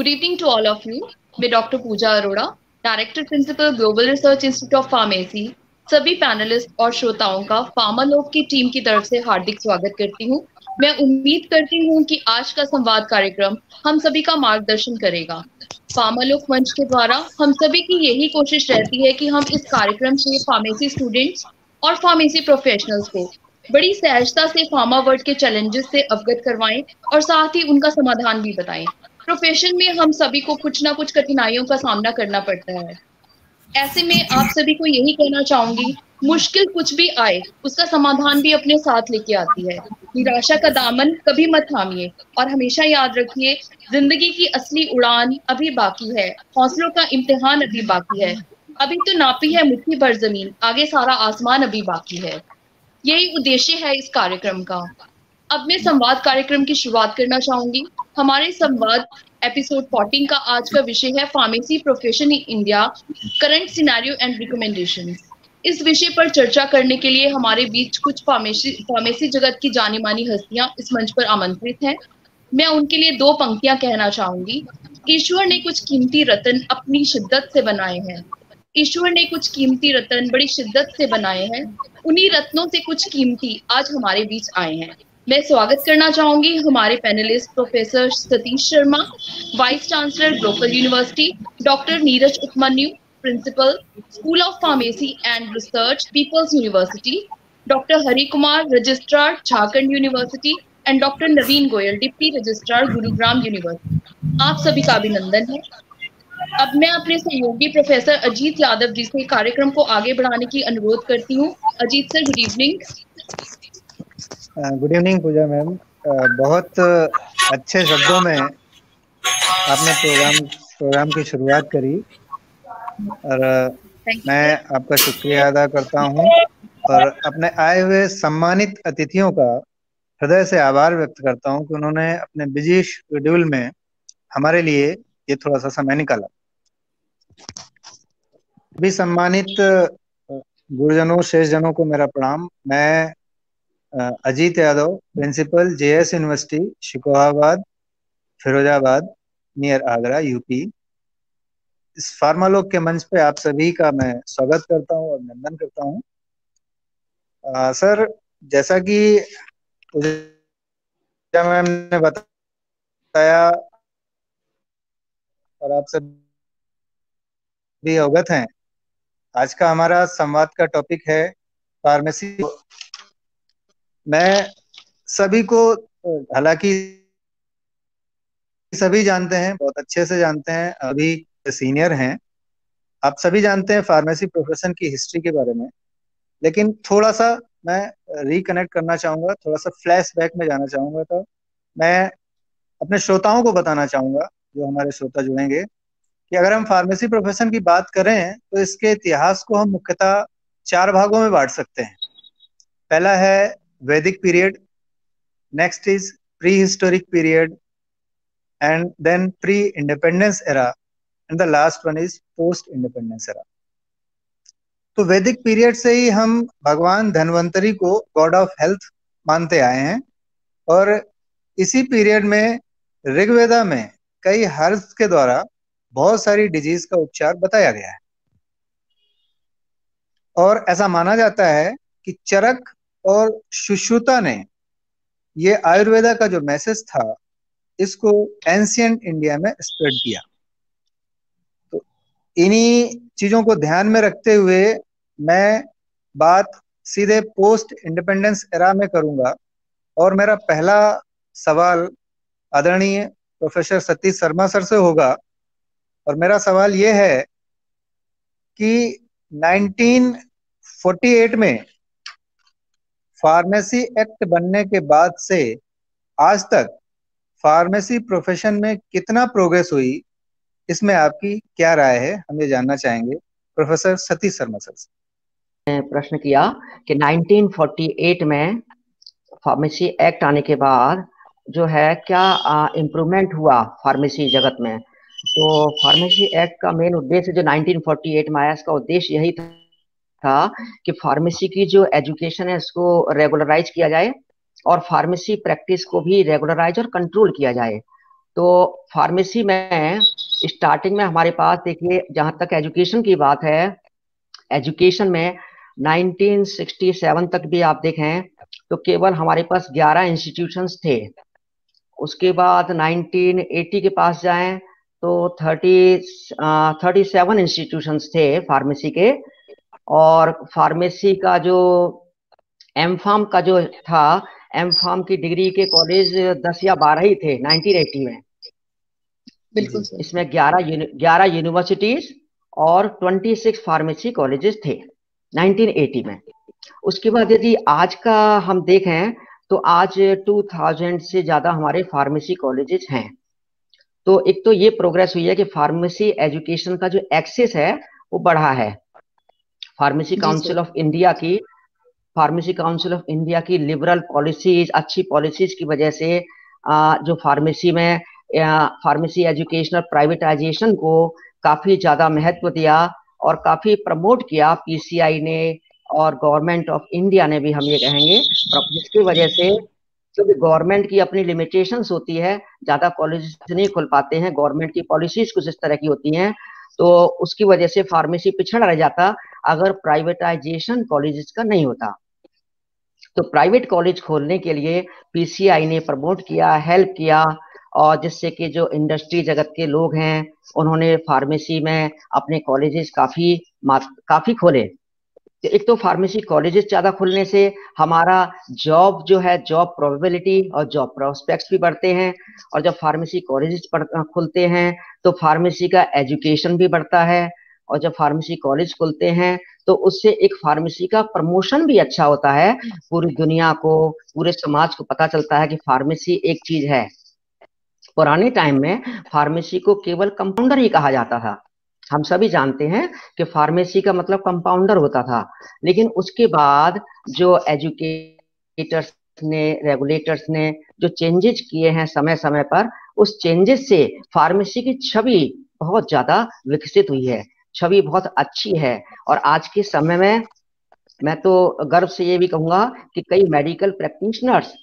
Good evening to all of you. मैं doctor Puja Arora, director principal global research institute of pharmacy, सभी panelist और श्रोताओं का फार्मालोक की टीम की तरफ से हार्दिक स्वागत करती हूँ। मैं उम्मीद करती हूँ कि आज का संवाद कार्यक्रम हम सभी का मार्गदर्शन करेगा। फार्मालोक मंच के द्वारा हम सभी की यही कोशिश रहती है कि हम इस कार्यक्रम से फार्मेसी स्टूडेंट्स और फार्मेसी प्रोफेशनल्स को बड़ी सहजता से फार्मा वर्ल्ड के चैलेंजेस से अवगत करवाएं और साथ ही उनका समाधान भी बताएं। प्रोफेशन में हम सभी को कुछ ना कुछ कठिनाइयों का सामना करना पड़ता है। ऐसे में आप सभी को यही कहना चाहूंगी, मुश्किल कुछ भी आए उसका समाधान भी अपने साथ लेके आती है। निराशा का दामन कभी मत थामिए और हमेशा याद रखिए, जिंदगी की असली उड़ान अभी बाकी है, हौसलों का इम्तिहान अभी बाकी है। अभी तो नापी है मुट्ठी भर जमीन, आगे सारा आसमान अभी बाकी है। यही उद्देश्य है इस कार्यक्रम का। अब मैं संवाद कार्यक्रम की शुरुआत करना चाहूंगी। हमारे संवाद एपिसोड 14 का आज का विषय है pharmacy profession in India, current scenario and recommendations. इस विषय पर चर्चा करने के लिए हमारे बीच कुछ फार्मेसी जगत की जानी मानी हस्तियां इस मंच पर आमंत्रित हैं। मैं उनके लिए दो पंक्तियां कहना चाहूंगी। ईश्वर ने कुछ कीमती रत्न अपनी शिद्दत से बनाए हैं। ईश्वर ने कुछ कीमती रत्न बड़ी शिद्दत से बनाए हैं। उन्हीं रत्नों से कुछ कीमती आज हमारे बीच आए हैं। मैं स्वागत करना चाहूंगी हमारे panelist professor Satish Sharma, vice chancellor global university, doctor Neeraj Upmanyu, principal school of pharmacy and research people's university, doctor Hari Kumar, registrar Jharkhand university and doctor Naveen Goyal, deputy registrar Gurugram university. आप सभी का अभिनंदन है। अब मैं अपने सहयोगी प्रोफेसर अजीत यादव जी से कार्यक्रम को आगे बढ़ाने की अनुरोध करती हूँ। Ajit sir, good evening. Good evening Pooja ma'am. बहुत अच्छे शब्दों में आपने प्रोग्राम की शुरुआत करी और मैं आपका शुक्रिया अदा करता हूं और अपने आए हुए सम्मानित अतिथियों का हृदय से आभार व्यक्त करता हूं कि उन्होंने अपने बिजी शेड्यूल में हमारे लिए ये थोड़ा सा समय निकाला। भी सम्मानित गुरुजनों, शेषजनों को मेरा प्रणाम। मैं Ajit Yadav, principal JS university Shikohabad, Firozabad near Agra, UP. इस फार्मालोक के मंच पे आप सभी का मैं स्वागत करता हूं और अभिनंदन करता हूं। सर, जैसा कि पूजा मैम ने बताया और आप सब भी अवगत हैं, आज का हमारा संवाद का टॉपिक है फार्मेसी। मैं सभी को, हालांकि सभी जानते हैं, बहुत अच्छे से जानते हैं, अभी सीनियर हैं, आप सभी जानते हैं फार्मेसी प्रोफेशन की हिस्ट्री के बारे में, लेकिन थोड़ा सा मैं रिकनेक्ट करना चाहूंगा, थोड़ा सा फ्लैशबैक में जाना चाहूंगा। तो मैं अपने श्रोताओं को बताना चाहूंगा, जो हमारे श्रोता जुड़ेंगे, कि अगर हम फार्मेसी प्रोफेशन की बात करें तो इसके इतिहास को हम मुख्यतः 4 भागों में बांट सकते हैं। पहला है वैदिक period, next is pre historic period, and then pre-independence era, and the last one is post-independence era. तो वैदिक पीरियड से ही हम भगवान धन्वंतरी को गॉड ऑफ हेल्थ मानते आए हैं और इसी पीरियड में ऋग्वेदा में कई हर्ब्स के द्वारा बहुत सारी डिजीज का उपचार बताया गया है और ऐसा माना जाता है कि चरक और सुश्रुता ने ये आयुर्वेदा का जो मैसेज था इसको एंशिएंट इंडिया में स्प्रेड किया। तो इन्हीं चीजों को ध्यान में रखते हुए मैं बात सीधे पोस्ट इंडिपेंडेंस एरा में करूंगा और मेरा पहला सवाल आदरणीय प्रोफेसर सतीश शर्मा सर से होगा और मेरा सवाल ये है कि 1948 में फार्मेसी एक्ट बनने के बाद से आज तक फार्मेसी प्रोफेशन में कितना प्रोग्रेस हुई, इसमें आपकी क्या राय है, हम ये जानना चाहेंगे प्रोफेसर सतीश शर्मा सर से। प्रश्न किया कि 1948 में फार्मेसी एक्ट आने के बाद जो है क्या इम्प्रूवमेंट हुआ फार्मेसी जगत में। तो फार्मेसी एक्ट का मेन उद्देश्य जो 1948 में आया, इसका उद्देश्य यही था कि फार्मेसी की जो एजुकेशन है इसको रेगुलराइज किया जाए और फार्मेसी प्रैक्टिस को भी रेगुलराइज और कंट्रोल किया जाए। तो फार्मेसी में स्टार्टिंग में हमारे पास देखिए, जहां तक एजुकेशन की बात है, एजुकेशन में 1967 तक भी आप देखें तो केवल हमारे पास 11 इंस्टीट्यूशंस थे। उसके बाद 1980 के पास जाएं तो 37 इंस्टीट्यूशंस थे फार्मेसी के। और फार्मेसी का जो एम फार्म का जो था, एम फार्म की डिग्री के कॉलेज 10 या 12 ही थे 1980 में। बिल्कुल सर। इसमें 11 यूनिवर्सिटीज और 26 फार्मेसी कॉलेजेस थे 1980 में। उसके बाद यदि आज का हम देखें तो आज 2000 से ज्यादा हमारे फार्मेसी कॉलेजेस हैं। तो एक तो ये प्रोग्रेस हुई है कि फार्मेसी एजुकेशन का जो एक्सेस है वो बढ़ा है। फार्मेसी जी सर। काउंसिल ऑफ इंडिया की फार्मेसी काउंसिल ऑफ इंडिया की लिबरल पॉलिसीज, अच्छी पॉलिसीज की वजह से जो फार्मेसी में फार्मेसी एजुकेशनल प्राइवेटाइजेशन को काफी ज्यादा महत्व दिया और काफी प्रमोट किया पीसीआई ने और गवर्नमेंट ऑफ इंडिया ने भी, हम ये कहेंगे, जिसकी वजह से, क्योंकि गवर्नमेंट की अपनी लिमिटेशंस होती है, ज्यादा कॉलेज नहीं खुल पाते हैं, गवर्नमेंट की पॉलिसीज कुछ इस तरह की होती हैं, तो उसकी वजह से फार्मेसी पिछड़ रह जाता अगर प्राइवेटाइजेशन कॉलेजेस का नहीं होता। तो प्राइवेट कॉलेज खोलने के लिए पीसीआई ने प्रमोट किया, हेल्प किया, और जिससे कि जो इंडस्ट्री जगत के लोग हैं उन्होंने फार्मेसी में अपने कॉलेजेस काफी खोले। तो एक तो फार्मेसी कॉलेजेस ज्यादा खुलने से हमारा जॉब जो है, जॉब प्रोबेबिलिटी और जॉब प्रोस्पेक्ट्स भी बढ़ते हैं। और जब फार्मेसी कॉलेजेस खुलते हैं तो फार्मेसी का एजुकेशन भी बढ़ता है। और जब फार्मेसी कॉलेज खुलते हैं तो उससे एक फार्मेसी का प्रमोशन भी अच्छा होता है, पूरी दुनिया को, पूरे समाज को पता चलता है कि फार्मेसी एक चीज है। पुराने टाइम में फार्मेसी को केवल कंपाउंडर ही कहा जाता था। हम सभी जानते हैं कि फार्मेसी का मतलब कंपाउंडर होता था। लेकिन उसके बाद जो एजुकेटर्स ने, रेगुलेटर्स ने जो चेंजेस किए हैं समय समय पर, उस चेंजेस से फार्मेसी की छवि बहुत ज्यादा विकसित हुई है, छवि बहुत अच्छी है। और आज के समय में मैं तो गर्व से ये भी कहूंगा कि कई मेडिकल प्रैक्टिशनर्स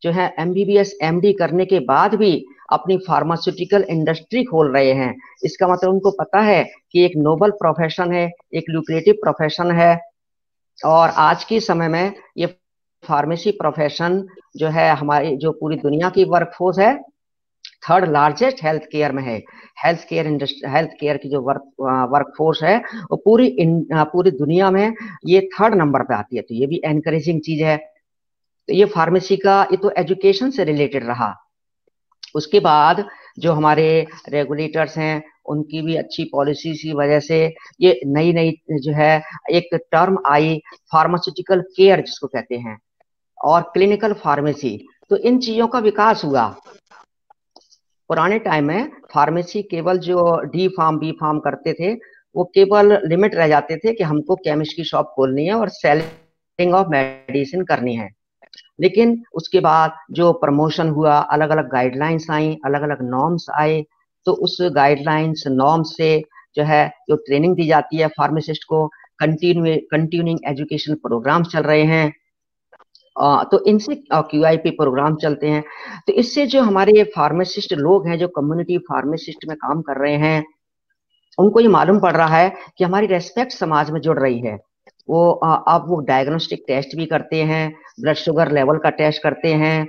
जो है एमबीबीएस एमडी करने के बाद भी अपनी फार्मास्यूटिकल इंडस्ट्री खोल रहे हैं। इसका मतलब उनको पता है कि एक नोबल प्रोफेशन है, एक ल्यूक्रेटिव प्रोफेशन है। और आज के समय में ये फार्मेसी प्रोफेशन जो है, हमारी जो पूरी दुनिया की वर्कफोर्स है, थर्ड लार्जेस्ट हेल्थ केयर में है। Health care industry, health care की जो वर्कफोर्स है वो पूरी दुनिया में ये थर्ड नंबर पे आती है। तो ये भी एनकरेजिंग चीज है। तो ये फार्मेसी का, ये तो एजुकेशन से रिलेटेड रहा। उसके बाद जो हमारे रेगुलेटर्स हैं उनकी भी अच्छी पॉलिसी की वजह से ये नई नई जो है एक टर्म आई, फार्मास्यूटिकल केयर जिसको कहते हैं, और क्लिनिकल फार्मेसी। तो इन चीजों का विकास हुआ। पुराने टाइम में फार्मेसी केवल जो डी फार्म बी फार्म करते थे वो केवल लिमिट रह जाते थे कि हमको केमिस्ट की शॉप खोलनी है और सेलिंग ऑफ मेडिसिन करनी है। लेकिन उसके बाद जो प्रमोशन हुआ, अलग अलग गाइडलाइंस आई, अलग अलग नॉर्म्स आए, तो उस गाइडलाइंस नॉर्म्स से जो है जो ट्रेनिंग दी जाती है फार्मासिस्ट को, कंटिन्यूइंग एजुकेशन प्रोग्राम चल रहे हैं, तो इनसे क्यूआईपी प्रोग्राम चलते हैं। तो इससे जो हमारे फार्मासिस्ट लोग हैं जो कम्युनिटी फार्मासिस्ट में काम कर रहे हैं, उनको ये मालूम पड़ रहा है कि हमारी रेस्पेक्ट समाज में जुड़ रही है। वो अब वो डायग्नोस्टिक टेस्ट भी करते हैं, ब्लड शुगर लेवल का टेस्ट करते हैं,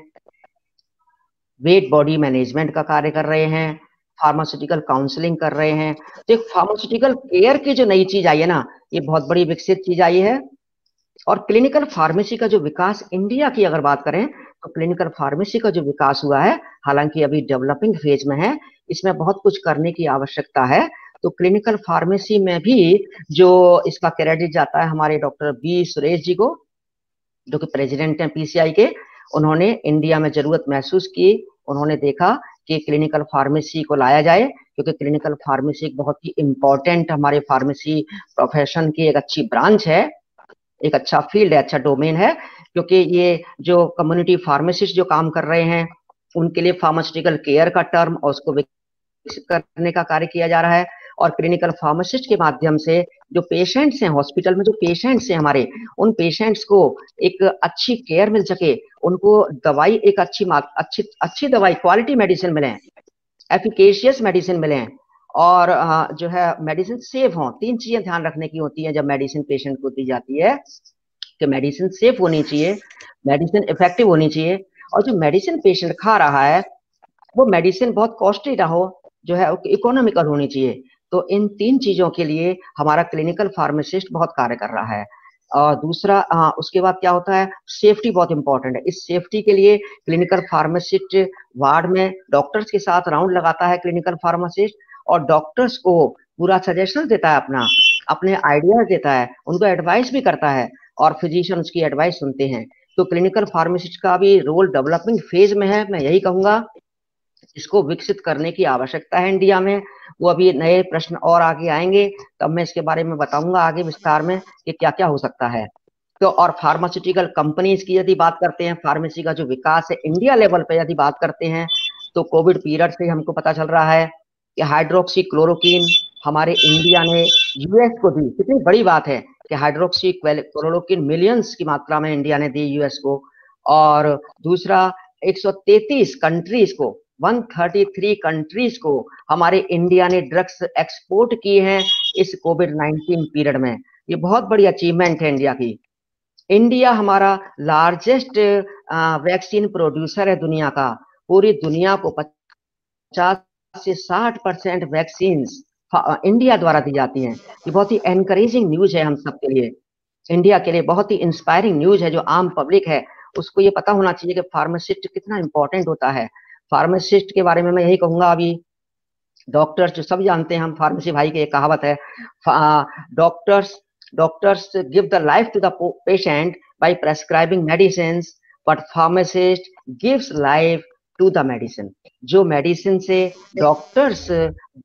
वेट बॉडी मैनेजमेंट का कार्य कर रहे हैं, फार्मास्यूटिकल काउंसलिंग कर रहे हैं। तो एक फार्मास्यूटिकल केयर की जो नई चीज आई है ना, ये बहुत बड़ी विकसित चीज आई है। और क्लिनिकल फार्मेसी का जो विकास इंडिया की अगर बात करें तो क्लिनिकल फार्मेसी का जो विकास हुआ है, हालांकि अभी डेवलपिंग फेज में है, इसमें बहुत कुछ करने की आवश्यकता है। तो क्लिनिकल फार्मेसी में भी जो इसका क्रेडिट जाता है हमारे डॉक्टर बी सुरेश जी को, जो कि प्रेसिडेंट हैं पीसीआई के। उन्होंने इंडिया में जरूरत महसूस की, उन्होंने देखा कि क्लिनिकल फार्मेसी को लाया जाए, क्योंकि क्लिनिकल फार्मेसी एक बहुत ही इंपॉर्टेंट हमारे फार्मेसी प्रोफेशन की एक अच्छी ब्रांच है, एक अच्छा फील्ड है, अच्छा डोमेन है। क्योंकि ये जो कम्युनिटी फार्मासिस्ट जो काम कर रहे हैं उनके लिए फार्मास्यूटिकल केयर का टर्म और उसको विकसित करने का कार्य किया जा रहा है। और क्लिनिकल फार्मासिस्ट के माध्यम से जो पेशेंट्स हैं, हॉस्पिटल में जो पेशेंट्स हैं हमारे, उन पेशेंट्स को एक अच्छी केयर मिल सके, उनको दवाई एक अच्छी दवाई, क्वालिटी मेडिसिन मिले, एफिकेशियस मेडिसिन मिले और जो है मेडिसिन सेफ हो। 3 चीजें ध्यान रखने की होती है जब मेडिसिन पेशेंट को दी जाती है, कि मेडिसिन सेफ होनी चाहिए, मेडिसिन इफेक्टिव होनी चाहिए, और जो मेडिसिन पेशेंट खा रहा है वो मेडिसिन बहुत कॉस्टली ना हो, जो है इकोनॉमिकल होनी चाहिए। तो इन 3 चीजों के लिए हमारा क्लिनिकल फार्मासिस्ट बहुत कार्य कर रहा है। और दूसरा उसके बाद क्या होता है, सेफ्टी बहुत इंपॉर्टेंट है। इस सेफ्टी के लिए क्लिनिकल फार्मासिस्ट वार्ड में डॉक्टर्स के साथ राउंड लगाता है क्लिनिकल फार्मासिस्ट, और डॉक्टर्स को पूरा सजेशन देता है, अपने आइडियाज देता है, उनको एडवाइस भी करता है, और फिजिशियन उसकी एडवाइस सुनते हैं। तो क्लिनिकल फार्मासिस्ट का भी रोल डेवलपिंग फेज में है, मैं यही कहूंगा। इसको विकसित करने की आवश्यकता है इंडिया में। वो अभी नए प्रश्न और आगे आएंगे, तब मैं इसके बारे में बताऊंगा आगे विस्तार में कि क्या क्या हो सकता है। तो और फार्मास्यूटिकल कंपनीज की यदि बात करते हैं, फार्मेसी का जो विकास है इंडिया लेवल पे यदि बात करते हैं, तो कोविड पीरियड से हमको पता चल रहा है कि हाइड्रोक्सी क्लोरोक्विन हमारे इंडिया ने यूएस को दी। कितनी बड़ी बात है कि हाइड्रोक्सी क्लोरोक्विन मिलियंस की मात्रा में इंडिया ने दी यूएस को। और दूसरा 133 कंट्रीज को, 133 कंट्रीज को हमारे इंडिया ने ड्रग्स एक्सपोर्ट किए हैं इस कोविड-19 पीरियड में। ये बहुत बड़ी अचीवमेंट है इंडिया की। इंडिया हमारा लार्जेस्ट वैक्सीन प्रोड्यूसर है दुनिया का। पूरी दुनिया को 50 से 60% वैक्सीन इंडिया द्वारा दी जाती हैं। ये बहुत ही एनकरेजिंग न्यूज है हम सबके लिए, इंडिया के लिए बहुत ही इंस्पायरिंग न्यूज है। जो आम पब्लिक है उसको ये पता होना चाहिए कि फार्मासिस्ट कितना इंपॉर्टेंट होता है। फार्मासिस्ट के बारे में मैं यही कहूंगा, अभी डॉक्टर्स जो सब जानते हैं हम, फार्मेसी भाई की एक कहावत है, doctors give the life to the patient by prescribing medicine, but pharmacist gives life to the medicine. जो मेडिसिन से डॉक्टर्स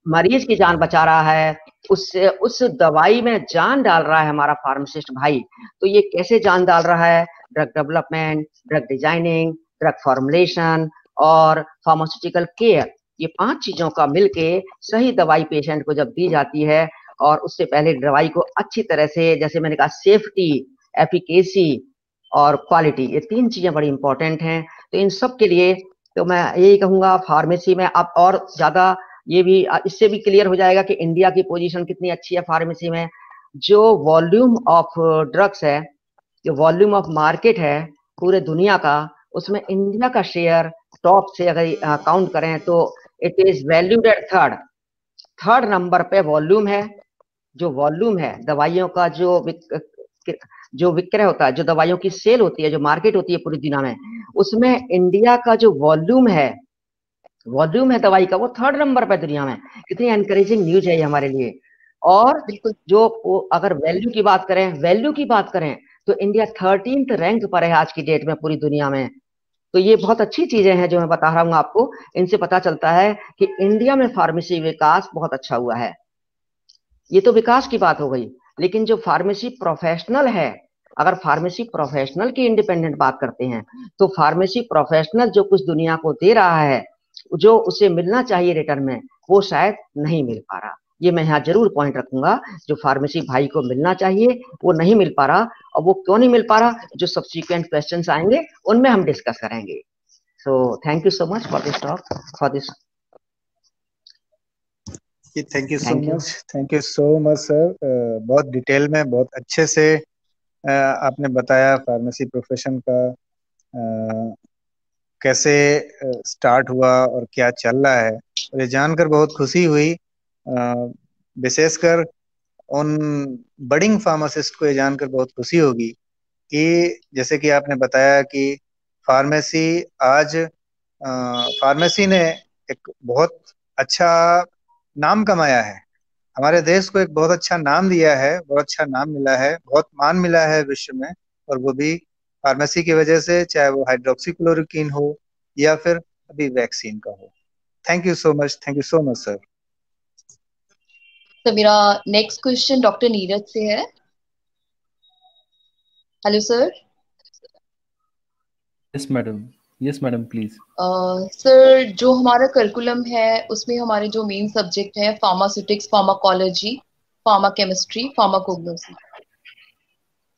मरीज की जान बचा रहा है, उससे उस दवाई में जान डाल रहा है हमारा फार्मासिस्ट भाई। तो ये कैसे जान डाल रहा है, drug development, drug designing, drug formulation और फार्मास्यूटिकल केयर, ये 5 चीजों का मिलके सही दवाई पेशेंट को जब दी जाती है, और उससे पहले दवाई को अच्छी तरह से, जैसे मैंने कहा, सेफ्टी, एफिकेसी और क्वालिटी, ये 3 चीजें बड़ी इंपॉर्टेंट हैं। तो इन सब के लिए तो मैं यही कहूंगा फार्मेसी में अब और ज्यादा ये भी, इससे भी क्लियर हो जाएगा कि इंडिया की पोजीशन कितनी अच्छी है फार्मेसी में। जो वॉल्यूम ऑफ ड्रग्स है, जो वॉल्यूम ऑफ मार्केट है पूरे दुनिया का, उसमें इंडिया का शेयर टॉप से अगर काउंट करें तो it is valued at third number पे वॉल्यूम है। जो वॉल्यूम है दवाइयों का, जो विक्रय होता है, जो दवाइयों की सेल होती है, जो मार्केट होती है पूरी दुनिया में, उसमें इंडिया का जो वॉल्यूम है दवाई का, वो 3rd नंबर पे दुनिया में। कितनी एनकरेजिंग न्यूज है ये हमारे लिए। और जो अगर वैल्यू की बात करें तो इंडिया 13th रैंक पर है आज की डेट में पूरी दुनिया में। तो ये बहुत अच्छी चीजें हैं जो मैं बता रहा हूँ आपको। इनसे पता चलता है कि इंडिया में फार्मेसी विकास बहुत अच्छा हुआ है। ये तो विकास की बात हो गई, लेकिन जो फार्मेसी प्रोफेशनल है, अगर फार्मेसी प्रोफेशनल की इंडिपेंडेंट बात करते हैं, तो फार्मेसी प्रोफेशनल जो कुछ दुनिया को दे रहा है, जो उसे मिलना चाहिए रिटर्न में, वो शायद नहीं मिल पा रहा। ये मैं यहाँ जरूर पॉइंट रखूंगा, जो फार्मेसी भाई को मिलना चाहिए वो नहीं मिल पा रहा। और वो क्यों नहीं मिल पा रहा, जो सब्सिक्वेंट क्वेश्चंस आएंगे उनमें हम डिस्कस करेंगे। So thank you so much for this talk, for this. Thank you so much sir. बहुत डिटेल में, बहुत अच्छे से आपने बताया फार्मेसी प्रोफेशन का कैसे स्टार्ट हुआ और क्या चल रहा है। और ये जानकर बहुत खुशी हुई, विशेषकर उन बडिंग फार्मासिस्ट को ये जानकर बहुत खुशी होगी कि जैसे कि आपने बताया कि फार्मेसी आज फार्मेसी ने एक बहुत अच्छा नाम कमाया है, हमारे देश को एक बहुत अच्छा नाम दिया है, बहुत अच्छा नाम मिला है, बहुत मान मिला है विश्व में, और वो भी फार्मेसी की वजह से, चाहे वो हाइड्रोक्सी क्लोरोक्विन हो या फिर अभी वैक्सीन का हो। Thank you so much sir. तो मेरा नेक्स्ट क्वेश्चन डॉक्टर नीरज से है। Hello sir. Yes madam please. Sir, जो हमारा करिकुलम है उसमें हमारे जो मेन सब्जेक्ट है फार्मास्यूटिक्स, फार्माकोलॉजी, फार्माकेमिस्ट्री, फार्माकोग्नोसी।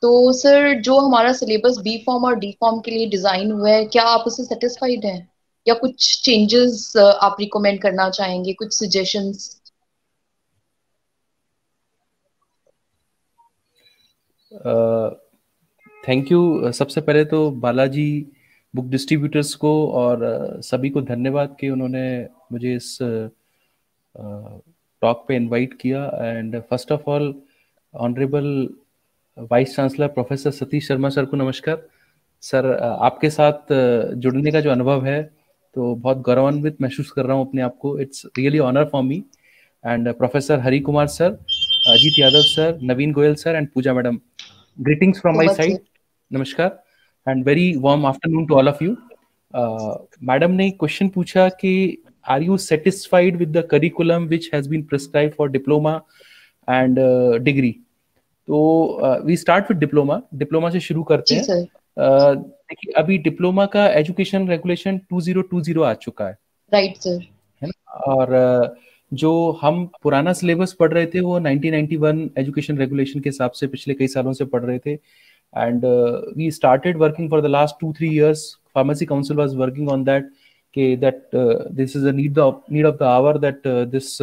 तो सर, जो हमारा सिलेबस बी फॉर्म और डी फॉर्म के लिए डिजाइन हुआ है, क्या आप उससे सेटिस्फाइड हैं? या कुछ चेंजेस आप रिकमेंड करना चाहेंगे, कुछ सजेशंस? Thank you. सबसे पहले तो बालाजी बुक डिस्ट्रीब्यूटर्स को और सभी को धन्यवाद कि उन्होंने मुझे इस टॉक पे इनवाइट किया। And first of all honourable vice chancellor professor Satish Sharma sir को नमस्कार। सर, आपके साथ जुड़ने का जो अनुभव है तो बहुत गौरवान्वित महसूस कर रहा हूँ अपने आप को। It's really honour for me. And professor Hari Kumar sir, Ajit Yadav sir, Naveen Goyal sir and Puja madam, greetings from so my much side. Sir. नमस्कार and very warm afternoon to all of you. Madam ने क्वेश्चन पूछा कि are you satisfied with the curriculum which has been prescribed for diploma and degree? तो we start with diploma से शुरू करते जी हैं। Sir. देखिए, अभी डिप्लोमा का एजुकेशन रेगुलेशन 2020 आ चुका है राइट सर। है ना। और जो हम पुराना सिलेबस पढ़ रहे थे वो 1991 एजुकेशन रेगुलेशन के हिसाब से पिछले कई सालों से पढ़ रहे थे। And we started working for the last 2-3 years. Pharmacy council was working on that कि that this is a need of the hour, that this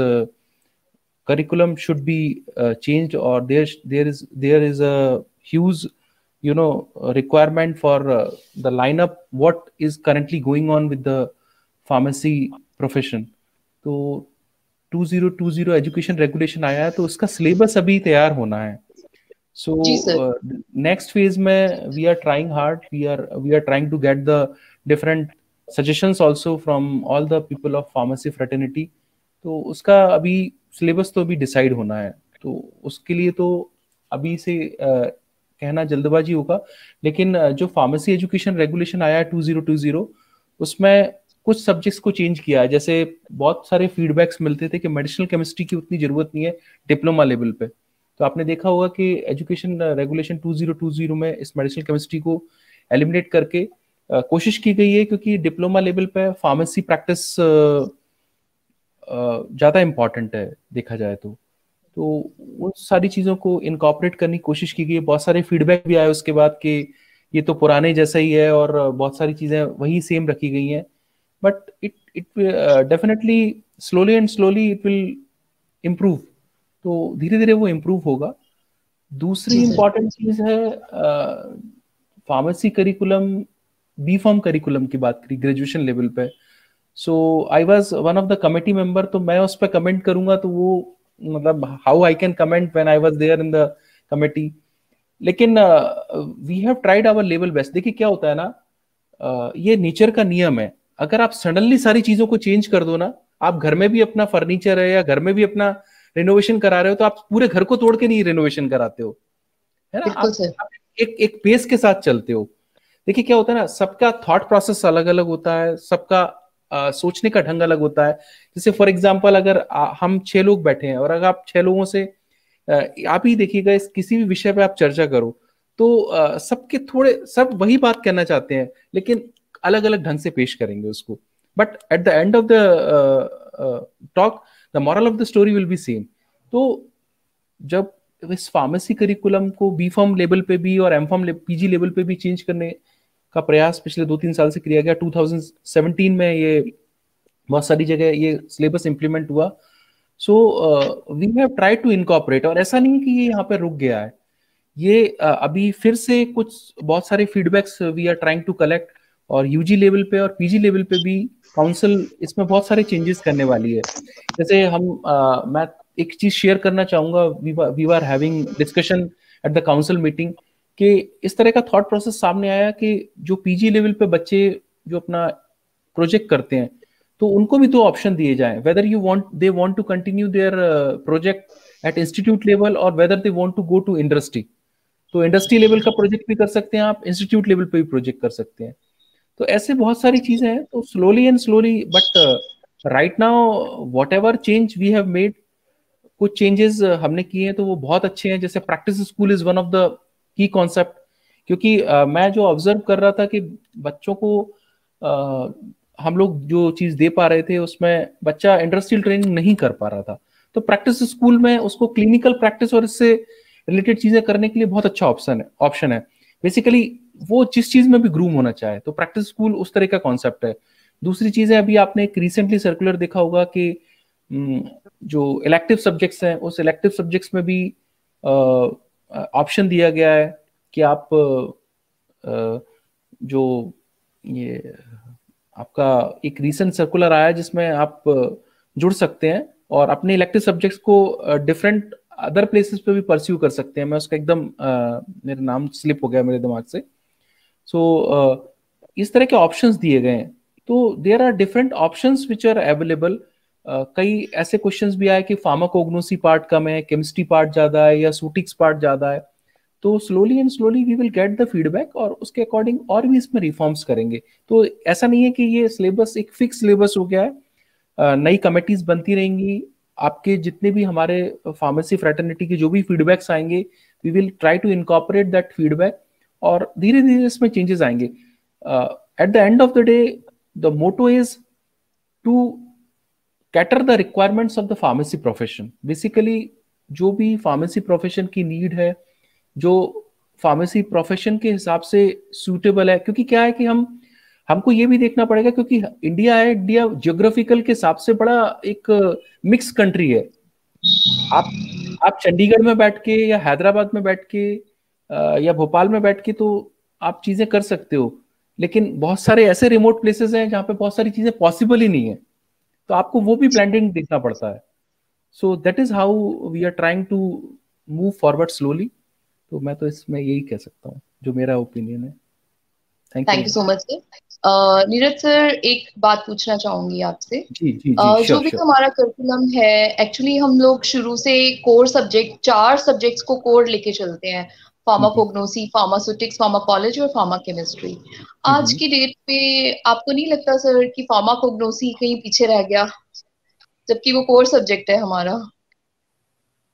curriculum should be changed, or there is a huge requirement for the lineup what is currently going on with the pharmacy profession. तो 2020 education regulation आया है तो उसका syllabus अभी तैयार होना है। So जी सर। नेक्स्ट फेज में we are trying hard, we are trying to get the different suggestions also from all the people of pharmacy fraternity. तो उसका अभी सिलेबस तो अभी डिसाइड होना है, तो उसके लिए तो अभी से कहना जल्दबाजी होगा। लेकिन जो फार्मेसी एजुकेशन रेगुलेशन आया है 2020, उसमें कुछ सब्जेक्ट्स को चेंज किया है। जैसे बहुत सारे फीडबैक्स मिलते थे कि मेडिसिनल केमिस्ट्री की उतनी जरूरत नहीं है डिप्लोमा लेवल पे। तो आपने देखा होगा कि एजुकेशन रेगुलेशन 2020 में इस मेडिसिनल केमिस्ट्री को एलिमिनेट करके कोशिश की गई है, क्योंकि डिप्लोमा लेवल पे फार्मेसी प्रैक्टिस ज़्यादा इम्पॉर्टेंट है देखा जाए तो उन सारी चीज़ों को इनकॉर्पोरेट करने की कोशिश की गई है। बहुत सारे फीडबैक भी आए उसके बाद कि ये तो पुराने जैसा ही है और बहुत सारी चीज़ें वही सेम रखी गई हैं। But it definitely slowly and slowly it will improve. तो धीरे धीरे वो इम्प्रूव होगा। दूसरी इम्पॉर्टेंट चीज़ है pharmacy curriculum, B pharm curriculum की बात करी ग्रेजुएशन लेवल पे। So I was one of the committee member, तो मैं उस पर कमेंट करूंगा तो वो मतलब how I can comment when I was there in the committee. लेकिन we have tried our level best. देखिए क्या होता है ना, ये नेचर का नियम है। अगर आप सडनली सारी चीजों को चेंज कर दो ना, आप घर में भी अपना फर्नीचर है या घर में भी अपना रिनोवेशन करा रहे हो, तो आप पूरे घर को तोड़ के नहीं रिनोवेशन कराते हो, है ना। आप एक पेस के साथ चलते हो। देखिए क्या होता है ना, सबका थॉट प्रोसेस अलग अलग होता है, सबका सोचने का ढंग अलग होता है। जैसे फॉर एग्जांपल अगर हम 6 लोग बैठे हैं और अगर आप 6 लोगों से आप ही देखिएगा इस किसी भी विषय पे आप चर्चा करो तो सबके थोड़े सब वही बात कहना चाहते हैं लेकिन अलग अलग ढंग से पेश करेंगे उसको। But at the end of the talk the moral of the story will be same. तो जब इस फार्मेसी करिकुलम को बी फॉर्म लेवल पे भी और एम फॉर्म पीजी लेवल पे भी चेंज करने का प्रयास पिछले 2-3 साल से किया गया। 2017 में ये बहुत सारी जगह ये सिलेबस इंप्लीमेंट हुआ। So we have tried to incorporate, और ऐसा नहीं कि ये यहाँ पे रुक गया है। ये अभी फिर से कुछ बहुत सारे feedbacks we are trying to collect, और यूजी लेवल पे और पीजी लेवल पे भी काउंसिल इसमें बहुत सारे चेंजेस करने वाली है। जैसे मैं एक चीज शेयर करना चाहूंगा, we are having discussion at the council meeting कि इस तरह का थॉट प्रोसेस सामने आया कि जो पीजी लेवल पे बच्चे जो अपना प्रोजेक्ट करते हैं तो उनको भी 2 ऑप्शन दिए जाएं, whether they want to continue their project at institute level और whether they want to go to industry. तो इंडस्ट्री लेवल का प्रोजेक्ट भी कर सकते हैं आप, इंस्टीट्यूट लेवल पे भी प्रोजेक्ट कर सकते हैं। तो ऐसे बहुत सारी चीजें हैं। तो slowly and slowly, but right now whatever change we have made, कुछ चेंजेस हमने किए हैं तो वो बहुत अच्छे हैं। जैसे practice school is one of the key concept, क्योंकि मैं जो ऑब्जर्व कर रहा था कि बच्चों को हम लोग जो चीज दे पा रहे थे उसमें बच्चा इंडस्ट्रियल ट्रेनिंग नहीं कर पा रहा था। तो प्रैक्टिस स्कूल में उसको क्लिनिकल प्रैक्टिस और इससे रिलेटेड चीजें करने के लिए बहुत अच्छा ऑप्शन है। बेसिकली वो जिस चीज में भी ग्रूम होना चाहे तो प्रैक्टिस स्कूल उस तरह का कॉन्सेप्ट है। दूसरी चीज है, अभी आपने एक रिसेंटली सर्कुलर देखा होगा कि जो इलेक्टिव सब्जेक्ट्स हैं उस इलेक्टिव सब्जेक्ट्स में भी ऑप्शन दिया गया है कि आप जो ये आपका एक रीसेंट सर्कुलर आया जिसमें आप जुड़ सकते हैं और अपने इलेक्टिव सब्जेक्ट्स को डिफरेंट अदर प्लेसेस पे भी परस्यू कर सकते हैं। मैं उसका एकदम मेरा नाम स्लिप हो गया मेरे दिमाग से। सो इस तरह के ऑप्शंस दिए गए हैं। तो there are different options which are available. कई ऐसे क्वेश्चंस भी आए कि फार्माकोग्नोसी पार्ट कम है, केमिस्ट्री पार्ट ज्यादा है या सूटिक्स पार्ट ज्यादा है। तो slowly and slowly we will get the feedback और उसके अकॉर्डिंग और भी इसमें रिफॉर्म्स करेंगे। तो ऐसा नहीं है कि ये सिलेबस एक फिक्स सिलेबस हो गया है। नई कमेटीज बनती रहेंगी। आपके जितने भी हमारे फार्मेसी फ्रेटर्निटी के जो भी फीडबैक्स आएंगे, we will try to incorporate that feedback और धीरे धीरे इसमें चेंजेस आएंगे। At the end of the day the motto is to cater the requirements of the pharmacy profession. Basically जो भी फार्मेसी प्रोफेशन की नीड है, जो फार्मेसी प्रोफेशन के हिसाब से सूटेबल है, क्योंकि क्या है कि हमको ये भी देखना पड़ेगा क्योंकि इंडिया है, इंडिया ज्योग्राफिकल के हिसाब से बड़ा एक मिक्स कंट्री है। आप चंडीगढ़ में बैठ के या हैदराबाद में बैठ के या भोपाल में बैठ के तो आप चीजें कर सकते हो, लेकिन बहुत सारे ऐसे रिमोट प्लेसेस हैं जहाँ पे बहुत सारी चीजें पॉसिबल ही नहीं है, तो आपको वो भी ब्लेंडिंग देखना पड़ता है। So that is how we are trying to move forward slowly. तो मैं तो इसमें यही कह सकता हूँ जो मेरा ओपिनियन है। Thank you so much sir. Neeraj sir, एक बात पूछना चाहूंगी आपसे। जी जी जी, जो श्योर भी श्योर। हमारा करिकुलम है, एक्चुअली हम लोग शुरू से कोर सब्जेक्ट 4 सब्जेक्ट्स को कोर लेके चलते हैं, फार्माकोग्नोसी, फार्मास्यूटिक्स, फार्माकोलॉजी और फार्माकेमिस्ट्री। आज की डेट पे आपको नहीं लगता सर कि फार्माकोग्नोसी कहीं पीछे रह गया, जबकि वो कोर सब्जेक्ट है हमारा?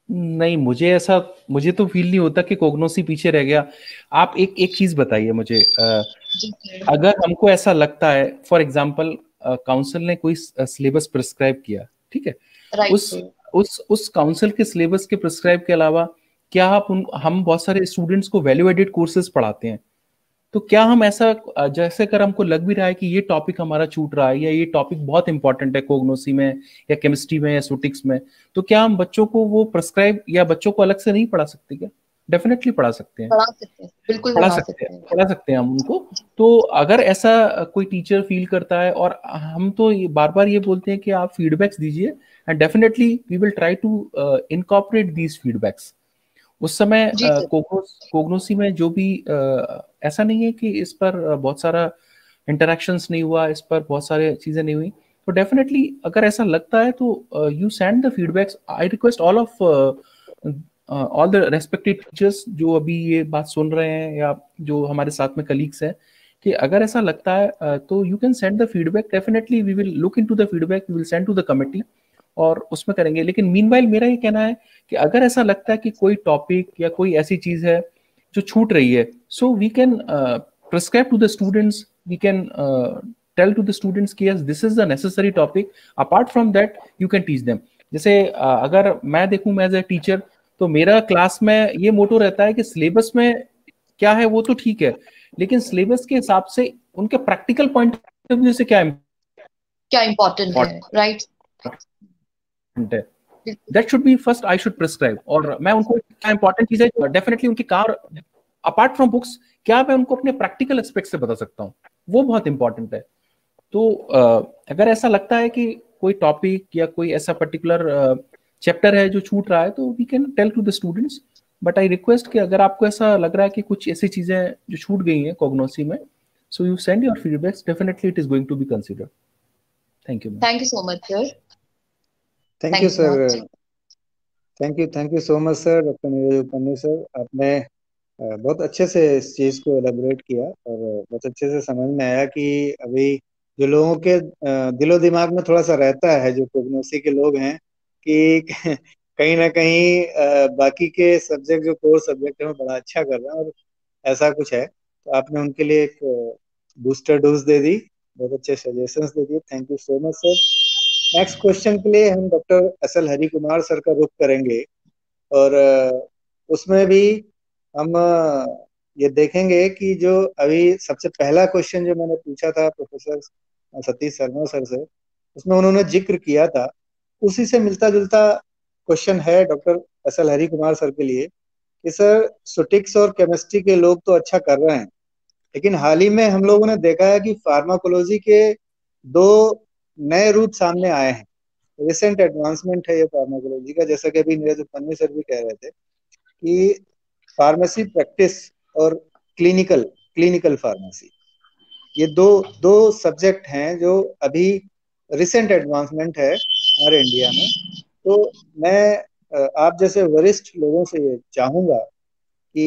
नहीं, मुझे तो फील नहीं होता कि कोग्नोसी पीछे रह गया। आप एक चीज बताइए मुझे, जी सर। अगर हमको ऐसा लगता है, फॉर एग्जांपल काउंसिल ने कोई सिलेबस प्रिस्क्राइब किया, ठीक है, राइट उस सर। उस काउंसिल के सिलेबस के प्रिस्क्राइब के अलावा क्या हम बहुत सारे स्टूडेंट्स को वैल्यू एडेड कोर्सेज पढ़ाते हैं, तो क्या हम ऐसा जैसे अगर हमको लग भी रहा है कि ये टॉपिक हमारा छूट रहा है या ये टॉपिक बहुत इंपॉर्टेंट है कोग्नोसी में या केमिस्ट्री में या सूटिक्स में, तो क्या हम बच्चों को वो प्रिस्क्राइब या बच्चों को अलग से नहीं पढ़ा सकते? क्या डेफिनेटली पढ़ा सकते हैं, पढ़ा सकते हैं, बिल्कुल पढ़ा पढ़ा सकते सकते हैं, हैं। पढ़ा सकते हैं हम उनको। तो अगर ऐसा कोई टीचर फील करता है, और हम तो बार बार ये बोलते हैं कि आप फीडबैक्स दीजिए and definitely we will try to incorporate these feedbacks. उस समय जी सर। कोग्नोसी में जो भी ऐसा नहीं है कि इस पर बहुत सारा इंटरेक्शंस नहीं हुआ, इस पर बहुत सारे चीजें नहीं हुई, तो डेफिनेटली अगर ऐसा लगता है तो you send the feedbacks. I request all the respected teachers जो अभी ये बात सुन रहे हैं या जो हमारे साथ में कलीग्स हैं, कि अगर ऐसा लगता है तो you can send the feedback. Definitely we will look into the feedback, we will send to the committee और उसमें करेंगे। लेकिन मीनवाइल मेरा ये कहना है कि अगर ऐसा लगता है कि कोई टॉपिक या कोई ऐसी चीज है जो छूट रही है, so we can prescribe to the students, we can tell to the students कि yes this is the necessary topic, apart from that you can teach them. जैसे अगर मैं देखूं मैं एज ए टीचर, तो मेरा क्लास में ये मोटो रहता है कि सिलेबस में क्या है वो तो ठीक है, लेकिन सिलेबस के हिसाब से उनके प्रैक्टिकल पॉइंट ऑफ व्यू से क्या इम्पोर्टेंट है, राइट? है, that should be first I should prescribe. और मैं उनको क्या इंपॉर्टेंट चीज है डेफिनेटली उनकी कार अपार्ट फ्रॉम बुक्स क्या मैं उनको अपने प्रैक्टिकल एस्पेक्ट से बता सकता हूँ, वो बहुत इंपॉर्टेंट है। तो अगर ऐसा लगता है कि कोई टॉपिक या कोई ऐसा पर्टिकुलर चैप्टर है जो छूट रहा है, तो we can tell to the students. But I request कि अगर आपको ऐसा लग रहा है कि कुछ ऐसी चीजें जो छूट गई हैं कोग्नोसी में, so you send your feedbacks, definitely it is going to be considered. Thank you ma'am. Thank you so much sir. Thank you sir. Thank you so much sir, doctor Neeraj Upanni sir. आपने बहुत अच्छे से इस चीज को एलेबोरेट किया और बहुत अच्छे से समझ में आया कि अभी जो लोगों के दिलो दिमाग में थोड़ा सा रहता है, जो कोग्नोसी के लोग हैं, कि कहीं ना कहीं बाकी के सब्जेक्ट जो कोर सब्जेक्ट है वो बड़ा अच्छा कर रहे हैं और ऐसा कुछ है, तो आपने उनके लिए एक बूस्टर डोज दे दी, बहुत अच्छे सजेशंस दे दिए। Thank you so much sir. Next question के लिए हम doctor SL. Hari Kumar sir का रुख करेंगे और उसमें भी हम ये देखेंगे कि जो अभी सबसे पहला क्वेश्चन जो मैंने पूछा था प्रोफेसर सतीश शर्मा सर से, उसमें उन्होंने जिक्र किया था, उसी से मिलता जुलता क्वेश्चन है doctor SL. Hari Kumar sir के लिए कि सर सुटिक्स और केमिस्ट्री के लोग तो अच्छा कर रहे हैं, लेकिन हाल ही में हम लोगों ने देखा है कि फार्माकोलॉजी के 2 नए रूप सामने आए हैं। रिसेंट एडवांसमेंट है ये फार्माकोलॉजी का, जैसा कि अभी नीरज उपन्नी सर भी कह रहे थे कि फार्मेसी प्रैक्टिस और क्लिनिकल फार्मेसी, ये दो सब्जेक्ट हैं जो अभी रिसेंट एडवांसमेंट है हमारे इंडिया में। तो मैं आप जैसे वरिष्ठ लोगों से ये चाहूंगा कि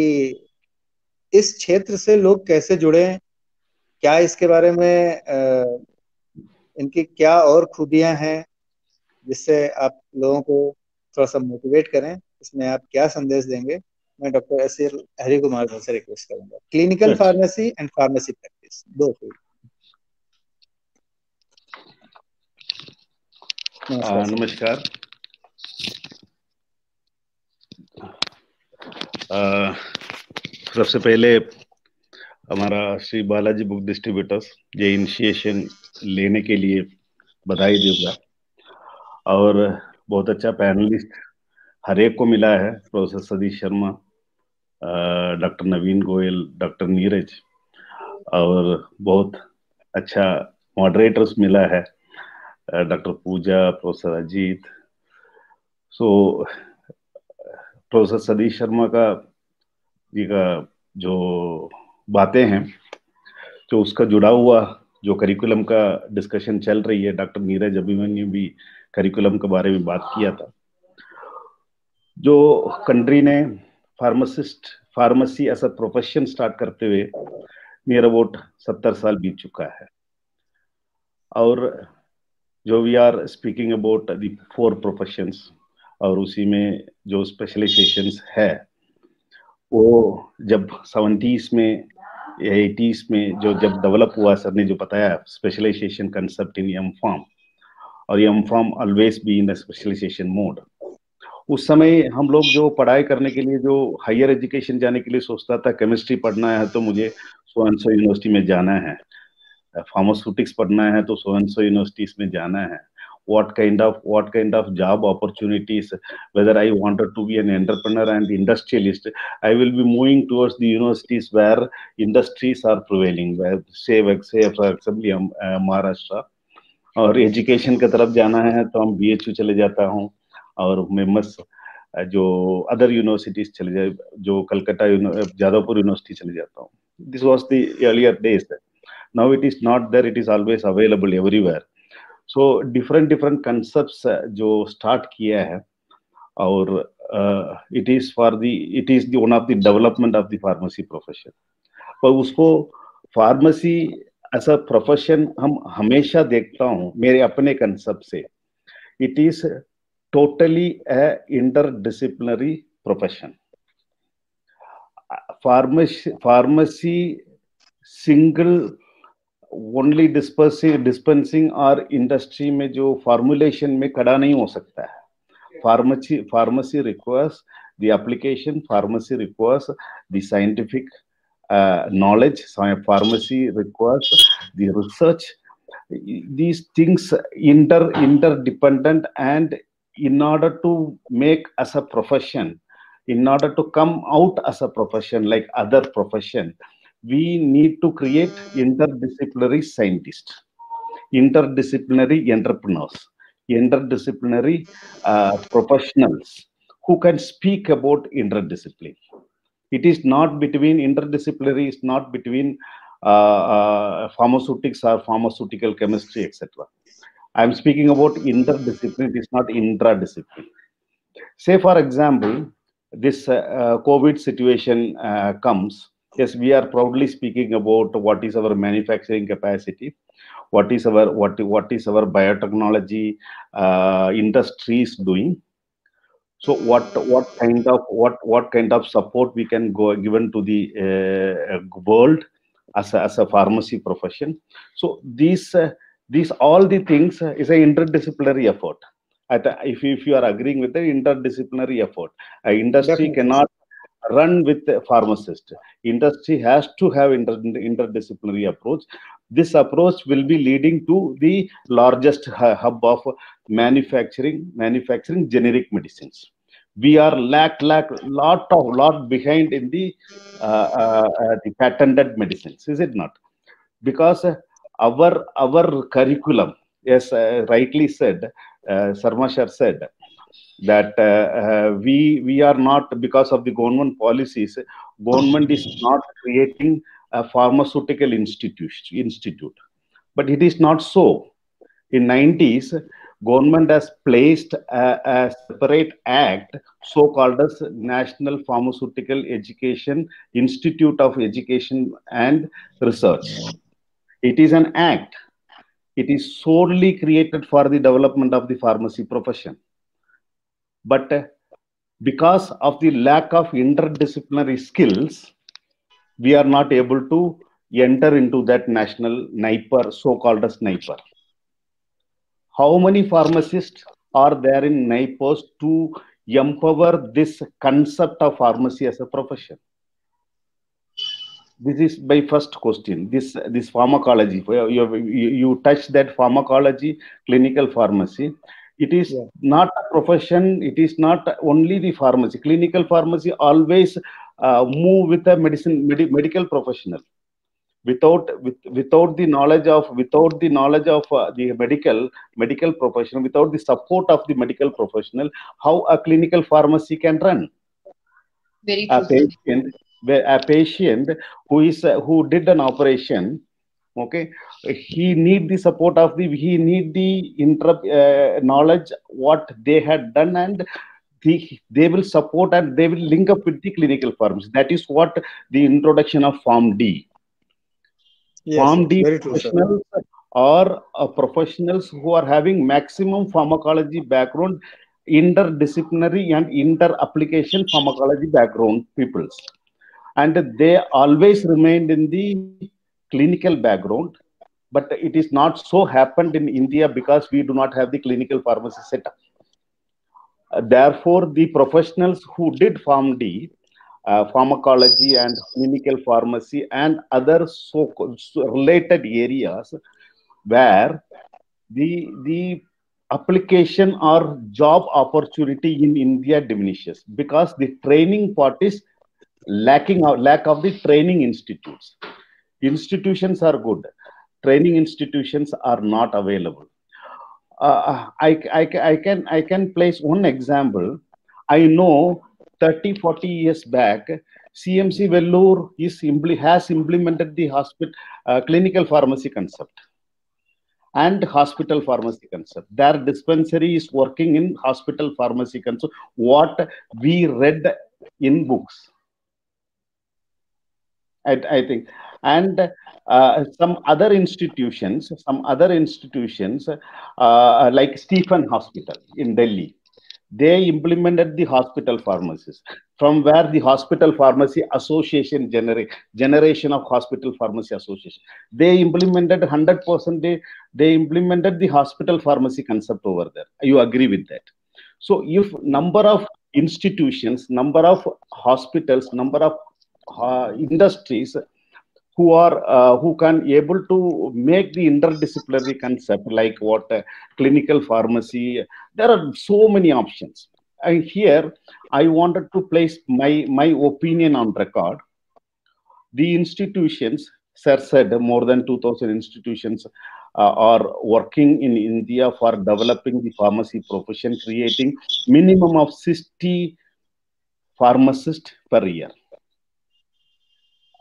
इस क्षेत्र से लोग कैसे जुड़े, क्या इसके बारे में इनकी क्या और खूबियां हैं जिससे आप लोगों को थोड़ा सा मोटिवेट करें, इसमें आप क्या संदेश देंगे? मैं doctor SL. Hari Kumar sir से रिक्वेस्ट करूंगा। Clinical pharmacy and pharmacy practice, 2 field. नमस्कार। सबसे पहले हमारा श्री बालाजी बुक डिस्ट्रीब्यूटर्स ये इनिशिएशन लेने के लिए बधाई दूंगा, और बहुत अच्छा पैनलिस्ट हर एक को मिला है, professor Satish Sharma, doctor Naveen Goyal, doctor Neeraj, और बहुत अच्छा मॉडरेटर्स मिला है, doctor Pooja, professor Ajit. So professor Satish Sharma का जी का जो बातें हैं, जो उसका जुड़ा हुआ जो करिकुलम का डिस्कशन चल रही है, डॉक्टर नीरज अभिमन्यु भी करिकुलम के बारे में बात किया था। जो कंट्री ने pharmacy as a profession start करते हुए नियर अबाउट 70 साल बीत चुका है, और जो we are speaking about the 4 professions, और उसी में जो स्पेशलाइजेशंस है वो जब 70s में 80s में जो जब डेवलप हुआ, सर ने जो बताया स्पेशलाइजेशन कंसेप्ट इन एम.फार्म, और M pharm always be in specialization mode. उस समय हम लोग जो पढ़ाई करने के लिए, जो हायर एजुकेशन जाने के लिए सोचता था, केमिस्ट्री पढ़ना है तो मुझे सो एंड सो यूनिवर्सिटी में जाना है, फार्मास्यूटिक्स पढ़ना है तो सो एंड सो यूनिवर्सिटीज में जाना है, what kind of job opportunities, whether I wanted to be an entrepreneur and industrialist, I will be moving towards the universities where industries are prevailing, where say for example Maharashtra, और education की तरफ जाना है तो हम BHU चले जाता हूँ, और मैं मस जो अदर यूनिवर्सिटीज चले जाए, जो कलकत्ता जादवपुर यूनिवर्सिटी चले जाता हूँ। This was the earlier days, now it is not there, it is always available everywhere. So different concepts जो स्टार्ट किया है, और it is one of the development of the pharmacy profession. पर उसको फार्मेसी एज अ प्रोफेशन हम हमेशा देखता हूँ मेरे अपने कंसेप्ट से, it is totally A interdisciplinary profession. Pharmacy single only dispensing और इंडस्ट्री में जो फॉर्मुलेशन में खड़ा नहीं हो सकता है। Pharmacy requires the application, pharmacy requires the scientific knowledge, pharmacy requires the research. These things interdependent, and in order to make as a profession, in order to come out as a profession like other profession, we need to create interdisciplinary scientists, interdisciplinary entrepreneurs, interdisciplinary professionals who can speak about interdiscipline. It is not between interdisciplinary, is not between pharmaceutics or pharmaceutical chemistry, etc. I am speaking about interdiscipline, it is not intradiscipline. Say for example, this COVID situation comes. Yes, we are proudly speaking about what is our manufacturing capacity, what is our biotechnology industries doing. So what kind of support we can go given to the world as a pharmacy profession? So these all the things is an interdisciplinary effort. If you are agreeing with the interdisciplinary effort, industry cannot run with a pharmacist. Industry has to have interdisciplinary approach. This approach will be leading to the largest hub of manufacturing generic medicines. We are lot behind in the patented medicines, is it not? Because our curriculum, yes, rightly said, Sarma Sir said that we are not, because of the government policies, government is not creating a pharmaceutical institute, but it is not so. In 90s, government has placed a separate act, so called as National Pharmaceutical Education Institute of Education and Research. It is an act. It is solely created for the development of the pharmacy profession. But because of the lack of interdisciplinary skills, we are not able to enter into that national NIPER, so-called as NIPER. How many pharmacists are there in NIPERs to empower this concept of pharmacy as a profession? This is my first question. This pharmacology, you touch that pharmacology, clinical pharmacy. It is not a profession. It is not only the pharmacy. Clinical pharmacy always move with a medical professional. Without the knowledge of the medical professional, without the support of the medical professional, how a clinical pharmacy can run? Very true. A patient who did an operation, okay, he need the support of he need the knowledge what they had done, and they will support and they will link up with the clinical pharmacy. That is what the introduction of Pharm D. Yes, Pharm D very true, sir. professionals are professionals who are having maximum pharmacology background, interdisciplinary and inter-application pharmacology background peoples. And they always remained in the clinical background, but it is not so happened in India because we do not have the clinical pharmacy setup. Therefore, the professionals who did Pharm D, pharmacology and clinical pharmacy and other so related areas, where the application or job opportunity in India diminishes because the training part is lack of the training institutes. Institutions are good, training institutions are not available. I can place one example. I know 30-40 years back, CMC Vellore has implemented the clinical pharmacy concept and hospital pharmacy concept. Their dispensary is working in hospital pharmacy concept, what we read in books. I think, and some other institutions like Stephen Hospital in Delhi, they implemented the hospital pharmacies, from where the hospital pharmacy association generation of hospital pharmacy association, they implemented 100%. They implemented the hospital pharmacy concept over there. You agree with that? So if number of institutions, number of hospitals, number of industries who can able to make the interdisciplinary concept, like what clinical pharmacy, there are so many options. And here I wanted to place my opinion on record. The institutions, sir said, more than 2,000 institutions are working in India for developing the pharmacy profession, creating minimum of 60 pharmacists per year.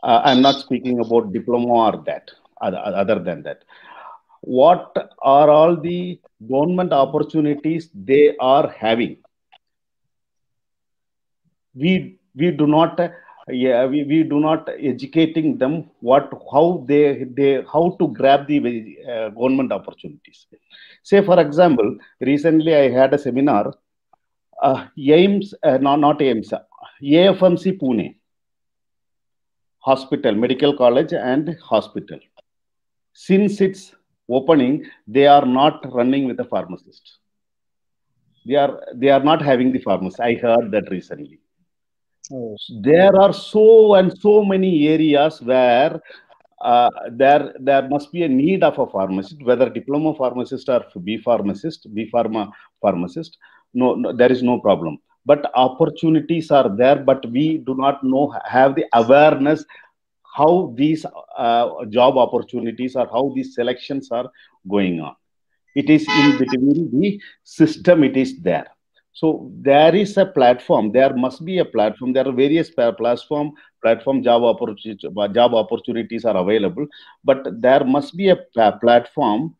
I'm not speaking about diploma or that, other than that. What are all the government opportunities they are having? We do not educating them how to grab the government opportunities. Say, for example, recently I had a seminar, AIIMS, not AIIMS, AFMC Pune. Hospital, medical college and hospital. Since its opening, they are not running with a pharmacist. They are not having the pharmacist. I heard that recently. Oh. There are so and so many areas where there must be a need of a pharmacist, whether diploma pharmacist or B pharmacist, B pharma pharmacist. No, there is no problem. But opportunities are there, but we do not know, have the awareness how these job opportunities or how these selections are going on. It is in between the system, it is there. So there is a platform, there must be a platform, there are various platform job opportunities are available, but there must be a platform.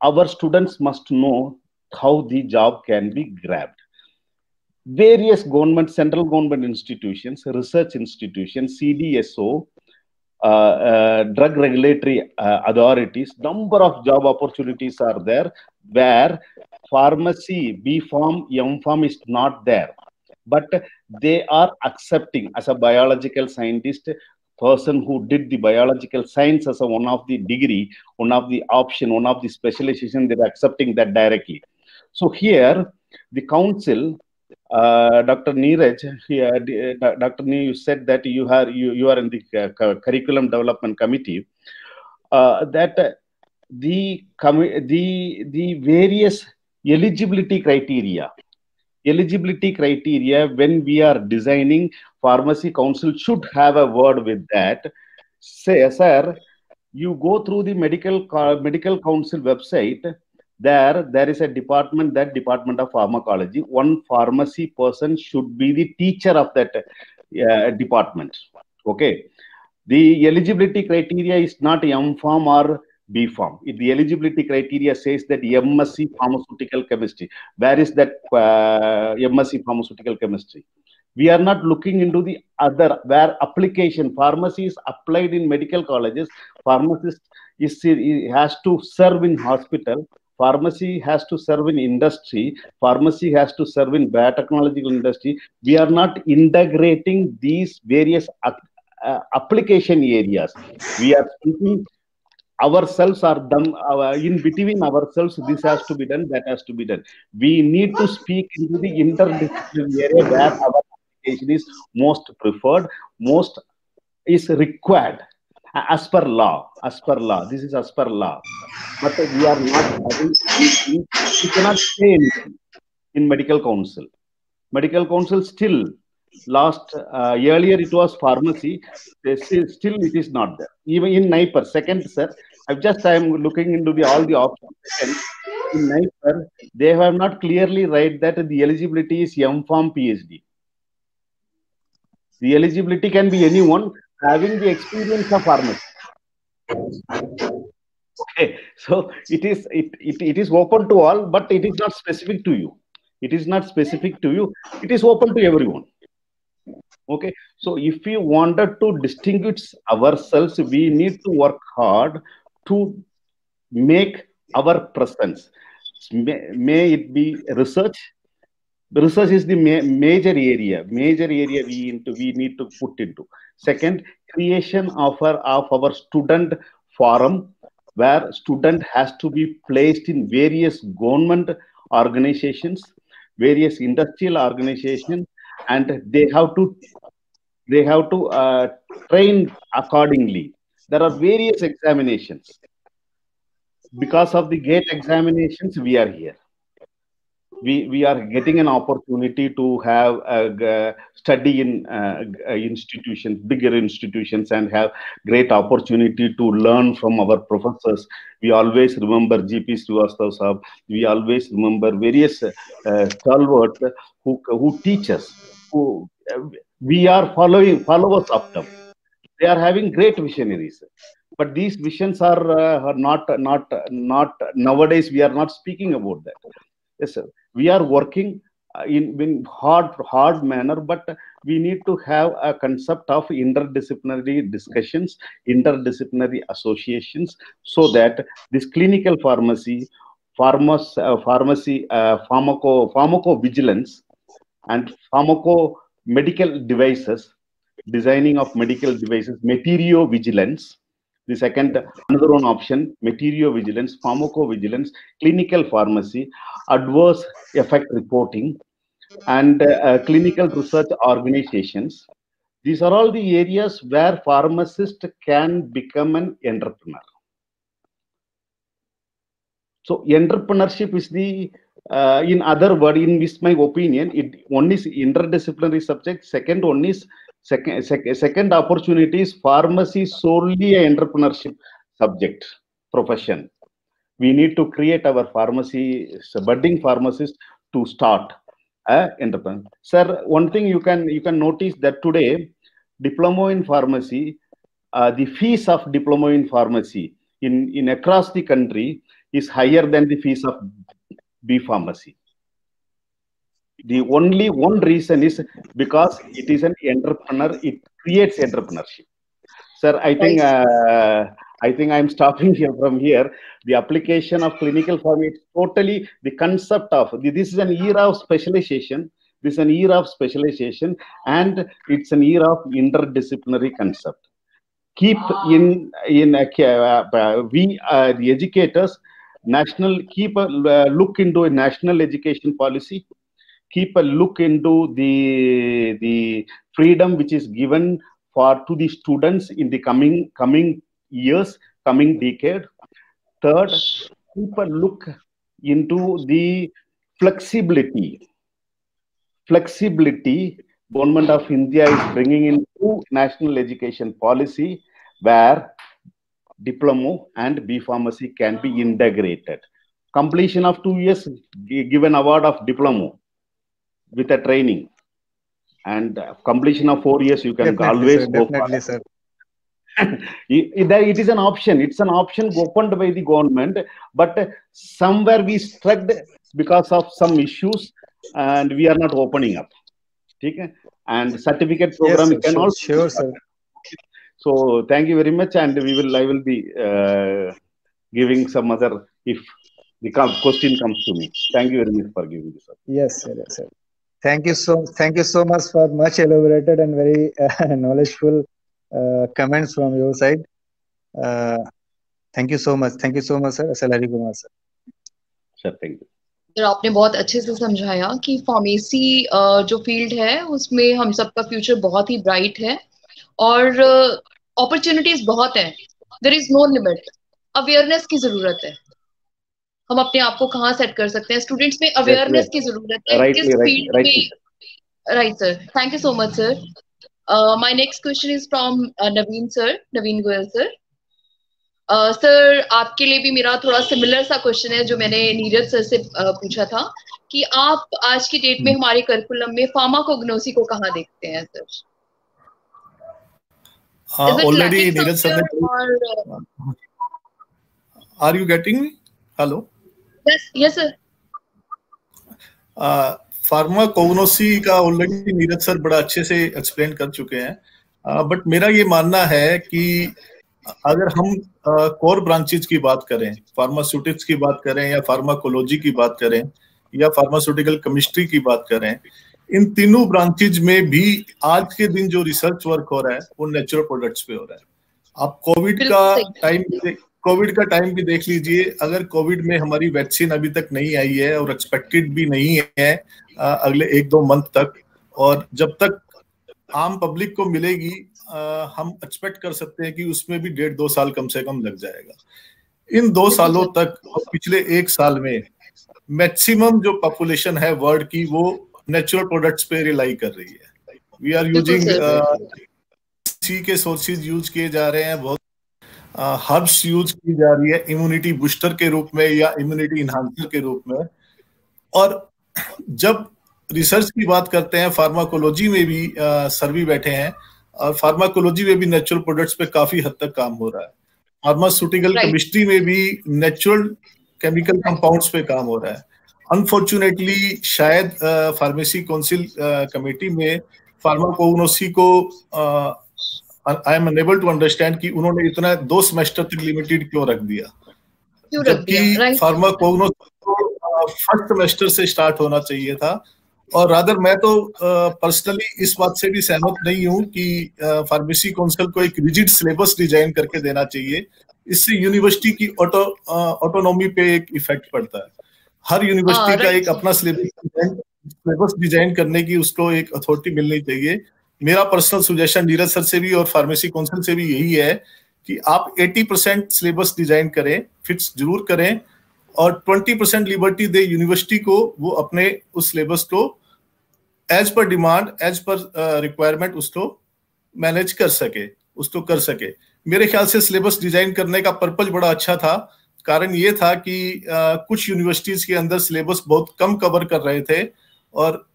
Our students must know how the job can be grabbed. Various government, central government institutions, research institutions, CDSO, drug regulatory authorities, number of job opportunities are there where pharmacy, B Pharm, M Pharm is not there. But they are accepting, as a biological scientist, person who did the biological science as a one of the degree, one of the option, one of the specialization, they're accepting that directly. So here, the council, Dr. Neeraj, Dr. Nee, you said that you are in the curriculum development committee. That the various eligibility criteria when we are designing, pharmacy council should have a word with that. Say, sir, you go through the medical council website. There is a department, that department of pharmacology. One pharmacy person should be the teacher of that department. Okay, the eligibility criteria is not M Pharm or B Pharm. The eligibility criteria says that MSc pharmaceutical chemistry. Where is that MSc pharmaceutical chemistry? We are not looking into the other, where application, pharmacy is applied in medical colleges. Pharmacist has to serve in hospital. Pharmacy has to serve in industry. Pharmacy has to serve in biotechnological industry. We are not integrating these various application areas. We are speaking ourselves are done in between ourselves. This has to be done, that has to be done. We need to speak into the interdisciplinary area where our application is most preferred, most is required as per law. This is as per law. But we are not having anything. We cannot say anything in medical council. Medical council still earlier it was pharmacy, still it is not there. Even in NIPER, second, sir, I am looking into all the options. Second, in NIPER, they have not clearly write that the eligibility is M Pharm PhD. The eligibility can be anyone having the experience of pharmacy. Okay, so it is open to all, but it is not specific to you. It is not specific to you. It is open to everyone. Okay, so if we wanted to distinguish ourselves, we need to work hard to make our presence. May it be research. Research is the major area we need to put into. Second, creation of our student forum, where student has to be placed in various government organizations, various industrial organizations, and they have to train accordingly. There are various examinations. Because of the GATE examinations, we are here. We are getting an opportunity to have a study in institutions, bigger institutions, and have great opportunity to learn from our professors. We always remember GP Srivastava sahab. We always remember various stalwarts who teach us. We are followers of them. They are having great visionaries. But these visions are not nowadays. We are not speaking about that. Yes, sir. We are working in hard manner, but we need to have a concept of interdisciplinary discussions, interdisciplinary associations, so that this clinical pharmacy, pharmacovigilance, and medical devices, designing of medical devices, materiovigilance. The second, another one option, materiovigilance, pharmacovigilance, clinical pharmacy, adverse effect reporting, and clinical research organizations. These are all the areas where pharmacist can become an entrepreneur. So entrepreneurship is the, in other word, in this my opinion, one is interdisciplinary subject. Second one is second opportunity is pharmacy solely a entrepreneurship subject profession. We need to create our pharmacy, budding pharmacists to start entrepreneur. Sir, one thing you can notice that today, diploma in pharmacy, the fees of diploma in pharmacy in across the country is higher than the fees of B pharmacy. The only one reason is because it is an entrepreneur, it creates entrepreneurship. Sir, I think I'm stopping here from here. The application of clinical pharmacy, totally the concept of this is an era of specialization. This is an era of specialization, and it's an era of interdisciplinary concept. Keep we the educators, keep a look into a national education policy. Keep a look into the freedom which is given to the students in the coming years, coming decade. Third, keep a look into the flexibility. Government of India is bringing into national education policy where diploma and B pharmacy can be integrated. Completion of 2 years, give an award of diploma with a training, and completion of 4 years, you can always go for. Sir. It is an option. It's an option opened by the government, but somewhere we struck because of some issues, and we are not opening up. Okay? And certificate program, yes, can sure, also. Sure, sir. So thank you very much, and I will be giving some other if the question comes to me. Thank you very much for giving this up. Yes, sir. Yes, sir. Thank you so much for much elaborated and very knowledgeful comments from your side. Thank you so much, sir. SL Hari Kumar sir. Sir, thank you. Sir, आपने बहुत अच्छे से समझाया कि pharmacy जो field है उसमें हम सबका फ्यूचर बहुत ही ब्राइट है और अपॉर्चुनिटीज बहुत है. There is no limit. Awareness की जरूरत है. हम अपने आप को कहाँ सेट कर सकते हैं. स्टूडेंट्स में अवेयरनेस की जरूरत है किस फील्ड में. Right sir. Thank you so much sir. My next question is from Naveen Goyal sir. Sir, आपके लिए भी मेरा थोड़ा सिमिलर सा क्वेश्चन है जो मैंने नीरज सर से पूछा था कि आप आज की डेट में हमारे करिकुलम में फार्माकोग्नोसी को कहाँ देखते हैं सर. ऑलरेडी नीरज सर ने. Are you getting me? Hello. Yes sir. Pharmacognosy का ऑलरेडी नीरज सर बड़ा अच्छे से एक्सप्लेन कर चुके हैं, बट मेरा ये मानना है कि अगर हम कोर ब्रांचेज की बात करें, फार्मास्यूटिक्स की बात करें या फार्माकोलॉजी की बात करें या फार्मास्यूटिकल केमिस्ट्री की बात करें, इन तीनों ब्रांचेज में भी आज के दिन जो रिसर्च वर्क हो रहा है वो नेचुरल प्रोडक्ट्स पे हो रहा है. आप कोविड का टाइम भी देख लीजिए. अगर कोविड में हमारी वैक्सीन अभी तक नहीं आई है और एक्सपेक्टेड भी नहीं है अगले 1-2 मंथ तक, और जब तक आम पब्लिक को मिलेगी हम एक्सपेक्ट कर सकते हैं कि उसमें भी 1.5-2 साल कम से कम लग जाएगा. इन 2 सालों तक और पिछले 1 साल में मैक्सिमम जो पॉपुलेशन है वर्ल्ड की वो नेचुरल प्रोडक्ट्स पे रिलाई कर रही है. वी आर यूजिंग सी के सोर्सेज यूज किए जा रहे हैं, बहुत हर्ब्स यूज की जा रही है इम्यूनिटी बूस्टर के रूप में या इम्यूनिटी इनहांसर के रूप में. और जब रिसर्च की बात करते हैं, फार्माकोलॉजी में भी सर भी बैठे हैं और फार्माकोलॉजी में भी नेचुरल प्रोडक्ट्स पे काफी हद तक काम हो रहा है. फार्मास्यूटिकल केमिस्ट्री में भी नेचुरल केमिकल कंपाउंड्स पे काम हो रहा है. अनफॉर्चुनेटली शायद फार्मेसी काउंसिल कमेटी में फार्माकोग्नोसी को I am unable to understand कि उन्होंने इतना 2 सेमेस्टर तक लिमिटेड क्यों रख दिया, जबकि फार्माकोग्नोसी को फर्स्ट सेमेस्टर से स्टार्ट होना चाहिए था. और रादर मैं तो पर्सनली इस बात से भी सहमत नहीं हूं कि फार्मेसी काउंसिल को एक रिजिड सिलेबस डिजाइन करके देना चाहिए. इससे यूनिवर्सिटी की ऑटोनॉमी पे एक इफेक्ट पड़ता है. हर यूनिवर्सिटी का एक अपना सिलेबस सिलेबस डिजाइन करने की उसको एक अथॉरिटी मिलनी चाहिए। मेरा पर्सनल सुजेशन नीरज सर से भी और फार्मेसी काउंसिल से भी यही है कि आप 80% सिलेबस डिजाइन करें, फिक्स जरूर करें, और 20% लिबर्टी दे यूनिवर्सिटी को, वो अपने उस सिलेबस को as per demand, as per requirement उसको मैनेज कर सके, उसको कर सके। मेरे ख्याल से सिलेबस डिजाइन करने का पर्पज बड़ा अच्छा था। कारण ये था कि कुछ यूनिवर्सिटीज के अंदर सिलेबस बहुत कम कवर कर रहे थे, और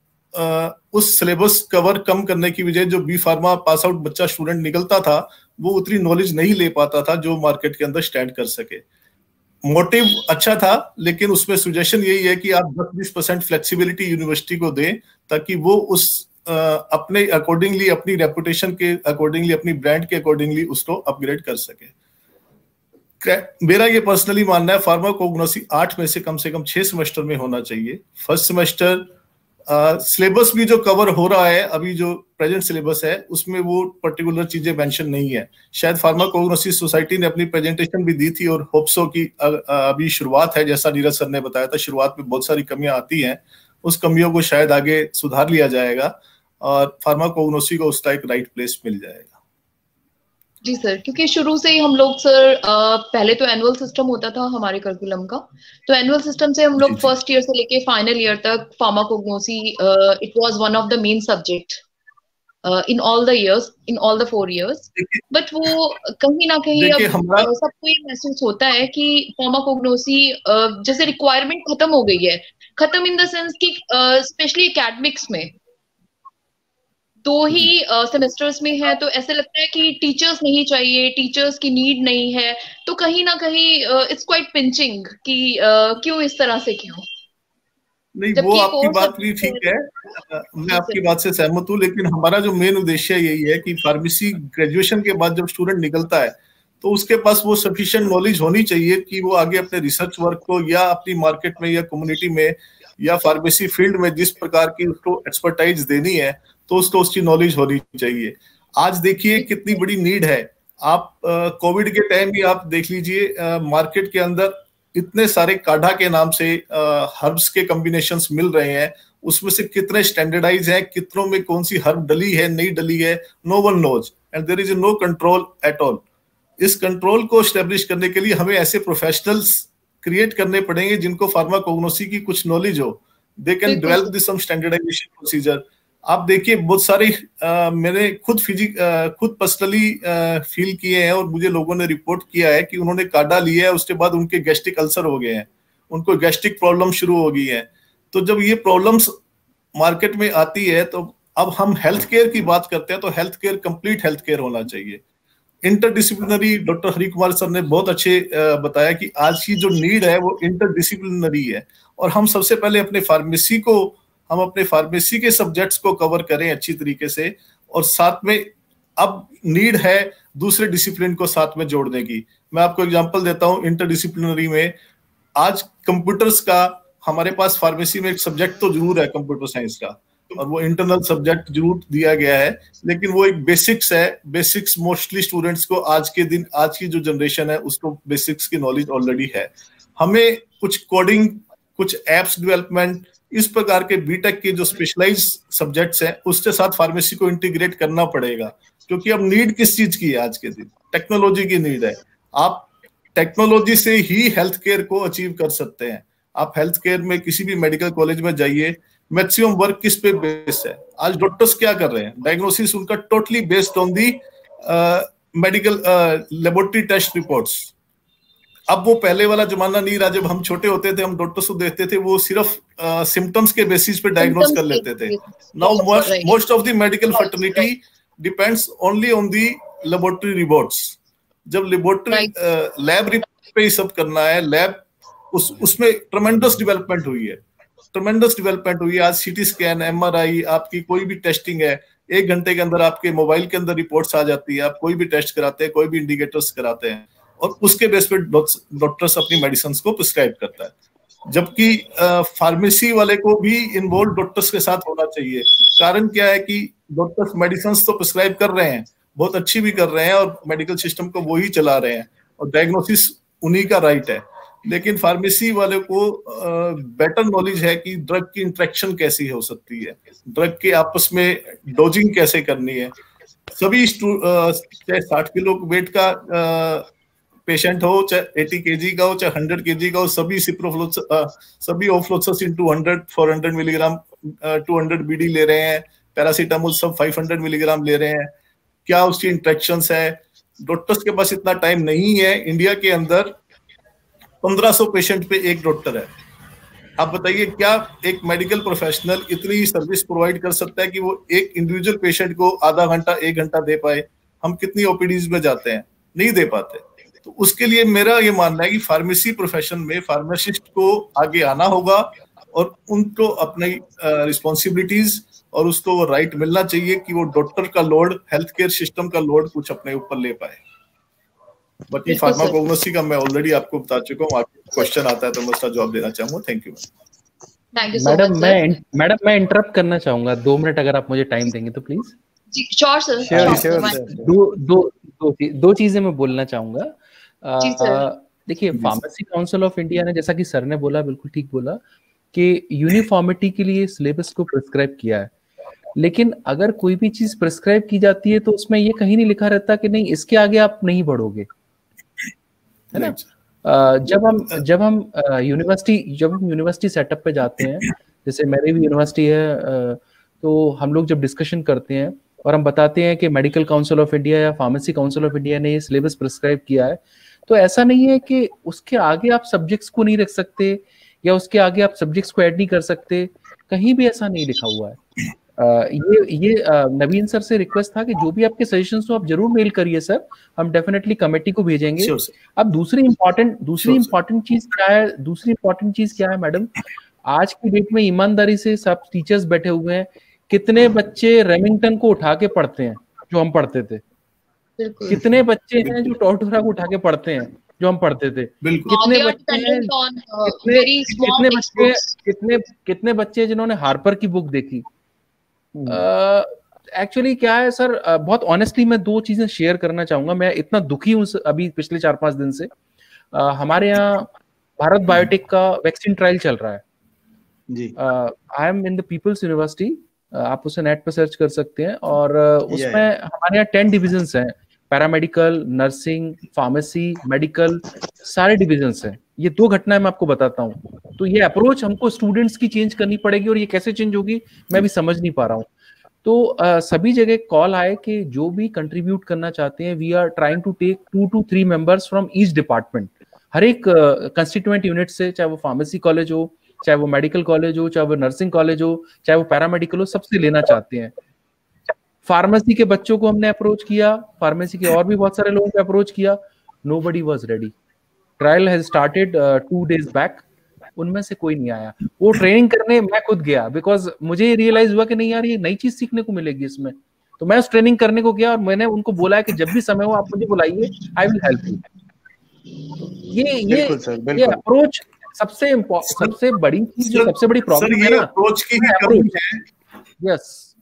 उस सिलेबस कवर कम करने की वजह जो बी फार्मा पास आउट बच्चा स्टूडेंट निकलता था वो उतनी नॉलेज नहीं ले पाता था जो मार्केट के अंदर स्टैंड कर सके। मोटिव अच्छा था, लेकिन उसमें सुजेशन यही है कि आप 10-20% फ्लेक्सिबिलिटी यूनिवर्सिटी को दें, ताकि वो उस अपने अकॉर्डिंगली, अपनी रेपुटेशन के अकॉर्डिंगली, अपनी ब्रांड के अकॉर्डिंगली उसको अपग्रेड कर सके। मेरा ये पर्सनली मानना है, फार्माकोग्नोसी 8 में से कम 6 सेमेस्टर में होना चाहिए। फर्स्ट सेमेस्टर सिलेबस भी जो कवर हो रहा है अभी, जो प्रेजेंट सिलेबस है उसमें वो पर्टिकुलर चीजें मेंशन नहीं है। शायद फार्माकोग्नोसी सोसाइटी ने अपनी प्रेजेंटेशन भी दी थी, और होप्सो की अभी शुरुआत है, जैसा नीरज सर ने बताया था, शुरुआत में बहुत सारी कमियां आती हैं, उस कमियों को शायद आगे सुधार लिया जाएगा और फार्माकोग्नोसी को उसका एक राइट प्लेस मिल जाएगा। जी सर, क्योंकि शुरू से ही हम लोग सर पहले तो एनुअल सिस्टम होता था हमारे करिकुलम का, तो एनुअल सिस्टम से हम लोग फर्स्ट ईयर से लेके फाइनल ईयर तक pharmacognosy it was one of the main subject in all the years, in all the 4 years. But वो कहीं ना कहीं अब सबको ये महसूस होता है कि फार्माकोग्नोसी जैसे रिक्वायरमेंट खत्म हो गई है, खत्म इन द सेंस कि स्पेशली एकेडमिक्स में 2 ही सेमेस्टर्स में है, तो ऐसे लगता है कि टीचर्स नहीं चाहिए, टीचर्स की नीड नहीं है। तो कहीं ना कहीं इट्स क्वाइट पिंचिंग कि क्यों इस तरह से, क्यों नहीं। वो आपकी बात भी ठीक है, मैं आपकी बात से सहमत हूँ, लेकिन हमारा जो मेन उद्देश्य यही है कि फार्मेसी ग्रेजुएशन के बाद जब स्टूडेंट निकलता है तो उसके पास वो सफिशिएंट नॉलेज होनी चाहिए कि वो आगे अपने रिसर्च वर्क को, या अपनी मार्केट में या कम्युनिटी में या फार्मेसी फील्ड में जिस प्रकार की उसको एक्सपर्टाइज देनी है, तो उसको उसकी नॉलेज होनी चाहिए। आज देखिए कितनी बड़ी नीड है। आप कोविड के टाइम भी आप देख लीजिए, मार्केट के अंदर इतने सारे काढ़ा के नाम से हर्ब्स के कॉम्बिनेशंस मिल रहे हैं, उसमें से कितने स्टैंडर्डाइज हैं, कितनों में कौन सी हर्ब डली है, नहीं डली है, no one knows and there is no control at all. इस कंट्रोल को एस्टेब्लिश करने के लिए हमें ऐसे प्रोफेशनल्स क्रिएट करने पड़ेंगे जिनको फार्माकोग्नोसी की कुछ नॉलेज हो, they can develop this some standardisation procedure. आप देखिए बहुत सारी मैंने खुद पर्सनली फील किए हैं, और मुझे लोगों ने रिपोर्ट किया है कि उन्होंने काढ़ा लिया है, उसके बाद उनके गैस्ट्रिक अल्सर हो गए हैं, उनको गैस्ट्रिक प्रॉब्लम शुरू हो गई है। तो जब ये प्रॉब्लम्स मार्केट में आती है, तो अब हम हेल्थ केयर की बात करते हैं, तो health care complete health care होना चाहिए, interdisciplinary. Doctor Hari Kumar sir ने बहुत अच्छे बताया कि आज की जो नीड है वो इंटरडिसिप्लिनरी है, और हम सबसे पहले अपने फार्मेसी के सब्जेक्ट्स को कवर करें अच्छी तरीके से, और साथ में अब नीड है दूसरे डिसिप्लिन को साथ में जोड़ने की। मैं आपको एग्जांपल देता हूं, इंटरडिसिप्लिनरी में आज कंप्यूटर्स का हमारे पास फार्मेसी में एक सब्जेक्ट तो जरूर है कंप्यूटर साइंस का, और वो इंटरनल सब्जेक्ट जरूर दिया गया है, लेकिन वो एक बेसिक्स है। बेसिक्स मोस्टली स्टूडेंट्स को आज की जो जनरेशन है उसको बेसिक्स की नॉलेज ऑलरेडी है। हमें कुछ कोडिंग, कुछ एप्स डेवलपमेंट, इस प्रकार के बीटेक के जो स्पेशलाइज सब्जेक्ट्स हैं उसके साथ फार्मेसी को इंटीग्रेट करना पड़ेगा, क्योंकि अब नीड किस चीज की है आज के दिन? टेक्नोलॉजी की नीड है। आप टेक्नोलॉजी से ही हेल्थ केयर को अचीव कर सकते हैं। आप हेल्थ केयर में किसी भी मेडिकल कॉलेज में जाइए, मैक्सिमम वर्क किस पे बेस्ड है? आज डॉक्टर्स क्या कर रहे हैं? डायग्नोसिस उनका totally based on the medical laboratory test reports. अब वो पहले वाला जमाना नहीं रहा, जब हम छोटे होते थे, हम डॉक्टर्स को देखते थे, वो सिर्फ सिम्टम्स के बेसिस पे डायग्नोज कर लेते थे। Now most of the medical fertility depends only on the laboratory reports. जब लेबोरेटरी लैब रिपोर्ट पे ही सब करना है, लैब उसमें ट्रेमेंडस डेवलपमेंट हुई है। आज सीटी स्कैन, एमआरआई, आपकी कोई भी टेस्टिंग है, 1 घंटे के अंदर आपके मोबाइल के अंदर रिपोर्ट्स आ जाती है। आप कोई भी टेस्ट कराते हैं, कोई भी इंडिकेटर्स कराते हैं, और उसके बेस पे डॉक्टर्स अपनी मेडिसिन को प्रिस्क्राइब करता है। जबकि फार्मेसी वाले को भी इन्वॉल्व डॉक्टर्स के साथ होना चाहिए। कारण क्या है कि डॉक्टर्स मेडिसिन तो प्रिस्क्राइब कर रहे हैं, बहुत अच्छी भी कर रहे हैं, और मेडिकल सिस्टम को वो ही चला रहे हैं, और डायग्नोसिस उन्हीं का राइट है। लेकिन फार्मेसी वाले को बेटर नॉलेज है कि ड्रग की इंट्रैक्शन कैसी हो सकती है, ड्रग के आपस में डोजिंग कैसे करनी है। सभी चाहे 60 किलो वेट का पेशेंट हो, चाहे 80 केजी का हो, चाहे 100 केजी का हो, सभी ऑफ्लोक्सासिन 200 400 मिलीग्राम 200 बीडी ले रहे हैं, पैरासीटामोल सब 500 मिलीग्राम ले रहे हैं। क्या उसकी इंट्रैक्शंस है? डॉक्टर्स के पास इतना टाइम नहीं है। इंडिया के अंदर 1500 पेशेंट पे एक डॉक्टर है। आप बताइए क्या एक मेडिकल प्रोफेशनल इतनी सर्विस प्रोवाइड कर सकता है कि वो एक इंडिविजुअल पेशेंट को आधा घंटा 1 घंटा दे पाए? हम कितनी ओपीडीज में जाते हैं, नहीं दे पाते। तो उसके लिए मेरा ये मानना है कि फार्मेसी प्रोफेशन में फार्मासिस्ट को आगे आना होगा और उनको अपनी रिस्पॉन्सिबिलिटीज और उसको वो राइट मिलना चाहिए कि वो डॉक्टर का लोड, हेल्थ केयर सिस्टम का लोड कुछ अपने ऊपर ले पाए। बाकी फार्माकोग्नोसी का मैं ऑलरेडी आपको बता चुका हूँ। आपको क्वेश्चन आता है तो मैं उसका जवाब देना चाहूंगा। Thank you madam. मैं इंटरप्ट करना चाहूंगा 2 मिनट, अगर आप मुझे टाइम देंगे तो प्लीज। Sure sir. दो चीजें मैं बोलना चाहूंगा। देखिए, फार्मेसी काउंसिल ऑफ इंडिया ने, जैसा कि सर ने बोला, बिल्कुल ठीक बोला कि यूनिफॉर्मिटी के लिए सिलेबस को प्रिस्क्राइब किया है, लेकिन अगर कोई भी चीज प्रिस्क्राइब की जाती है तो उसमें ये कहीं नहीं लिखा रहता कि नहीं इसके आगे आप नहीं बढ़ोगे, है ना। जब हम यूनिवर्सिटी सेटअप पे जाते हैं, जैसे मेरी भी यूनिवर्सिटी है, तो हम लोग जब डिस्कशन करते हैं और हम बताते हैं कि मेडिकल काउंसिल ऑफ इंडिया या फार्मेसी काउंसिल ऑफ इंडिया ने ये सिलेबस प्रिस्क्राइब किया है, तो ऐसा नहीं है कि उसके आगे आप सब्जेक्ट्स को नहीं रख सकते या उसके आगे आप सब्जेक्ट्स को ऐड नहीं कर सकते, कहीं भी ऐसा नहीं लिखा हुआ है। ये नवीन सर से रिक्वेस्ट था कि जो भी आपके सजेशंस हो आप जरूर मेल करिए सर, हम डेफिनेटली कमेटी को भेजेंगे। अब दूसरी इंपॉर्टेंट चीज क्या है मैडम, आज की डेट में ईमानदारी से सब टीचर्स बैठे हुए हैं, कितने बच्चे रेमिंगटन को उठा के पढ़ते हैं जो हम पढ़ते थे, कितने बच्चे हैं जो टोटोरा को उठा के पढ़ते हैं जो हम पढ़ते थे, कितने बच्चे जिन्होंने हार्पर की बुक देखी। एक्चुअली क्या है सर, बहुत ऑनेस्टली मैं 2 चीजें शेयर करना चाहूंगा। मैं इतना दुखी हूं अभी पिछले 4-5 दिन से। हमारे यहाँ भारत बायोटेक का वैक्सीन ट्रायल चल रहा है जी। I am in the People's University, आप उसे नेट पे सर्च कर सकते हैं, और उसमें हमारे यहाँ 10 डिविजन्स हैं, पैरामेडिकल, नर्सिंग, फार्मेसी, मेडिकल, सारे डिविजन्स हैं। ये 2 घटनाएं मैं आपको बताता हूँ। तो ये अप्रोच हमको स्टूडेंट्स की चेंज करनी पड़ेगी, और ये कैसे चेंज होगी मैं भी समझ नहीं पा रहा हूँ। तो सभी जगह कॉल आए कि जो भी कंट्रीब्यूट करना चाहते हैं, we are trying to take 2 to 3 members from each department, हर एक कंस्टिट्यूएंट यूनिट से, चाहे वो फार्मेसी कॉलेज हो, चाहे वो मेडिकल कॉलेज हो, चाहे वो नर्सिंग कॉलेज हो, चाहे वो पैरामेडिकल हो, सबसे लेना चाहते हैं। फार्मेसी के बच्चों को हमने अप्रोच किया, फार्मेसी के और भी बहुत सारे लोगों को अप्रोच किया, nobody was ready. Trial has started 2 days back, उनमें से कोई नहीं आया। वो ट्रेनिंग करने मैं खुद गया, बिकॉज मुझे रियलाइज हुआ कि नहीं यार, ये नई चीज सीखने को मिलेगी इसमें। तो मैं उस ट्रेनिंग करने को गया और मैंने उनको बोला है कि जब भी समय हो आप मुझे बुलाइए, आई विल हेल्प यू। ये अप्रोच सबसे बड़ी चीज, जो सबसे बड़ी प्रॉब्लम है ना, अप्रोच की कमी है। यस,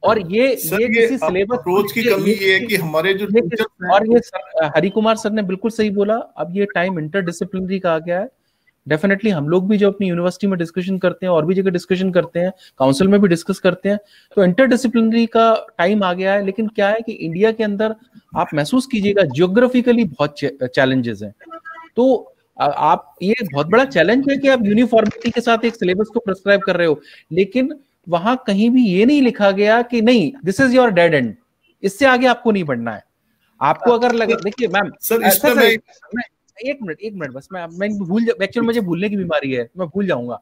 और ये किसी सिलेबस अप्रोच की कमी ये है कि हमारे जो टीचर्स हैं, और ये हरि कुमार सर ने बिल्कुल सही बोला, अब ये टाइम इंटरडिसिप्लिनरी का आ गया है। डेफिनेटली हम लोग भी जो अपनी यूनिवर्सिटी में डिस्कशन करते हैं और भी जगह डिस्कशन करते हैं, काउंसिल में भी डिस्कस करते हैं, तो इंटरडिसिप्लिनरी का टाइम आ गया है। लेकिन क्या है कि इंडिया के अंदर आप महसूस कीजिएगा, जियोग्राफिकली बहुत चैलेंजेस हैं। तो आप, ये बहुत बड़ा चैलेंज है कि आप यूनिफॉर्मिटी के साथ एक सिलेबस को प्रिस्क्राइब कर रहे हो, लेकिन वहां कहीं भी ये नहीं लिखा गया कि नहीं this is your dead and, इससे आगे आपको नहीं बढ़ना है। आपको अगर लगे, देखिए मैम सर, एक मिनट बस, मैं भूल, एक्चुअली मुझे भूलने की बीमारी है, मैं भूल जाऊंगा।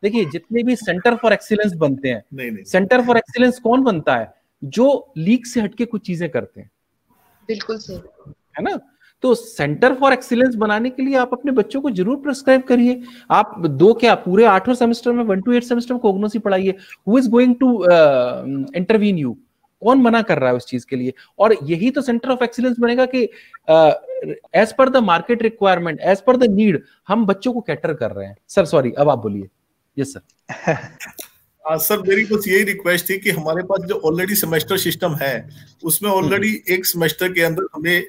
देखिए, जितने भी सेंटर फॉर एक्सीलेंस बनते हैं, सेंटर फॉर एक्सीलेंस कौन बनता है? जो लीग से हटके कुछ चीजें करते हैं। बिल्कुल सही है ना। तो सेंटर फॉर एक्सीलेंस बनाने के लिए आप अपने बच्चों को जरूर प्रिस्क्राइब करिए। आप पूरे 8वें सेमेस्टर में 1 to 8 सेमेस्टर में कोग्नोसी पढ़ाइए। Who is going to intervene you? कौन मना कर रहा है उस चीज के लिए? और यही तो सेंटर ऑफ एक्सीलेंस बनेगा कि as per the market requirement, as per the need, हम बच्चों को कैटर कर रहे हैं। सर सॉरी, अब आप बोलिए। Yes sir. सर, मेरी बस यही रिक्वेस्ट थी कि हमारे पास जो ऑलरेडी सेमेस्टर सिस्टम है, उसमें ऑलरेडी एक सेमेस्टर के अंदर हमें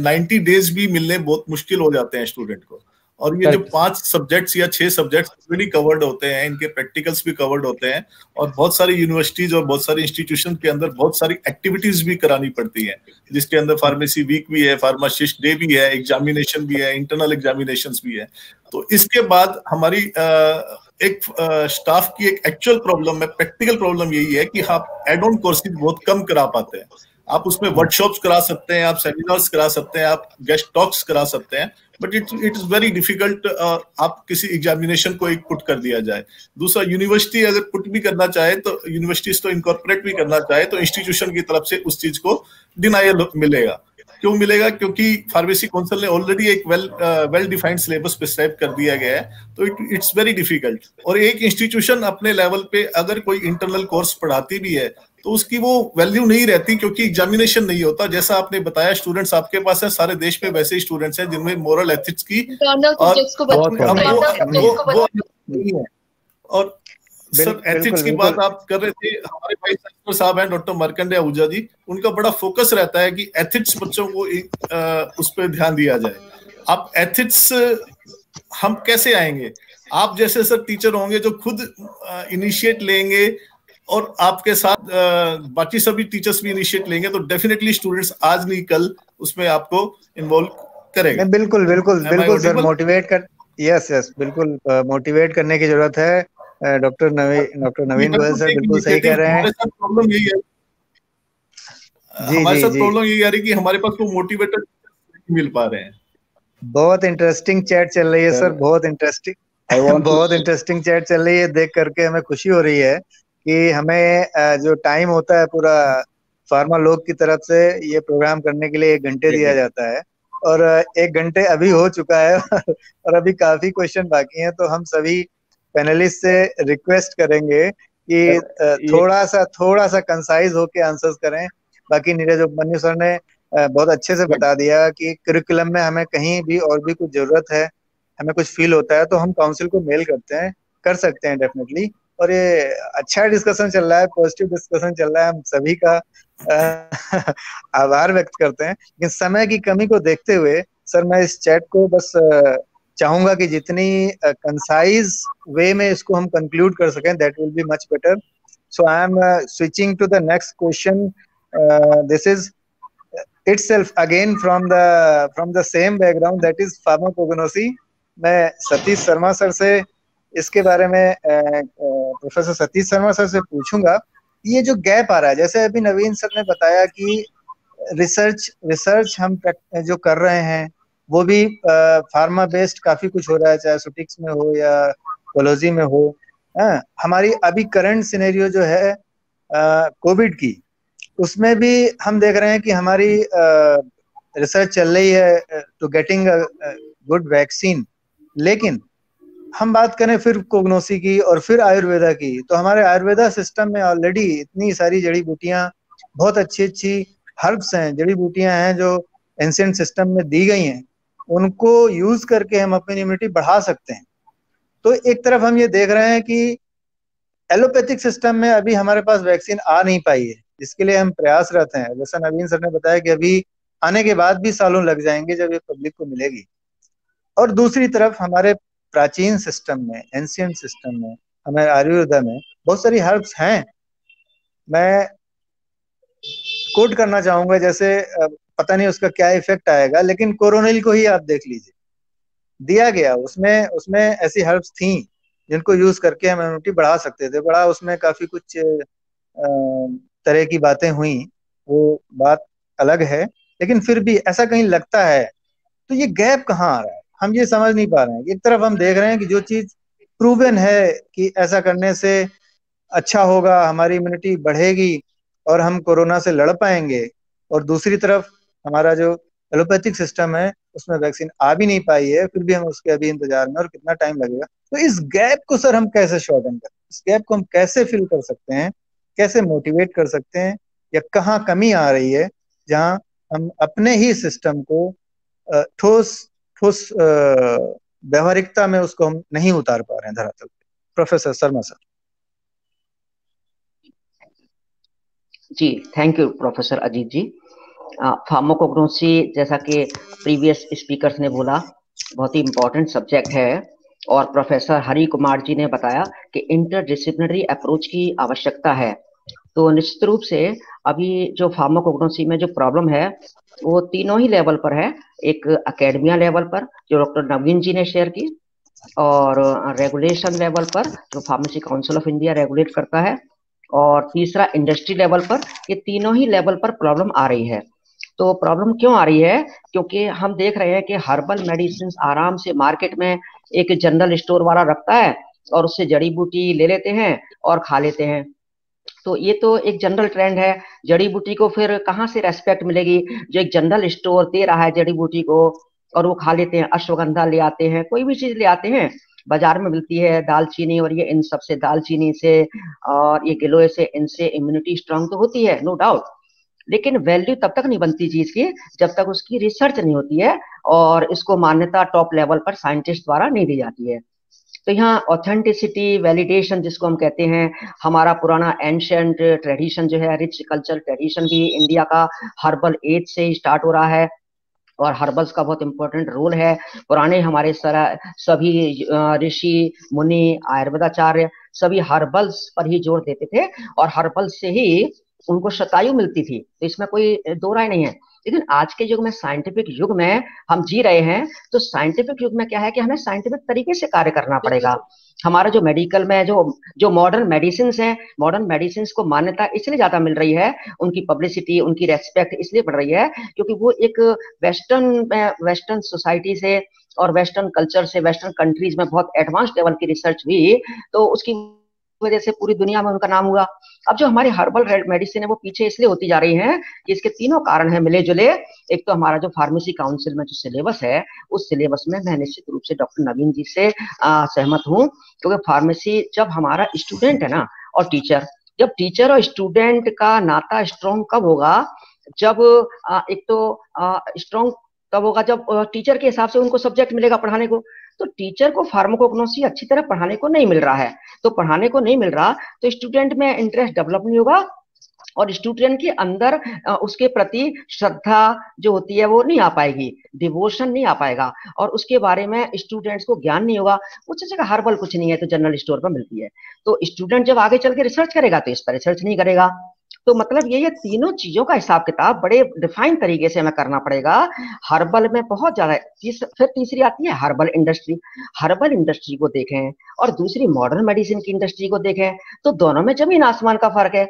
90 days भी मिलने बहुत मुश्किल हो जाते हैं स्टूडेंट को। और ये जो 5 सब्जेक्ट्स या 6 सब्जेक्ट्स ऑलरेडी कवर्ड होते हैं, इनके प्रैक्टिकल्स भी कवर्ड होते हैं, और बहुत सारी यूनिवर्सिटीज और बहुत सारी इंस्टीट्यूशन के अंदर बहुत सारी एक्टिविटीज भी करानी पड़ती हैं, जिसके अंदर फार्मेसी वीक भी है, फार्मासिस्ट डे भी है, एग्जामिनेशन भी है, इंटरनल एग्जामिनेशंस भी है। तो इसके बाद हमारी एक स्टाफ की एक एक्चुअल प्रॉब्लम है, प्रैक्टिकल प्रॉब्लम यही है कि आप एड ऑन कोर्सेज बहुत कम करा पाते हैं। आप उसमें वर्कशॉप्स करा सकते हैं, आप सेमिनार्स करा सकते हैं, आप गेस्ट टॉक्स करा सकते हैं, but it is very difficult आप किसी एग्जामिनेशन को एक पुट कर दिया जाए। दूसरा, यूनिवर्सिटी अगर पुट भी करना चाहे तो यूनिवर्सिटीज तो इनकॉर्पोरेट भी करना चाहे तो इंस्टीट्यूशन की तरफ से उस चीज को डिनायल मिलेगा। क्यों मिलेगा? क्योंकि फार्मेसी काउंसिल ने ऑलरेडी एक वेल डिफाइंड सिलेबस प्रिस्क्राइब कर दिया गया है, तो इट्स वेरी डिफिकल्ट। और एक इंस्टीट्यूशन अपने लेवल पे अगर कोई इंटरनल कोर्स पढ़ाती भी है तो उसकी वो वैल्यू नहीं रहती, क्योंकि एग्जामिनेशन नहीं होता। जैसा आपने बताया, स्टूडेंट्स आपके पास है, सारे देश में वैसे ही स्टूडेंट्स हैं जिनमें मोरल एथिक्स की और सर एथिक्स की बात आप कर रहे थे। हमारे भाई सेक्टर साहब हैं डॉक्टर मार्कंडे आहूजा जी, उनका बड़ा फोकस रहता है कि एथिक्स बच्चों को उस पर ध्यान दिया जाए। आप एथिक्स हम कैसे आएंगे? आप जैसे सर टीचर होंगे जो खुद इनिशिएट लेंगे और आपके साथ बाकी सभी टीचर्स भी इनिशिएट लेंगे, तो डेफिनेटली स्टूडेंट्स आज नहीं कल उसमें आपको इन्वॉल्व करेगा। बिल्कुल बिल्कुल बिल्कुल सर, मोटिवेट कर, यस बिल्कुल मोटिवेट करने की जरूरत है। डॉक्टर नवीन गोयल सर बिल्कुल सही कह रहे हैं। प्रॉब्लम यही है, हमारे साथ प्रॉब्लम यही आ रही कि हमारे पास वो मोटिवेटर नहीं मिल पा रहे हैं। बहुत इंटरेस्टिंग चैट चल रही है सर, बहुत इंटरेस्टिंग चैट चल रही है। देख करके हमें खुशी हो रही है कि हमें जो टाइम होता है पूरा फार्मा लोग की तरफ से ये प्रोग्राम करने के लिए 1 घंटे दिया जाता है, और 1 घंटे अभी हो चुका है और अभी काफी क्वेश्चन बाकी हैं। तो हम सभी पैनलिस्ट से रिक्वेस्ट करेंगे कि थोड़ा सा कंसाइज होके आंसर्स करें। बाकी नीरज उपमन्यु सर ने बहुत अच्छे से बता दिया कि करिकुलम में हमें कहीं भी और भी कुछ जरूरत है, हमें कुछ फील होता है तो हम काउंसिल को मेल कर सकते हैं डेफिनेटली। और ये अच्छा डिस्कशन चल रहा है, पॉजिटिव डिस्कशन चल रहा है, हम सभी का आभार व्यक्त करते हैं। लेकिन समय की कमी को देखते हुए सर मैं इस चैट को बस चाहूंगा कि जितनी कंसाइज वे में इसको हम कंक्लूड कर सकें, that will be much better. So I am switching to the next question. This is itself again from the same background, that is pharmacognosy। मैं सतीश शर्मा सर से इसके बारे में प्रोफेसर सतीश शर्मा सर से पूछूंगा। ये जो गैप आ रहा है, जैसे अभी नवीन सर ने बताया कि रिसर्च हम जो कर रहे हैं वो भी फार्मा बेस्ड काफी कुछ हो रहा है, चाहे सुटिक्स में हो या कोलोजी में हो। हमारी अभी करंट सिनेरियो जो है कोविड की, उसमें भी हम देख रहे हैं कि हमारी रिसर्च चल रही है to getting a good vaccine. लेकिन हम बात करें फिर कोग्नोसी की और फिर आयुर्वेदा की, तो हमारे आयुर्वेदा सिस्टम में ऑलरेडी इतनी सारी जड़ी बूटियां, बहुत अच्छी अच्छी हर्ब्स हैं, जड़ी बूटियां हैं जो एंशिएंट सिस्टम में दी गई हैं, उनको यूज करके हम अपनी इम्यूनिटी बढ़ा सकते हैं। तो एक तरफ हम ये देख रहे हैं कि एलोपैथिक सिस्टम में अभी हमारे पास वैक्सीन आ नहीं पाई है, जिसके लिए हम प्रयासरत हैं। जैसा नवीन सर ने बताया कि अभी आने के बाद भी सालों लग जाएंगे जब ये पब्लिक को मिलेगी। और दूसरी तरफ हमारे प्राचीन सिस्टम में, एंशिएंट सिस्टम में, हमारे आयुर्वेदा में बहुत सारी हर्ब्स हैं। मैं कोट करना चाहूंगा, जैसे पता नहीं उसका क्या इफेक्ट आएगा, लेकिन कोरोनिल को ही आप देख लीजिए, दिया गया उसमें ऐसी हर्ब्स थी जिनको यूज करके हम इम्यूनिटी बढ़ा सकते थे। बड़ा उसमें काफी कुछ तरह की बातें हुई, वो बात अलग है, लेकिन फिर भी ऐसा कहीं लगता है। तो ये गैप कहाँ आ रहा है, हम ये समझ नहीं पा रहे हैं। एक तरफ हम देख रहे हैं कि जो चीज प्रूवन है कि ऐसा करने से अच्छा होगा, हमारी इम्यूनिटी बढ़ेगी और हम कोरोना से लड़ पाएंगे, और दूसरी तरफ हमारा जो एलोपैथिक सिस्टम है उसमें वैक्सीन आ भी नहीं पाई है, फिर भी हम उसके अभी इंतजार में, और कितना टाइम लगेगा। तो इस गैप को सर हम कैसे शॉर्टन करें, इस गैप को हम कैसे फिल कर सकते हैं, कैसे मोटिवेट कर सकते हैं, या कहाँ कमी आ रही है जहां हम अपने ही सिस्टम को ठोस व्यवहारिकता में उसको हम नहीं उतार पा रहे हैं धरातल पे। Professor Sharma sir. जी, thank you professor Ajit ji. Pharmacognosy, जैसा कि प्रीवियस स्पीकर्स ने बोला बहुत ही इम्पोर्टेंट सब्जेक्ट है और प्रोफेसर हरि कुमार जी ने बताया कि इंटरडिसिप्लिनरी अप्रोच की आवश्यकता है। तो निश्चित रूप से अभी जो फार्माकोग्नोसी में जो प्रॉब्लम है वो तीनों ही लेवल पर है। एक एकेडमिया लेवल पर जो डॉक्टर नवीन जी ने शेयर की, और रेगुलेशन लेवल पर जो pharmacy council of India regulate करता है, और तीसरा इंडस्ट्री लेवल पर। ये तीनों ही लेवल पर प्रॉब्लम आ रही है। तो प्रॉब्लम क्यों आ रही है? क्योंकि हम देख रहे हैं कि हर्बल मेडिसिन आराम से मार्केट में एक जनरल स्टोर वाला रखता है और उससे जड़ी बूटी ले लेते हैं और खा लेते हैं। तो ये तो एक जनरल ट्रेंड है। जड़ी बूटी को फिर कहाँ से रेस्पेक्ट मिलेगी? जो एक जनरल स्टोर दे रहा है जड़ी बूटी को और वो खा लेते हैं। अश्वगंधा ले आते हैं, कोई भी चीज ले आते हैं, बाजार में मिलती है दालचीनी, और ये इन सबसे दालचीनी से और ये गिलोय से, इनसे इम्यूनिटी स्ट्रांग तो होती है, नो डाउट, लेकिन वैल्यू तब तक नहीं बनती चीज की जब तक उसकी रिसर्च नहीं होती है और इसको मान्यता टॉप लेवल पर साइंटिस्ट द्वारा नहीं दी जाती है। तो यहाँ ऑथेंटिसिटी, वैलिडेशन जिसको हम कहते हैं, हमारा पुराना एंशिएंट ट्रेडिशन जो है, रिच कल्चर ट्रेडिशन भी इंडिया का हर्बल एज से ही स्टार्ट हो रहा है और हर्बल्स का बहुत इंपॉर्टेंट रोल है। पुराने हमारे सभी ऋषि मुनि आयुर्वेदाचार्य सभी हर्बल्स पर ही जोर देते थे और हर्बल्स से ही उनको शतायु मिलती थी। तो इसमें कोई दो राय नहीं है। लेकिन आज के युग में, साइंटिफिक युग में हम जी रहे हैं, तो साइंटिफिक युग में क्या है कि हमें साइंटिफिक तरीके से कार्य करना पड़ेगा। हमारा जो मेडिकल में जो मॉडर्न मेडिसिन हैं, मॉडर्न मेडिसिन को मान्यता इसलिए ज्यादा मिल रही है, उनकी पब्लिसिटी, उनकी रेस्पेक्ट इसलिए बढ़ रही है क्योंकि वो एक वेस्टर्न सोसाइटी से और वेस्टर्न कल्चर से, वेस्टर्न कंट्रीज में बहुत एडवांस लेवल की रिसर्च हुई, तो उसकी वजह से पूरी दुनिया में उनका नाम हुआ। अब जो हमारी हर्बल मेडिसिन है वो पीछे इसलिए होती जा रही है कि इसके तीनों कारण है मिले जुले। एक तो हमारा जो फार्मेसी काउंसिल में जो सिलेबस है, उस सिलेबस में मैं निश्चित रूप से डॉक्टर नवीन जी से सहमत हूँ, क्योंकि फार्मेसी जब हमारा स्टूडेंट है ना और टीचर, जब टीचर और स्टूडेंट का नाता स्ट्रॉन्ग कब होगा? जब एक तो स्ट्रॉन्ग तब होगा जब टीचर के हिसाब से उनको सब्जेक्ट मिलेगा पढ़ाने को। तो टीचर को फार्माकोग्नोसी अच्छी तरह पढ़ाने को नहीं मिल रहा है, तो पढ़ाने को नहीं मिल रहा तो स्टूडेंट में इंटरेस्ट डेवलप नहीं होगा और स्टूडेंट के अंदर उसके प्रति श्रद्धा जो होती है वो नहीं आ पाएगी, डिवोशन नहीं आ पाएगा और उसके बारे में स्टूडेंट्स को ज्ञान नहीं होगा। कुछ जगह हर्बल कुछ नहीं है तो जनरल स्टोर पर मिलती है, तो स्टूडेंट जब आगे चल के रिसर्च करेगा तो इस पर रिसर्च नहीं करेगा। तो मतलब ये तीनों चीजों का हिसाब किताब बड़े डिफाइन तरीके से हमें करना पड़ेगा। हर्बल में बहुत ज्यादा, फिर तीसरी आती है हर्बल इंडस्ट्री। हर्बल इंडस्ट्री को देखें और दूसरी मॉडर्न मेडिसिन की इंडस्ट्री को देखें तो दोनों में जमीन आसमान का फर्क है।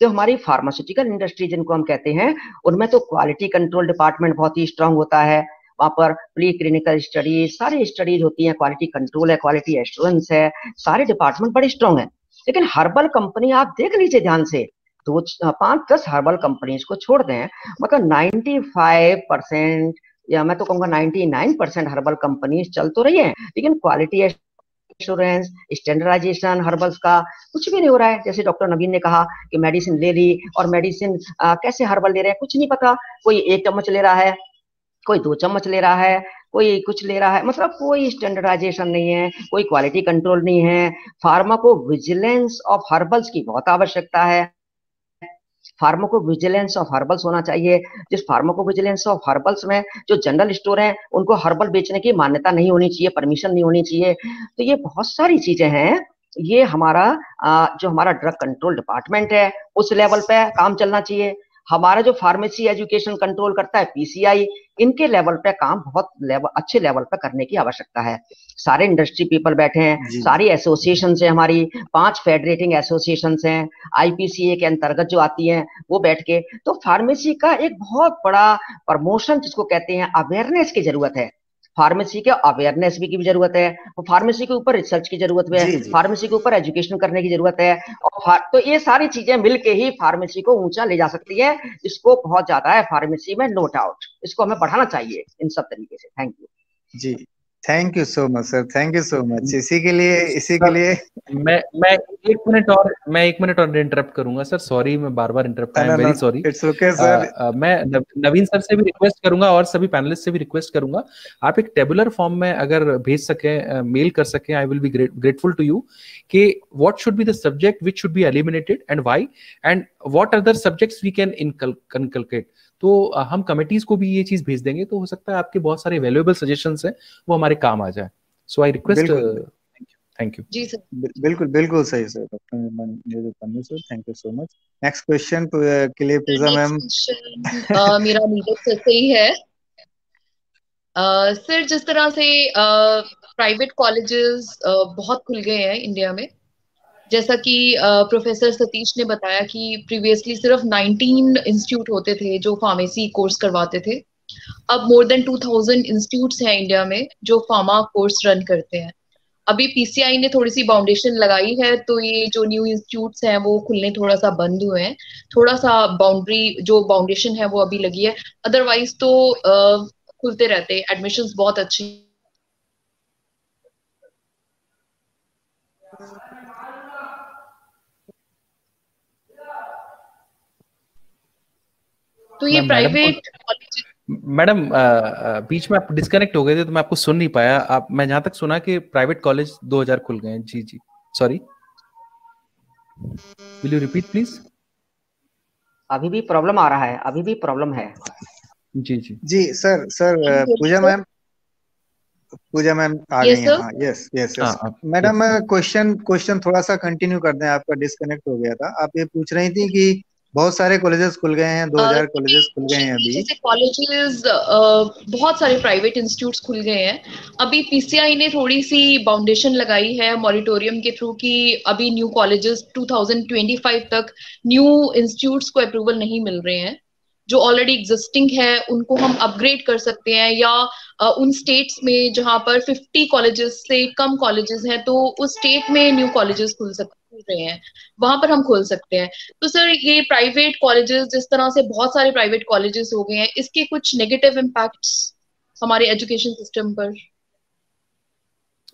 तो हमारी फार्मास्यूटिकल इंडस्ट्री जिनको हम कहते हैं, उनमें तो क्वालिटी कंट्रोल डिपार्टमेंट बहुत ही स्ट्रांग होता है। वहां पर प्री क्लिनिकल स्टडीज, सारी स्टडीज होती हैं, क्वालिटी कंट्रोल है, क्वालिटी एश्योरेंस है, सारे डिपार्टमेंट बड़े स्ट्रांग है। लेकिन हर्बल कंपनी आप देख लीजिए ध्यान से, 5-10 हर्बल कंपनीज को छोड़ दें, मतलब 95% या मैं तो कहूंगा 99% हर्बल कंपनीज चल तो रही है, लेकिन क्वालिटी एश्योरेंस, स्टैंडर्डाइजेशन हर्बल्स का कुछ भी नहीं हो रहा है। जैसे डॉक्टर नवीन ने कहा कि मेडिसिन ले ली और मेडिसिन कैसे हर्बल ले रहे हैं कुछ नहीं पता। कोई 1 चम्मच ले रहा है, कोई 2 चम्मच ले रहा है, कोई कुछ ले रहा है, मतलब कोई स्टैंडर्डाइजेशन नहीं है, कोई क्वालिटी कंट्रोल नहीं है। फार्माको विजिलेंस ऑफ हर्बल्स की बहुत आवश्यकता है। फार्माको विजिलेंस ऑफ हर्बल्स होना चाहिए। जिस फार्माको विजिलेंस ऑफ हर्बल्स में जो जनरल स्टोर हैं उनको हर्बल बेचने की मान्यता नहीं होनी चाहिए, परमिशन नहीं होनी चाहिए। तो ये बहुत सारी चीजें हैं। ये हमारा जो हमारा ड्रग कंट्रोल डिपार्टमेंट है उस लेवल पे काम चलना चाहिए। हमारा जो फार्मेसी एजुकेशन कंट्रोल करता है पीसीआई, इनके लेवल पे काम बहुत अच्छे लेवल पे करने की आवश्यकता है। सारे इंडस्ट्री पीपल बैठे हैं, सारी एसोसिएशन है, हमारी 5 फेडरेटिंग एसोसिएशन हैं, आईपीसीए के अंतर्गत जो आती हैं वो बैठ के, तो फार्मेसी का एक बहुत बड़ा प्रमोशन जिसको कहते हैं, अवेयरनेस की जरूरत है। फार्मेसी के अवेयरनेस भी की जरूरत है, फार्मेसी के ऊपर रिसर्च की जरूरत है, फार्मेसी के ऊपर एजुकेशन करने की जरूरत है, और तो ये सारी चीजें मिलके ही फार्मेसी को ऊंचा ले जा सकती है। इसको बहुत ज्यादा है फार्मेसी में, नो डाउट, इसको हमें बढ़ाना चाहिए इन सब तरीके से। थैंक यू जी, thank you so much sir, thank you so much. इसी के लिए मैं 1 मिनट और इंटरप्ट करूंगा सर, सॉरी, मैं बार बार interrupt, I am very sorry. It's okay sir. मैं नवीन सर से भी रिक्वेस्ट करूंगा और सभी पैनलिस्ट से भी रिक्वेस्ट करूंगा, आप एक टेबुलर फॉर्म में अगर भेज सके, मेल कर सके, I will be grateful to you, कि what should be the subject which should be eliminated and why, and what other subjects we can inculcate. तो हम कमिटीज को भी ये चीज भेज देंगे, तो हो सकता है आपके बहुत सारे वैल्यूएबल सजेशंस हैं वो हमारे काम आ जाए। So I request. Thank you जी सर। बिल्कुल बिल्कुल सही sir, doctor Pannu sir, thank you so much. Next question के लिए पूजा मैम। मेरा नीरज सर से ही है। सर जिस तरह से प्राइवेट कॉलेजेस बहुत खुल गए हैं इंडिया में, जैसा कि प्रोफेसर सतीश ने बताया कि प्रीवियसली सिर्फ 19 इंस्टीट्यूट होते थे जो फार्मेसी कोर्स करवाते थे। अब मोर देन 2000 इंस्टीट्यूट्स हैं इंडिया में जो फार्मा कोर्स रन करते हैं। अभी पीसीआई ने थोड़ी सी बाउंडेशन लगाई है, तो ये जो न्यू इंस्टीट्यूट्स हैं वो खुलने थोड़ा सा बंद हुए हैं। थोड़ा सा बाउंड्री जो बाउंडेशन है वो अभी लगी है, अदरवाइज तो खुलते रहते हैं। एडमिशंस बहुत अच्छी। तो ये प्राइवेट कॉलेज। मैडम बीच में आप डिस्कनेक्ट हो गए थे तो मैं आपको सुन नहीं पाया। आप, मैं जहां तक सुना कि प्राइवेट कॉलेज 2000 खुल गए हैं। जी जी, sorry, will you repeat please? अभी भी प्रॉब्लम आ रहा है, अभी भी प्रॉब्लम है। जी जी जी सर, पूजा मैम आ गई हैं। हाँ, yes yes yes madam, question थोड़ा सा कंटिन्यू कर दें, आपका डिस्कनेक्ट हो गया था। आप ये पूछ रही थी कि बहुत सारे कॉलेजेस खुल गए हैं, 2000 कॉलेजेस खुल गए हैं अभी। जैसे कॉलेजेस बहुत सारे प्राइवेट इंस्टीट्यूट्स खुल गए हैं। अभी पीसीआई ने थोड़ी सी बाउंडेशन लगाई है मॉरिटोरियम के थ्रू कि अभी न्यू कॉलेजेस 2025 तक न्यू इंस्टीट्यूट्स को अप्रूवल नहीं मिल रहे हैं। जो ऑलरेडी एग्जिस्टिंग है उनको हम अपग्रेड कर सकते हैं, या उन स्टेट्स में जहां पर 50 कॉलेजेस से कम कॉलेजेस हैं तो उस स्टेट में न्यू कॉलेजेस खुल रहे हैं, वहां पर हम खोल सकते हैं। तो सर ये प्राइवेट कॉलेजेस जिस तरह से बहुत सारे प्राइवेट कॉलेजेस हो गए हैं, इसके कुछ नेगेटिव इम्पैक्ट्स हमारे एजुकेशन सिस्टम पर?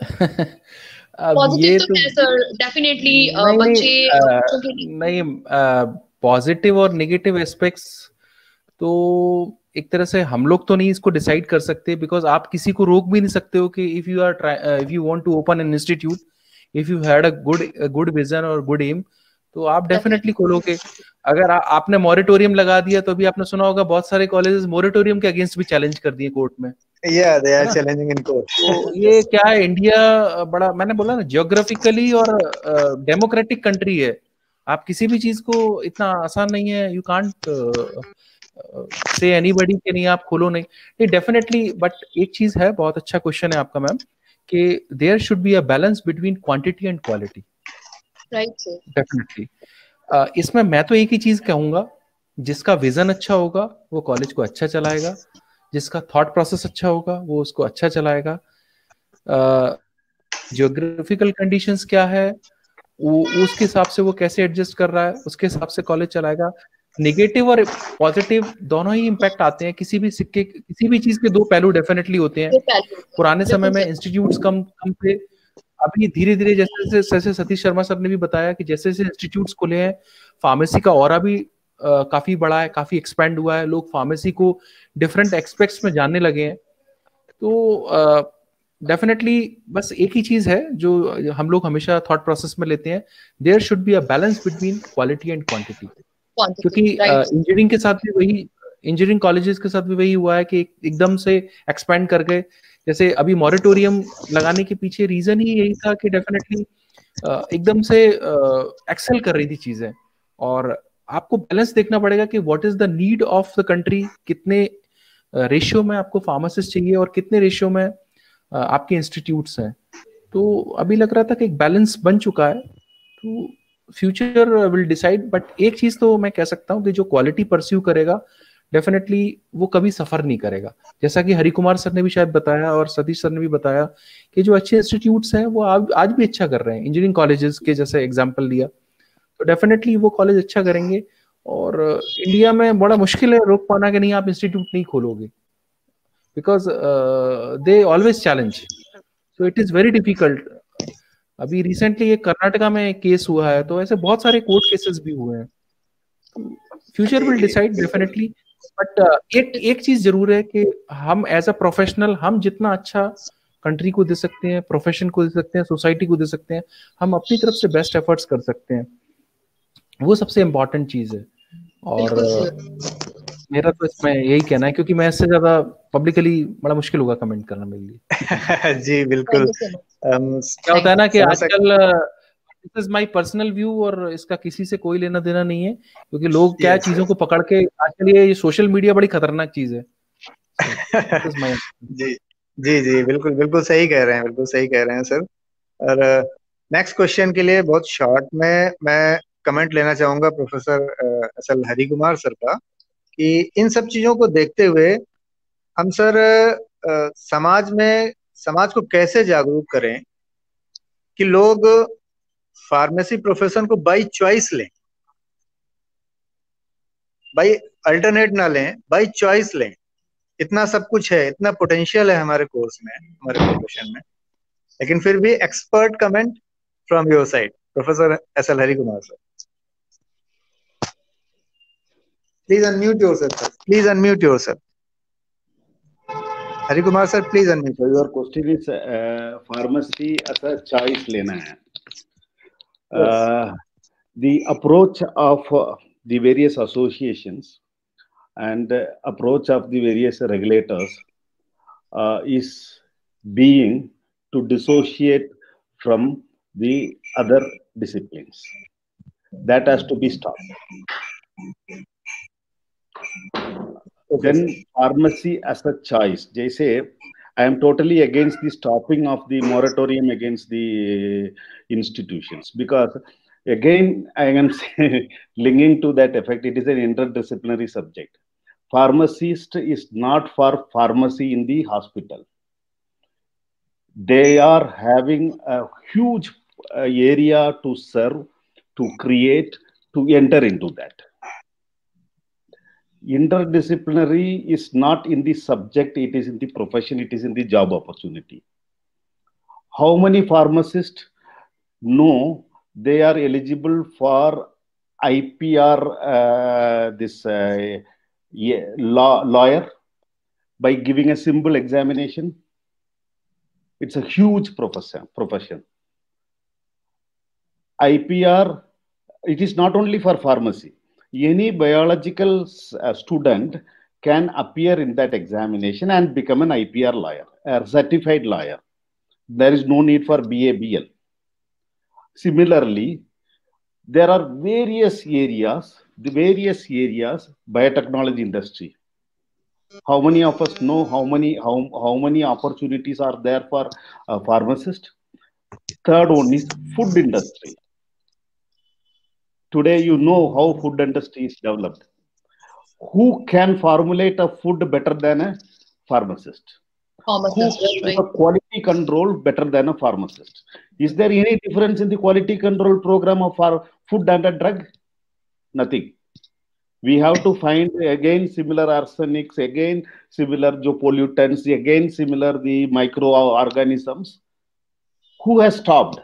पॉजिटिव तो है सर, डेफिनेटली बच्चों के लिए नहीं। पॉजिटिव और नेगेटिव एस्पेक्ट्स तो एक तरह से हम लोग तो नहीं इसको डिसाइड कर सकते, बिकॉज आप किसी को रोक भी नहीं सकते हो कि if you want to open an institute, if you had a good vision और गुड एम, तो आप डेफिनेटली खोलोगे। अगर आपने मॉरिटोरियम लगा दिया तो अभी आपने सुना होगा बहुत सारे कॉलेजेस मॉरिटोरियम के अगेंस्ट भी चैलेंज कर दिए कोर्ट में। They are challenging in court. तो ये क्या है, इंडिया बड़ा, मैंने बोला ना, जियोग्राफिकली और डेमोक्रेटिक कंट्री है। आप किसी भी चीज को इतना आसान नहीं है, यू कांट से एनीबॉडी के नहीं आप खोलो नहीं डेफिनेटली। बट एक चीज है, बहुत अच्छा क्वेश्चन है आपका मैम, कि there should be a balance between quantity and quality. Right sir, definitely. इसमें मैं तो एक ही चीज कहूंगा, जिसका विजन अच्छा होगा वो कॉलेज को अच्छा चलाएगा, जिसका थॉट प्रोसेस अच्छा होगा वो उसको अच्छा चलाएगा। जियोग्राफिकल कंडीशंस क्या है वो उसके हिसाब से वो कैसे एडजस्ट कर रहा है उसके हिसाब से कॉलेज चलाएगा। नेगेटिव और पॉजिटिव दोनों ही इम्पैक्ट आते हैं। किसी भी सिक्के, किसी भी चीज के दो पहलू डेफिनेटली होते हैं। पुराने समय में इंस्टीट्यूट्स कम थे, अभी धीरे धीरे जैसे सतीश शर्मा सर ने भी बताया कि जैसे जैसे इंस्टीट्यूट्स खुले हैं, फार्मेसी का ऑरा भी काफी बड़ा है, काफी एक्सपेंड हुआ है, लोग फार्मेसी को डिफरेंट एस्पेक्ट्स में जानने लगे हैं। तो डेफिनेटली बस एक ही चीज है जो हम लोग हमेशा थॉट प्रोसेस में लेते हैं, there should be a balance between quality and quantity. क्योंकि इंजीनियरिंग के साथ भी वही, इंजीनियरिंग कॉलेजेस के साथ भी वही हुआ है कि एकदम से एक्सपेंड कर गए। जैसे अभी मॉरिटोरियम लगाने के पीछे रीजन ही यही था कि डेफिनेटली एकदम से एक्सेल कर रही थी चीजें, और आपको बैलेंस देखना पड़ेगा कि what is the need of the country, कितने रेशियो में आपको फार्मासिस्ट चाहिए और कितने रेशियो में आपके इंस्टीट्यूट्स हैं। तो अभी लग रहा था कि एक बैलेंस बन चुका है, तो फ्यूचर विल डिसाइड। बट एक चीज तो मैं कह सकता हूँ कि जो क्वालिटी परस्यू करेगा डेफिनेटली वो कभी सफर नहीं करेगा। जैसा कि हरिकुमार सर ने भी शायद बताया और सतीश सर ने भी बताया कि जो अच्छे इंस्टीट्यूट्स हैं वो आज भी अच्छा कर रहे हैं। इंजीनियरिंग कॉलेजेस के जैसे एग्जांपल दिया, तो डेफिनेटली वो कॉलेज अच्छा करेंगे। और इंडिया में बड़ा मुश्किल है रोक पाना कि नहीं आप इंस्टीट्यूट नहीं खोलोगे, because they always challenge, so it is very difficult. अभी रिसेंटली एक कर्नाटका में केस हुआ है, तो ऐसे बहुत सारे कोर्ट केसेस भी हुए हैं। Future will decide definitely. But एक चीज जरूर है कि हम एज अ प्रोफेशनल, हम जितना अच्छा कंट्री को दे सकते हैं, प्रोफेशन को दे सकते हैं, सोसाइटी को दे सकते हैं, हम अपनी तरफ से बेस्ट एफर्ट्स कर सकते हैं। वो सबसे इम्पोर्टेंट चीज है। और मेरा तो इसमें यही कहना है, क्योंकि मैं इससे ज्यादा पब्लिकली बड़ा मुश्किल होगा कमेंट करना मेरे लिए। जी बिल्कुल। क्या होता है ना कि आजकल this is my personal view, और इसका किसी से कोई लेना देना नहीं है, क्योंकि लोग क्या चीजों को पकड़ के, आजकल ये सोशल मीडिया बड़ी खतरनाक चीज है। जी जी जी, बिल्कुल बिल्कुल सही कह रहे हैं, बिल्कुल सही कह रहे हैं सर। और नेक्स्ट क्वेश्चन के लिए बहुत शॉर्ट में मैं कमेंट लेना चाहूंगा professor S L. Hari Kumar sir का, कि इन सब चीजों को देखते हुए हम सर समाज को कैसे जागरूक करें कि लोग फार्मेसी प्रोफेशन को बाई चॉइस लें, बाई अल्टरनेट ना लें, बाई चॉइस लें। इतना सब कुछ है, इतना पोटेंशियल है हमारे कोर्स में, हमारे प्रोफेशन में, लेकिन फिर भी expert comment from your side, professor S L. Hari Kumar sir. Please unmute yourself sir, please unmute yourself. Hari Kumar sir, please unmute. Your question is pharmacy as a choice लेना है। The approach of the various associations and approach of the various regulators is being to dissociate from the other disciplines. That has to be stopped. Then pharmacy as a choice. Jaise, I am totally against the stopping of the moratorium against the institutions, because again I am linking to that effect. It is an interdisciplinary subject. Pharmacist is not for pharmacy in the hospital. They are having a huge area to serve, to create, to enter into that. Interdisciplinary is not in the subject, it is in the profession, it is in the job opportunity. How many pharmacists know they are eligible for IPR, lawyer, by giving a simple examination? It's a huge profession. IPR, it is not only for pharmacy. Any biological student can appear in that examination and become an IPR lawyer, a certified lawyer. There is no need for BA, BL. Similarly, there are various areas, biotechnology industry. How many of us know how many opportunities are there for a pharmacist? Third one is food industry. Today, you know how food industry is developed. Who can formulate a food better than a pharmacist? Who can do a quality control better than a pharmacist? Is there any difference in the quality control program of our food and a drug? Nothing. We have to find again similar arsenics, again similar pollutants, again similar the microorganisms. Who has stopped?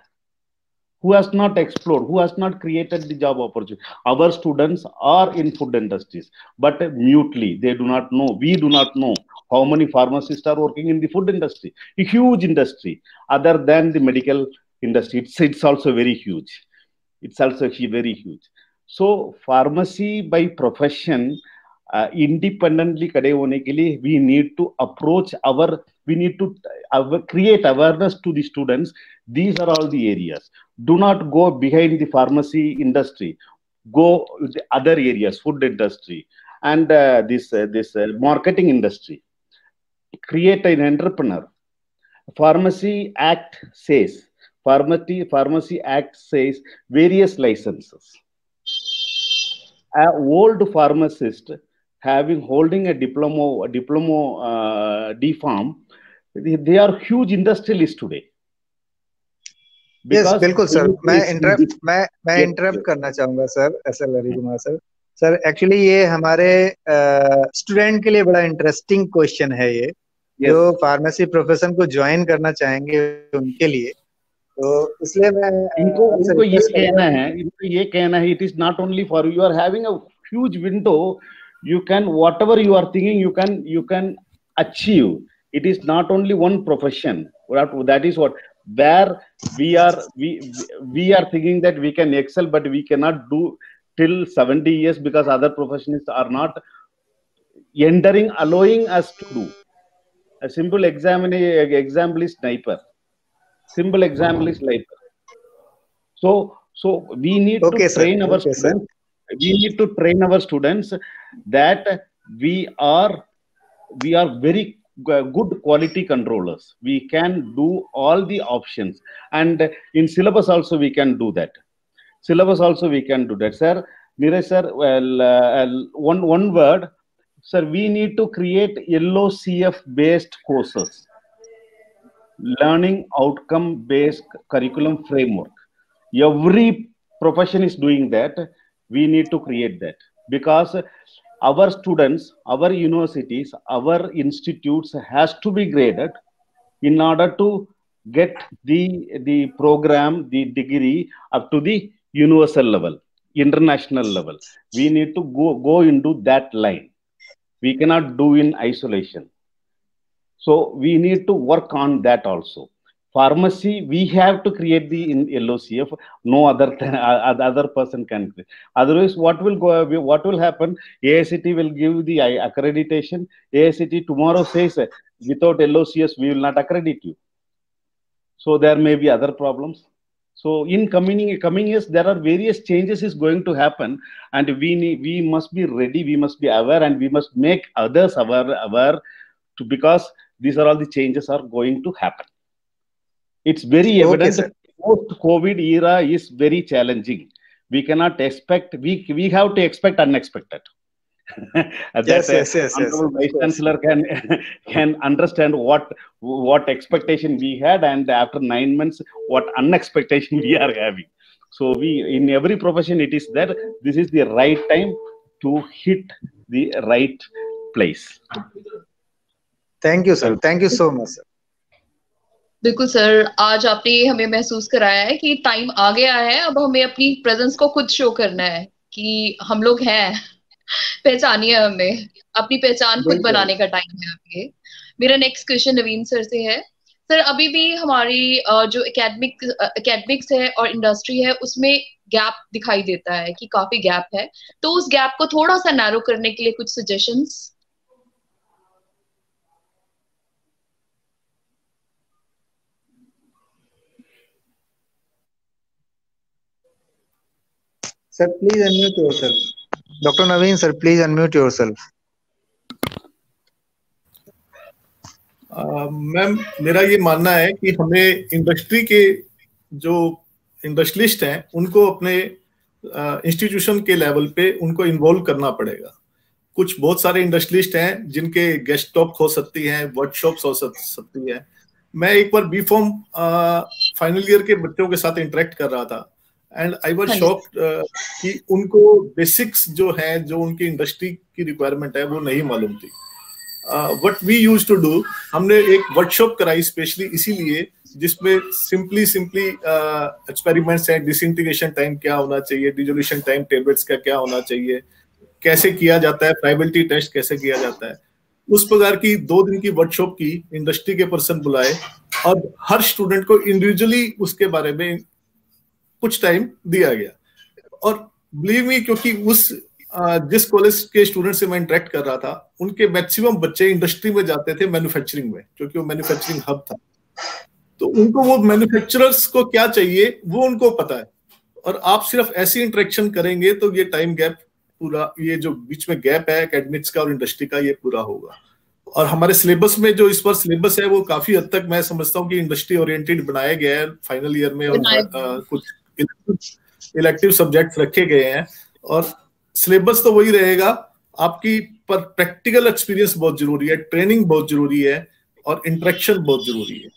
Who has not explored? Who has not created the job opportunity? Our students are in food industries, but mutely they do not know. We do not know how many pharmacists are working in the food industry, a huge industry other than the medical industry. It's also very huge. It's also very huge. So pharmacy by profession, independently kade hone ke liye, we need to approach we need to create awareness to the students. These are all the areas. Do not go behind the pharmacy industry. Go with the other areas, food industry and this marketing industry. Create an entrepreneur. Pharmacy Act says various licenses. An old pharmacist holding a diploma D-Pharm, they are huge industrialists today. Yes, बिल्कुल sir. मैं interrupt करना चाहूंगा sir, SL. Hari Kumar sir. Sir actually ये हमारे student के लिए बड़ा interesting question है ये, जो फार्मेसी प्रोफेशन को ज्वाइन करना चाहेंगे उनके लिए। तो इसलिए मैं इनको ये कहना है, it is not only for you are having a huge window, you can whatever you are thinking you can achieve. It is not only one profession. That is what where we are thinking that we can excel, but we cannot do till 70 years because other professions are not entering, allowing us to do. A simple example is sniper. Simple example is sniper. So we need to train our students. We need to train our students that we are very good quality controllers. We can do all the options, and in syllabus also we can do that. Syllabus also we can do that, sir. Neeraj sir, well, one word, sir. We need to create LOCF based courses, learning outcome based curriculum framework. Every profession is doing that. We need to create that, because our students, our universities, our institutes has to be graded in order to get the program, the degree up to the universal level, international level. We need to go into that line. We cannot do in isolation. So we need to work on that also. Pharmacy, we have to create the LOCF. No other person can create. Otherwise, what will happen? AICTE will give the accreditation. AICTE tomorrow says without LOCS we will not accredit you. So there may be other problems. So in coming years, there are various changes is going to happen, and we must be ready. We must be aware, and we must make others aware to, because these are all the changes are going to happen. It's very evident that post-COVID era is very challenging. We cannot expect, we have to expect unexpected. Yes. Vice Chancellor can understand what expectation we had, and after 9 months, what unexpectation we are having. So in every profession, it is that this is the right time to hit the right place. Thank you, sir. Thank you so much, sir. बिल्कुल sir, आज आपने हमें महसूस कराया है कि time आ गया है, अब हमें अपनी प्रेजेंस को खुद शो करना है कि हम लोग हैं, पहचानिए हमें, अपनी पहचान खुद बनाने का टाइम है अब ये। मेरा नेक्स्ट क्वेश्चन नवीन सर से है। सर, अभी भी हमारी जो एकेडमिक्स है और इंडस्ट्री है उसमें गैप दिखाई देता है कि काफी गैप है, तो उस गैप को थोड़ा सा नैरो करने के लिए कुछ suggestions? Sir, please unmute yourself. Dr. Naveen, sir, please unmute yourself. Ma'am, मेरा ये मानना है कि हमें इंडस्ट्री के जो इंडस्ट्रियलिस्ट हैं उनको अपने इंस्टीट्यूशन के लेवल पे उनको इन्वॉल्व करना पड़ेगा। कुछ बहुत सारे इंडस्ट्रियलिस्ट हैं जिनके गेस्ट टॉक हो सकती हैं, वर्कशॉप्स हो सकती है। मैं एक बार B.Pharm फाइनल ईयर के बच्चों के साथ इंटरेक्ट कर रहा था, एंड आई वाज शॉक्ड कि उनको बेसिक्स जो है, जो उनकी इंडस्ट्री की रिक्वायरमेंट है, वो नहीं मालूम थी। What we use to do, हमने एक वर्कशॉप कराई स्पेशली इसीलिए, जिसमें सिंपली एक्सपेरिमेंट्स हैं। डिसइंटीग्रेशन टाइम क्या होना चाहिए, डिसोल्यूशन टाइम टेबलेट्स का क्या होना चाहिए, कैसे किया जाता है, फ्राइबिलिटी टेस्ट कैसे किया जाता है, उस प्रकार की 2 दिन की वर्कशॉप की। इंडस्ट्री के पर्सन बुलाए और हर स्टूडेंट को इंडिविजुअली उसके बारे में कुछ टाइम दिया गया। और बिलीव मी, क्योंकि जिस कॉलेज के स्टूडेंट से मैं इंटरेक्ट कर रहा था, उनके मैक्सिमम बच्चे इंडस्ट्री में जाते थे, मैन्युफैक्चरिंग में, क्योंकि वो मैन्युफैक्चरिंग हब था। तो उनको वो मैन्युफैक्चरर्स को क्या चाहिए वो उनको पता है। और आप सिर्फ ऐसी इंटरेक्शन करेंगे तो ये टाइम गैप पूरा, ये जो बीच में गैप है एकेडमिक्स का और इंडस्ट्री का, ये पूरा होगा। और हमारे सिलेबस में जो इस पर सिलेबस है वो काफी हद तक मैं समझता हूँ कि इंडस्ट्री ओरिएंटेड बनाया गया है फाइनल ईयर में, और कुछ इलेक्टिव सब्जेक्ट्स रखे गए हैं। और सिलेबस तो वही रहेगा आपकी, पर प्रैक्टिकल एक्सपीरियंस बहुत जरूरी है, ट्रेनिंग बहुत जरूरी है, और इंटरेक्शन बहुत जरूरी है।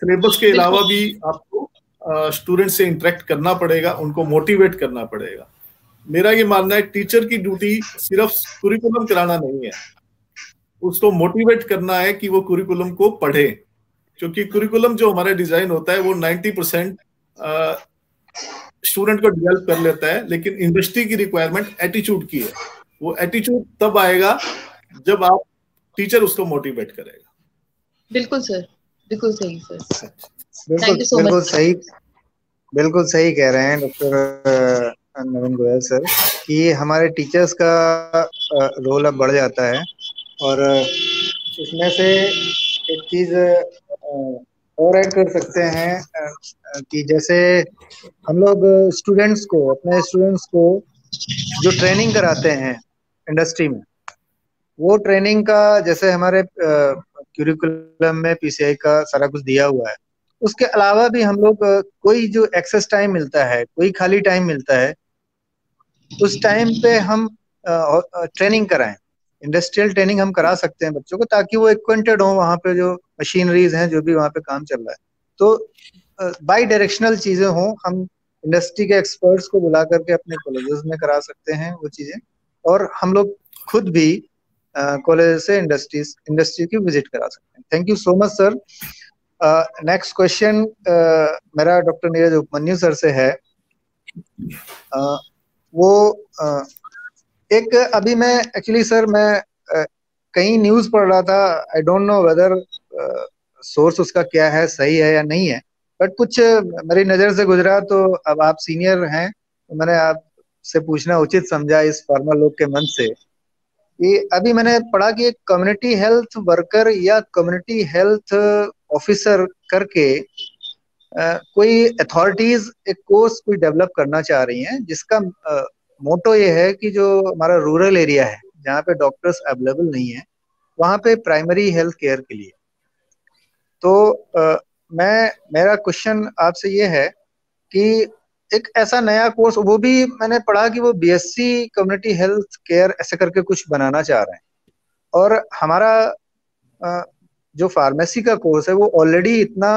सिलेबस के अलावा भी आपको स्टूडेंट से इंटरेक्ट करना पड़ेगा, उनको मोटिवेट करना पड़ेगा। मेरा ये मानना है टीचर की ड्यूटी सिर्फ कुरिकुलम कराना नहीं है, उसको मोटिवेट करना है कि वो कुरिकुलम को पढ़े, क्योंकि कुरिकुलम जो हमारा डिजाइन होता है वो 90% स्टूडेंट को डेवलप कर लेता है, लेकिन इंडस्ट्री की रिक्वायरमेंट एटीट्यूड की है। वो एटीट्यूड तब आएगा जब आप टीचर उसको मोटिवेट करेगा। बिल्कुल सर, बिल्कुल सही सर, बिल्कुल सही कह रहे हैं डॉक्टर नवीन गोयल सर कि हमारे टीचर्स का रोल अब बढ़ जाता है। और इसमें से एक चीज और ऐड कर सकते हैं कि जैसे हम लोग अपने स्टूडेंट्स को जो ट्रेनिंग कराते हैं इंडस्ट्री में, वो ट्रेनिंग का जैसे हमारे क्यूरिकुलम में पीसीआई का सारा कुछ दिया हुआ है, उसके अलावा भी हम लोग कोई जो एक्सेस टाइम मिलता है, कोई खाली टाइम मिलता है, उस टाइम पे हम ट्रेनिंग कराएं। इंडस्ट्रियल ट्रेनिंग हम करा सकते हैं बच्चों को, ताकि वो एक्वेंटेड हो वहाँ पे जो मशीनरीज हैं, जो भी वहाँ पे काम चल रहा है। तो बाई डायरेक्शनल चीजें हों, हम इंडस्ट्री के एक्सपर्ट्स को बुला करके अपने कॉलेजेस में करा सकते हैं वो चीजें, और हम लोग खुद भी कॉलेज से इंडस्ट्री की विजिट करा सकते हैं। Thank you so much sir. Next question मेरा डॉक्टर नीरज उपमन्यु सर से है। वो एक अभी मैं एक्चुअली सर मैं कहीं न्यूज पढ़ रहा था, I don't know whether source उसका क्या है, सही है या नहीं है, बट कुछ मेरी नजर से गुजरा, तो अब आप सीनियर हैं तो मैंने आपसे पूछना उचित समझा इस फॉर्मल लोग के मन से। ये अभी मैंने पढ़ा कि एक कम्युनिटी हेल्थ वर्कर या कम्युनिटी हेल्थ ऑफिसर करके कोई अथॉरिटीज एक कोर्स कोई डेवलप करना चाह रही हैं, जिसका मोटो ये है कि जो हमारा रूरल एरिया है जहाँ पे डॉक्टर्स अवेलेबल नहीं है, वहाँ पे प्राइमरी हेल्थ केयर के लिए। तो मेरा क्वेश्चन आपसे ये है कि एक ऐसा नया कोर्स, वो भी मैंने पढ़ा कि वो बीएससी कम्युनिटी हेल्थ केयर ऐसे करके कुछ बनाना चाह रहे हैं, और हमारा जो फार्मेसी का कोर्स है वो ऑलरेडी इतना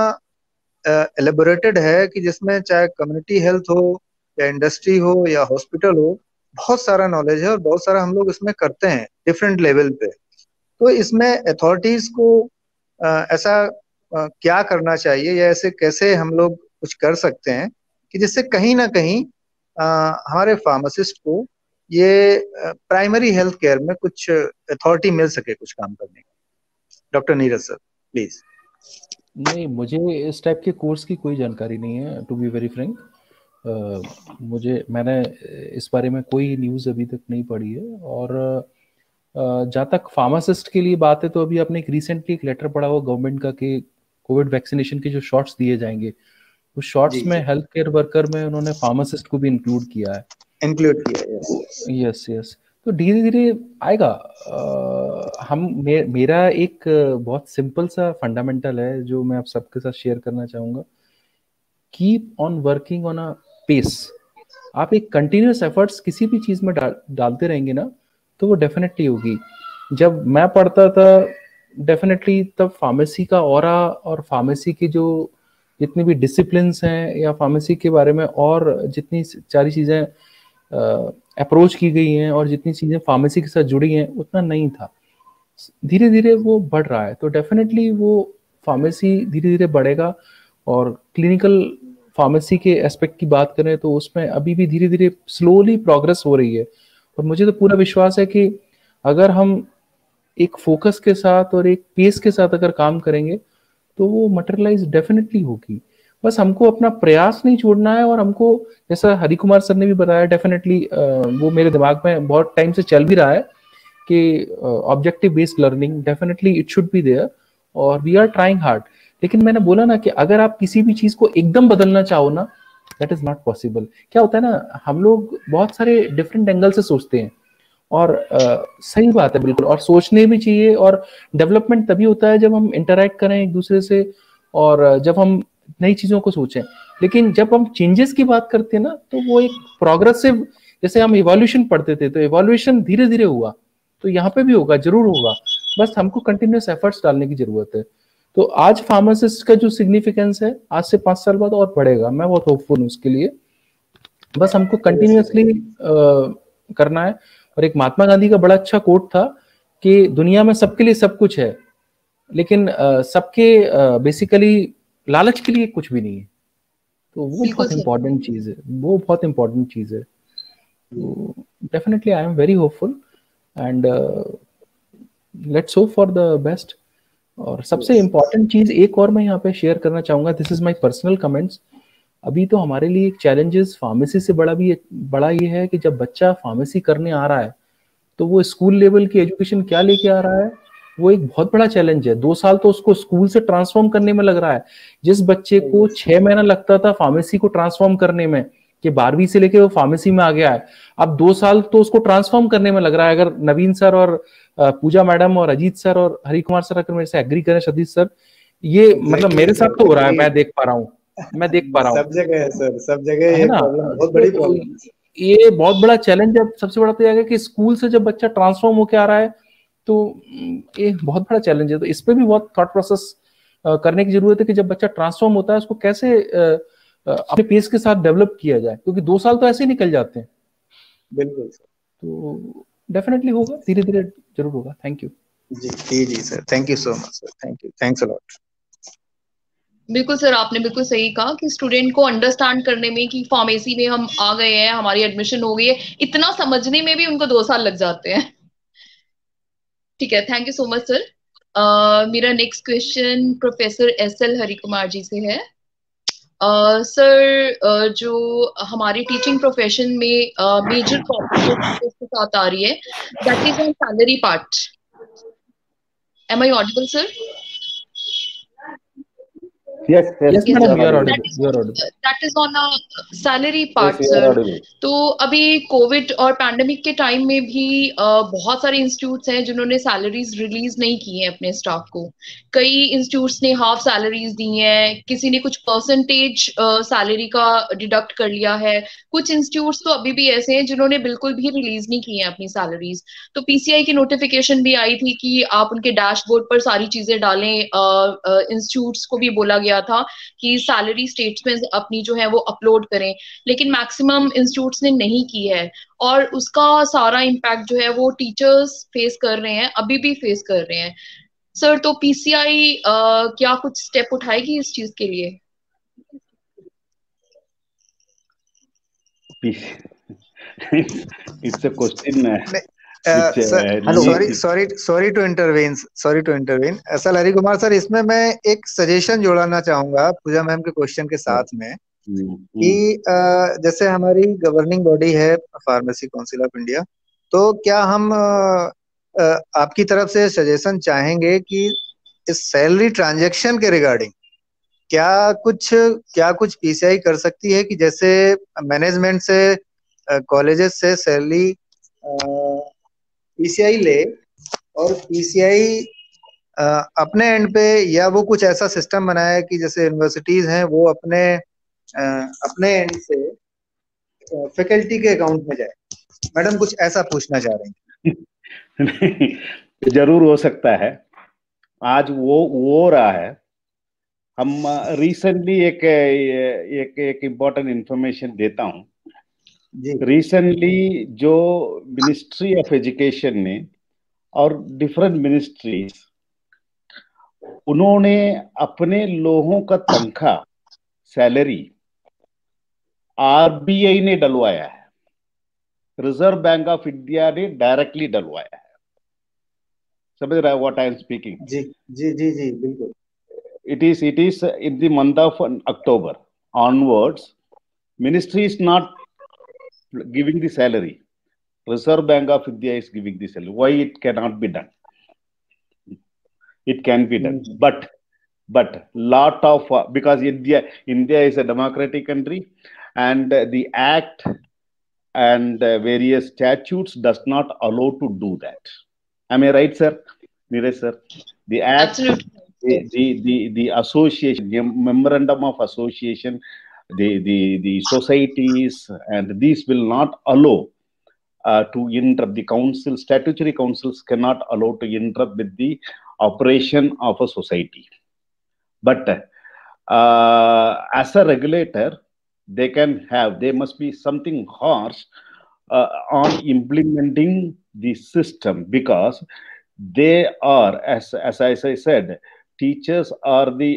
एलेबोरेटेड है कि जिसमें चाहे कम्युनिटी हेल्थ हो या इंडस्ट्री हो या हॉस्पिटल हो, बहुत सारा नॉलेज है और बहुत सारा हम लोग इसमें करते हैं डिफरेंट लेवल पे। तो इसमें अथॉरिटीज को ऐसा क्या करना चाहिए, या ऐसे कैसे हम लोग कुछ कर सकते हैं कि जिससे कहीं ना कहीं हमारे फार्मासिस्ट को ये प्राइमरी हेल्थ केयर में कुछ अथॉरिटी मिल सके कुछ काम करने की। Doctor Neeraj sir please. नहीं, मुझे इस टाइप के कोर्स की कोई जानकारी नहीं है, टू बी वेरी फ्रैंक। मैंने इस बारे में कोई न्यूज़ अभी तक नहीं पढ़ी है। और जहाँ तक फार्मासिस्ट के लिए बात है, तो अभी आपने रिसेंटली एक लेटर पढ़ा हुआ गवर्नमेंट का कि कोविड वैक्सीनेशन के जो शॉट्स दिए जाएंगे, उस शॉट्स में हेल्थ केयर वर्कर में उन्होंने फार्मासिस्ट को भी इंक्लूड किया है। Yes yes. तो धीरे धीरे आएगा। मेरा एक बहुत सिंपल सा फंडामेंटल है जो मैं आप सबके साथ शेयर करना चाहूँगा। Keep on working on a pace. आप एक कंटिन्यूस एफर्ट्स किसी भी चीज़ में डालते रहेंगे ना, तो वो डेफिनेटली होगी। जब मैं पढ़ता था डेफिनेटली, तब फार्मेसी का ऑरा और फार्मेसी की जो जितनी भी डिसिप्लिन्स हैं या फार्मेसी के बारे में और जितनी सारी चीज़ें अप्रोच की गई हैं और जितनी चीज़ें फार्मेसी के साथ जुड़ी हैं, उतना नहीं था। धीरे धीरे वो बढ़ रहा है, तो डेफिनेटली वो फार्मेसी धीरे धीरे बढ़ेगा। और क्लिनिकल फार्मेसी के एस्पेक्ट की बात करें तो उसमें अभी भी धीरे धीरे स्लोली प्रोग्रेस हो रही है। और मुझे तो पूरा विश्वास है कि अगर हम एक फोकस के साथ और एक पेस के साथ अगर काम करेंगे तो वो मटेरियलाइज डेफिनेटली होगी। बस हमको अपना प्रयास नहीं छोड़ना है। और हमको, जैसा हरि कुमार सर ने भी बताया, डेफिनेटली वो मेरे दिमाग में बहुत टाइम से चल भी रहा है कि objective based learning definitely it should be there, और वी आर ट्राइंग हार्ड। लेकिन मैंने बोला ना कि अगर आप किसी भी चीज को एकदम बदलना चाहो ना, दैट इज नॉट पॉसिबल। क्या होता है ना, हम लोग बहुत सारे डिफरेंट एंगल से सोचते हैं, और सही बात है बिल्कुल, और सोचने भी चाहिए। और डेवलपमेंट तभी होता है जब हम इंटरैक्ट करें एक दूसरे से, और जब हम नई चीजों को सोचें। लेकिन जब हम चेंजेस की बात करते हैं ना, तो वो एक प्रोग्रेसिव, जैसे हम इवोल्यूशन पढ़ते थे, तो इवोल्यूशन धीरे धीरे हुआ, तो यहाँ पे भी होगा, जरूर होगा। बस हमको कंटिन्यूस एफर्ट्स डालने की जरूरत है। तो आज फार्मासिस्ट का जो सिग्निफिकेंस है, आज से 5 साल बाद और बढ़ेगा। मैं बहुत होपफुल हूँ उसके लिए। बस हमको कंटिन्यूसली करना है। और एक महात्मा गांधी का बड़ा अच्छा कोट था कि दुनिया में सबके लिए सब कुछ है, लेकिन सबके बेसिकली लालच के लिए कुछ भी नहीं है। तो वो बहुत इंपॉर्टेंट चीज है, वो बहुत इंपॉर्टेंट चीज है। तो definitely I am very hopeful, and let's hope for the best. और सबसे इम्पोर्टेंट चीज एक और मैं यहाँ पे शेयर करना चाहूंगा, this is my personal comments. अभी तो हमारे लिए एक चैलेंजेस फार्मेसी से बड़ा ये है कि जब बच्चा फार्मेसी करने आ रहा है, तो वो स्कूल लेवल की एजुकेशन क्या लेके आ रहा है, वो एक बहुत बड़ा चैलेंज है। 2 साल तो उसको स्कूल से ट्रांसफॉर्म करने में लग रहा है। जिस बच्चे को 6 महीना लगता था फार्मेसी को ट्रांसफॉर्म करने में, कि 12वीं से लेके वो फार्मेसी में आ गया है, अब 2 साल तो उसको ट्रांसफॉर्म करने में लग रहा है। अगर नवीन सर और पूजा मैडम और अजीत सर और हरि कुमार सर अगर मेरे से एग्री करें, सतीश सर, ये मतलब मेरे साथ तो हो रहा है, मैं देख पा रहा हूँ, सब जगह है सर, सब जगह है ये ना। प्रॉब्लम, बहुत बड़ी प्रॉब्लम है। ये बहुत बड़ा चैलेंज है। सबसे बड़ा तो यह है कि स्कूल से जब बच्चा ट्रांसफॉर्म होके आ रहा है तो ये बहुत बड़ा चैलेंज है। तो इस पे भी बहुत थॉट प्रोसेस करने की जरूरत है कि जब बच्चा ट्रांसफॉर्म होता है उसको कैसे अपने पेस के साथ डेवलप किया जाए, क्योंकि 2 साल तो ऐसे ही निकल जाते हैं। बिल्कुल सर। तो डेफिनेटली होगा, धीरे धीरे जरूर होगा। थैंक यू जी sir, thank you so much sir, thank you, thanks a lot. बिल्कुल सर, आपने बिल्कुल सही कहा कि स्टूडेंट को अंडरस्टैंड करने में कि फार्मेसी में हम आ गए हैं, हमारी एडमिशन हो गई है, इतना समझने में भी उनको 2 साल लग जाते हैं। ठीक है, thank you so much sir. मेरा next question professor S L. Hari Kumar ji से है। सर, जो हमारी टीचिंग प्रोफेशन में मेजर प्रॉब्लम जो टीचर्स के साथ आ रही है, that is on salary part. Am I audible sir? Yes, yes, yes you madam, are you are audible. Audible. That is on a salary Yes, part you are sir. audible. तो अभी Covid और pandemic के time में भी बहुत सारे institutes हैं जिन्होंने सैलरीज रिलीज नहीं की हैं अपने स्टाफ को। कई इंस्टीट्यूट्स ने हाफ सैलरीज दी हैं, किसी ने कुछ परसेंटेज सैलरी का डिडक्ट कर लिया है। कुछ इंस्टीट्यूट्स तो अभी भी ऐसे हैं जिन्होंने बिल्कुल भी रिलीज नहीं की हैं अपनी सैलरीज। तो पीसीआई की नोटिफिकेशन भी आई थी कि आप उनके डैशबोर्ड पर सारी चीजें डालें। इंस्टीट्यूट्स को भी बोला गया था कि सैलरी स्टेटमेंट्स अपनी जो है वो अपलोड करें, लेकिन मैक्सिमम इंस्टीट्यूट्स ने नहीं की है। और उसका सारा इम्पैक्ट जो है वो टीचर्स फेस कर रहे हैं, अभी भी फेस कर रहे हैं। सर, तो पीसीआई क्या कुछ स्टेप उठाएगी इस चीज के लिए? It's a question sorry sorry sorry to intervene, sorry to intervene. असल हरि कुमार सर, इसमें मैं एक सजेशन जोड़ना चाहूंगा पूजा मैम के क्वेश्चन के साथ में कि जैसे हमारी गवर्निंग बॉडी है फार्मेसी काउंसिल ऑफ इंडिया, तो क्या हम आपकी तरफ से सजेशन चाहेंगे कि इस सैलरी ट्रांजैक्शन के रिगार्डिंग क्या कुछ पीसीआई कर सकती है कि जैसे मैनेजमेंट से कॉलेजेस से सैलरी पीसीआई ले और पीसीआई अपने एंड पे, या वो कुछ ऐसा सिस्टम बनाए कि जैसे यूनिवर्सिटीज हैं वो अपने एंड से फैकल्टी के अकाउंट में जाए। मैडम कुछ ऐसा पूछना चाह रही हैं। जरूर हो सकता है, आज वो हो रहा है। हम रिसेंटली एक इम्पोर्टेंट इंफॉर्मेशन देता हूं। रिसेंटली जो मिनिस्ट्री ऑफ एजुकेशन ने और डिफरेंट मिनिस्ट्रीज, उन्होंने अपने लोगों का तनख्वाह सैलरी आरबीआई ने डलवाया है, रिजर्व बैंक ऑफ इंडिया ने डायरेक्टली डलवाया है। समझ रहा है व्हाट आई एम स्पीकिंग? जी जी जी जी बिल्कुल। It is in the month of October onwards, ministry is not giving the salary. Reserve Bank of India is giving the salary. Why it cannot be done? It can be done, but lot of because India is a democratic country, and the act and various statutes does not allow to do that. Am I right, sir? Neeraj sir, the act. Absolutely. The association, the memorandum of association, the societies, and these will not allow to interrupt. The council, statutory councils cannot allow to interrupt with the operation of a society. But as a regulator, there must be something harsh on implementing the system, because they are, as I said, teachers are the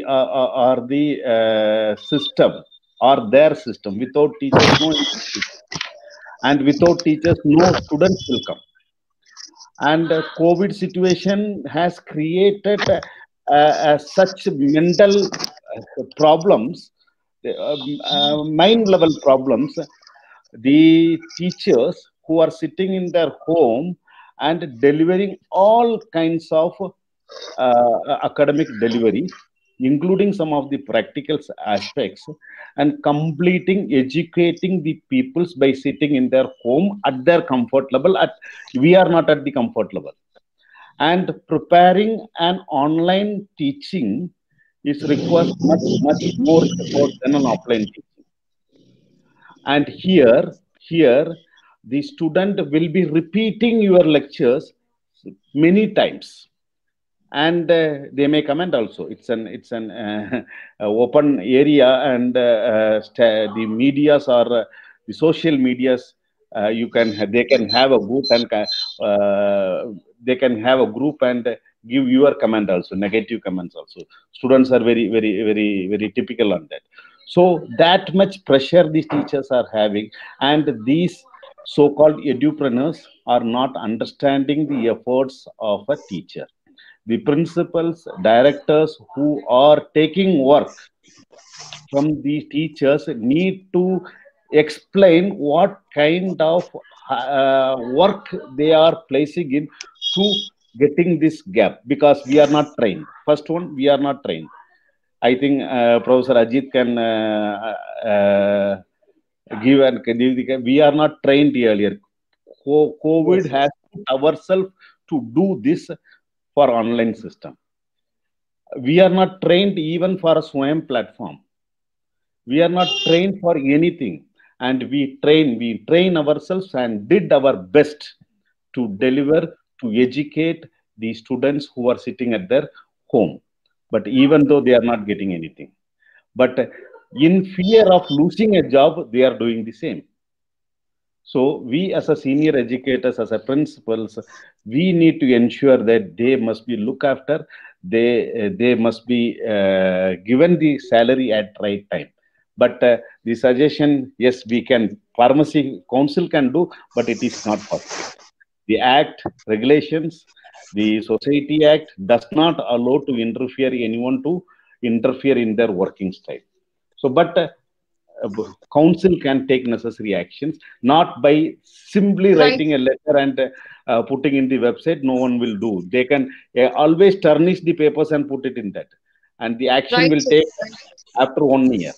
system, or their system. Without teachers, no institution, and without teachers, no students will come. And COVID situation has created such mental problems, mind level problems. The teachers who are sitting in their home and delivering all kinds of academic delivery, including some of the practical aspects, and completing educating the peoples by sitting in their home at their comfort level. We are not at the comfort level, and preparing an online teaching is requires much more effort than an offline teaching. And here the student will be repeating your lectures many times, and they may comment also. It's an open area, and the medias or the social medias, they can have a group, and they can have a group and give your comment also, negative comments also. Students are very typical on that. So that much pressure these teachers are having, and these so-called edupreneurs are not understanding the efforts of a teacher. The principals, directors who are taking work from the teachers need to explain what kind of work they are placing in to getting this gap, because we are not trained. First one, we are not trained. I think Professor Ajit can we are not trained earlier. COVID has put ourselves to do this for online system. We are not trained even for a SWAYAM platform. We are not trained for anything, and we train ourselves and did our best to deliver, to educate the students who are sitting at their home. But even though they are not getting anything, but in fear of losing a job, they are doing the same. So we as a senior educators, as a principals, we need to ensure that they must be looked after. They must be given the salary at right time. But the suggestion, yes, we can, Pharmacy Council can do, but it is not possible. The Act, regulations, the Society Act does not allow to interfere anyone to interfere in their working style. So, but council can take necessary actions, not by simply writing a letter and putting in the website. No one will do. They can always tarnish the papers and put it in that, and the action will take after 1 year.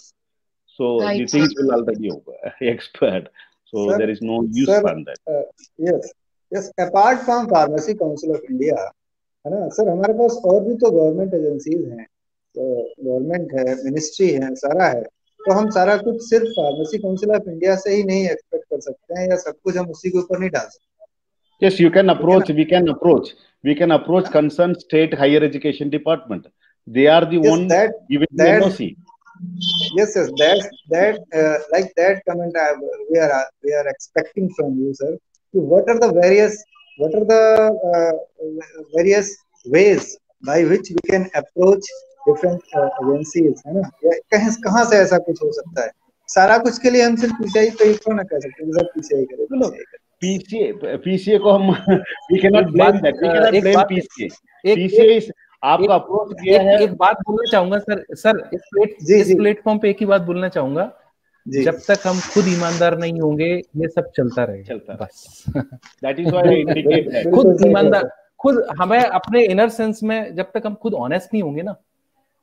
So the things will already expired. So sir, there is no use for that. Yes. Apart from Pharmacy Council of India, है ना sir, हमारे पास और भी तो government agencies हैं, government है, ministry है, सारा है. तो हम सारा कुछ सिर्फ फार्मेसी काउंसिल ऑफ इंडिया से ही नहीं एक्सपेक्ट कर सकते हैं, या सब कुछ हम उसी के ऊपर नहीं डाल सकते. Yes, you can approach. We can approach concerned state higher education department. They are the one giving the NOC. Yes, that like that comment we are expecting from you, sir. What are the various ways by which we can approach different agencies, है ना? कहाँ से ऐसा कुछ हो सकता है? सारा कुछ के लिए हम सिर्फ PCI पे ही क्यों ना कह सकते हैं, सब PCI करे. PCA को हम we cannot blame that. We cannot blame PCA. PCA is आपका अप्रोच किया है. एक बात बोलना चाहूंगा सर इस प्लेटफॉर्म पे एक ही बात बोलना चाहूंगा, जब तक हम खुद ईमानदार नहीं होंगे ये सब चलता रहेगा बस. That is why I indicate that. खुद ईमानदार, खुद हमें अपने इनर सेंस में जब तक हम खुद ऑनेस्ट नहीं होंगे ना,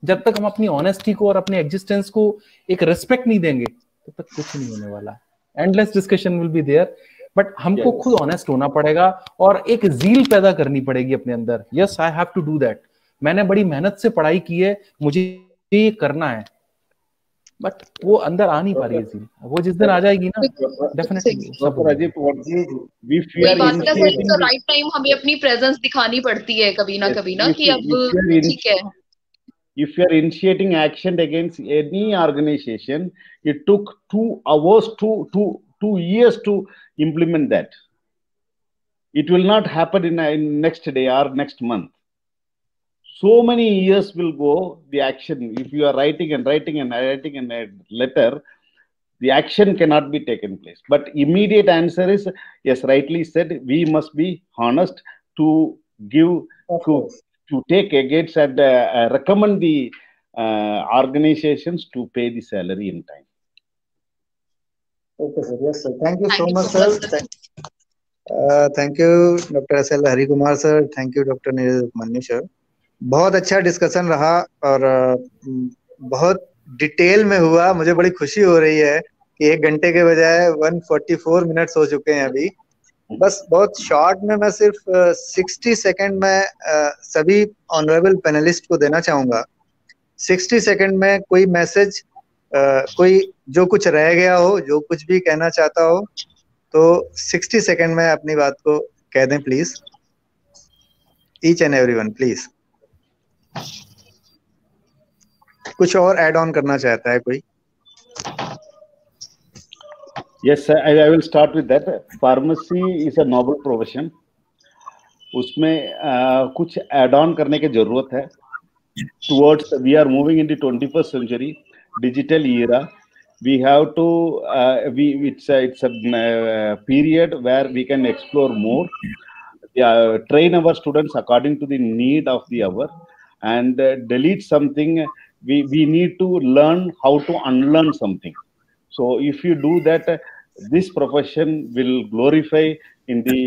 जब तक हम अपनी ऑनेस्टी को और अपने एग्जिस्टेंस को एक रिस्पेक्ट नहीं देंगे, तब तक कुछ नहीं होने वाला. Endless discussion will be there, but हमको खुद ऑनेस्ट होना पड़ेगा और एक ज़ील पैदा करनी पड़ेगी अपने अंदर. Yes, I have to do that. मैंने बड़ी मेहनत से पढ़ाई की है, मुझे ये करना है, बट वो अंदर आ नहीं पा रही है. वो जिस दिन आ जाएगी ना, definitely. We fear right time हमें अपनी प्रेजेंस दिखानी पड़ती है कभी ना कि अब ठीक है. If you are initiating action against any organization, it took 2 hours, 2 years to implement that. It will not happen in next day or next month. So many years will go. The action, if you are writing a letter, the action cannot be taken place. But immediate answer is, yes, rightly said, we must be honest to give, to take against and recommend the organizations to pay the salary in time. Okay, sir. Yes, sir. Thank you so much, sir. Thank you doctor SL Hari Kumar sir, thank you doctor Neeraj Upmanyu sir. बहुत अच्छा discussion रहा और बहुत detail में हुआ। मुझे बड़ी खुशी हो रही है कि 1 घंटे के बजाय 144 मिनट्स हो चुके हैं अभी। बस बहुत शॉर्ट में मैं सिर्फ 60 सेकंड में सभी ऑनरेबल पैनलिस्ट को देना चाहूंगा। 60 सेकंड में कोई मैसेज, कोई जो कुछ रह गया हो, जो कुछ भी कहना चाहता हो, तो 60 सेकंड में अपनी बात को कह दें please. Each and everyone please. कुछ और ऐड ऑन करना चाहता है कोई? Yes, I will start with that. Pharmacy is a noble profession. उसमें कुछ ऐड ऑन करने की जरूरत है. Towards we are moving into 21st century, digital era. We have to it's a period where we can explore more, train our students according to the need of the hour, and delete something. We need to learn how to unlearn something. So if you do that, this profession will glorify in the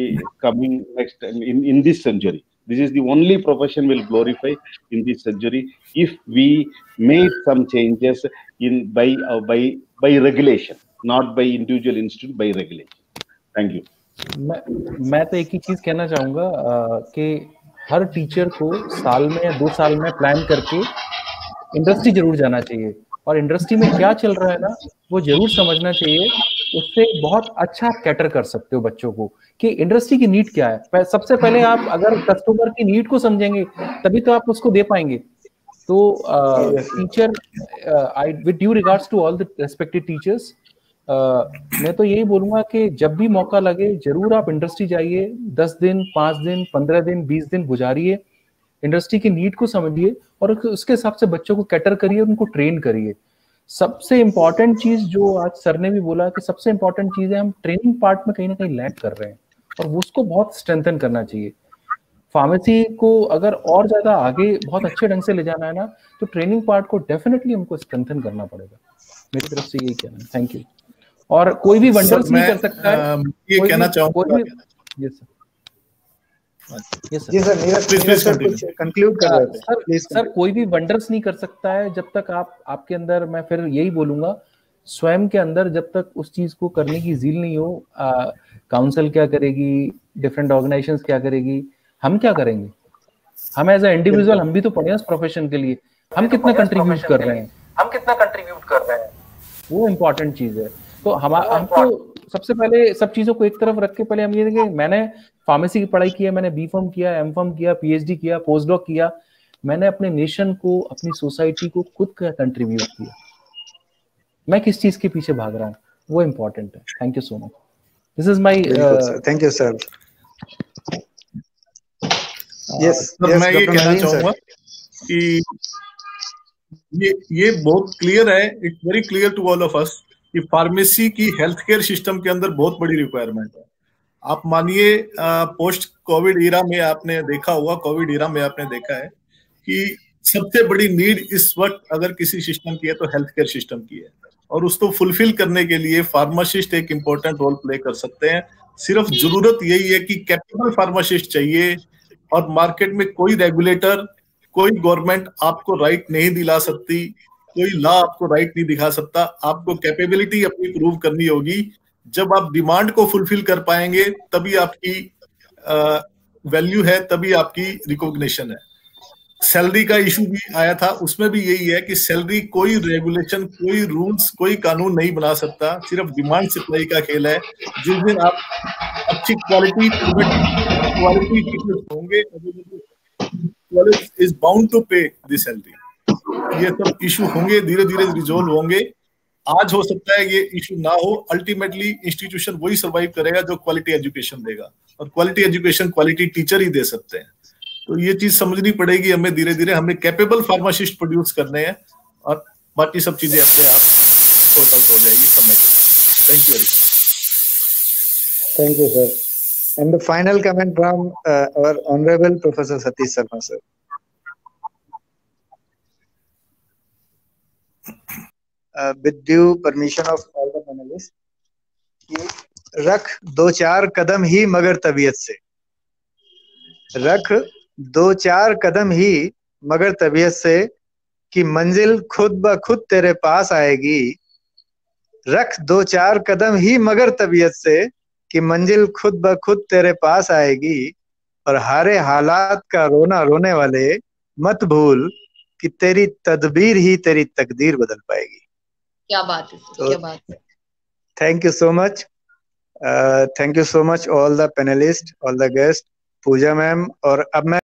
coming next in this century. This is the only profession will glorify in this century if we made some changes in by regulation, not by individual institute, by regulation. Thank you. मैं तो एक ही चीज कहना चाहूंगा कि हर teacher को साल में या 2 साल में प्लान करके इंडस्ट्री जरूर जाना चाहिए और इंडस्ट्री में क्या चल रहा है ना वो जरूर समझना चाहिए। उससे बहुत अच्छा कैटर कर सकते हो बच्चों को कि इंडस्ट्री की नीड क्या है। सबसे पहले आप अगर कस्टमर की नीड को समझेंगे तभी तो आप उसको दे पाएंगे। तो teacher, I with due regards to all the respected teachers, मैं तो यही बोलूंगा कि जब भी मौका लगे जरूर आप इंडस्ट्री जाइए। 10 दिन, 5 दिन, 15 दिन, 20 दिन गुजारिए, इंडस्ट्री की नीड को समझिए और उसके हिसाब से बच्चों को कैटर करिए, उनको ट्रेन करिए। सबसे इंपॉर्टेंट चीज जो आज सर ने भी बोला कि सबसे इंपॉर्टेंट चीज है, हम ट्रेनिंग पार्ट में कहीं ना कहीं लैग कर रहे हैं और उसको बहुत स्ट्रेंथन करना चाहिए। फार्मेसी को अगर और ज्यादा आगे बहुत अच्छे ढंग से ले जाना है ना तो ट्रेनिंग पार्ट को डेफिनेटली हमको स्ट्रेंथन करना पड़ेगा। मेरी तरफ से यही कहना है। Thank you. और कोई भी वंडर्स नहीं कर सकता है। ये कहना चाहूंगा। जी सर, नीरज सर कुछ कंक्लूड कर रहे थे। सर कोई भी वंडर्स नहीं कर सकता है जब तक आपके अंदर, मैं फिर यही बोलूंगा, स्वयं के अंदर जब तक उस चीज को करने की ज़ील नहीं हो। काउंसिल क्या करेगी, डिफरेंट ऑर्गेनाइजेशंस क्या करेगी, हम क्या करेंगे? हम एज अ इंडिविजुअल हम भी तो पढ़े हैं उस प्रोफेशन के लिए, हम कितना कंट्रीब्यूट कर रहे हैं, वो इम्पोर्टेंट चीज है। तो हमको सबसे पहले सब चीजों को एक तरफ रख के पहले हम ये देखें, मैंने फार्मेसी की पढ़ाई की है, मैंने B.Pharm किया, M.Pharm किया, PhD किया, पोस्ट डॉक किया, मैंने अपने नेशन को, अपनी सोसाइटी को खुद का कंट्रीब्यूट किया। मैं किस चीज के पीछे भाग रहा हूँ वो इम्पोर्टेंट है। Thank you so much. This is my thank you sir. Yes, मैं ये कहना चाहूंगा कि ये बहुत क्लियर है, it's very clear to all of us कि फार्मेसी की हेल्थ केयर सिस्टम के अंदर बहुत बड़ी रिक्वायरमेंट है। आप मानिए पोस्ट कोविड ईरा में आपने देखा होगा, कोविड ईरा में आपने देखा है कि सबसे बड़ी नीड इस वक्त अगर किसी सिस्टम की है तो हेल्थ केयर सिस्टम की है, और उसको फुलफिल करने के लिए फार्मासिस्ट एक इंपॉर्टेंट रोल प्ले कर सकते हैं। सिर्फ जरूरत यही है कि कैपेबल फार्मासिस्ट चाहिए, और मार्केट में कोई रेगुलेटर, कोई गवर्नमेंट आपको राइट नहीं दिला सकती, कोई लॉ आपको राइट नहीं दिखा सकता। आपको कैपेबिलिटी अपनी प्रूव करनी होगी। जब आप डिमांड को फुलफिल कर पाएंगे तभी आपकी वैल्यू है, तभी आपकी रिकॉग्निशन है। सैलरी का इशू भी आया था, उसमें भी यही है कि सैलरी कोई रेगुलेशन, कोई रूल्स, कोई कानून नहीं बना सकता, सिर्फ डिमांड सप्लाई का खेल है। जिस दिन आप अच्छी क्वालिटी होंगे, इज बाउंड टू पे द सैलरी। ये सब इशू होंगे, धीरे धीरे रिजोल्व होंगे। आज हो सकता है ये इशू ना हो, अल्टीमेटली इंस्टीट्यूशन वही सर्वाइव करेगा जो क्वालिटी एजुकेशन देगा, और क्वालिटी एजुकेशन क्वालिटी टीचर ही दे सकते हैं। तो ये चीज समझनी पड़ेगी हमें धीरे धीरे। हमें कैपेबल फार्मासिस्ट प्रोड्यूस करने हैं और बाकी सब चीजें अपने आप सॉर्ट आउट हो जाएगी समय के साथ। Thank you very much. Thank you sir. And the final comment from our Honorable Professor Satish Sharma, sir. With due permission of all the panelists, रख 2-4 कदम ही मगर तबीयत से, रख 2-4 कदम ही मगर तबीयत से, कि मंजिल खुद ब खुद तेरे पास आएगी। रख 2-4 कदम ही मगर तबीयत से, कि मंजिल खुद ब खुद तेरे पास आएगी। और हारे हालात का रोना रोने वाले मत भूल, कि तेरी तदबीर ही तेरी तकदीर बदल पाएगी। क्या बात है, तो क्या बात है। Thank you so much, thank you so much all the panelist, all the guest, Pooja ma'am. और अब मैं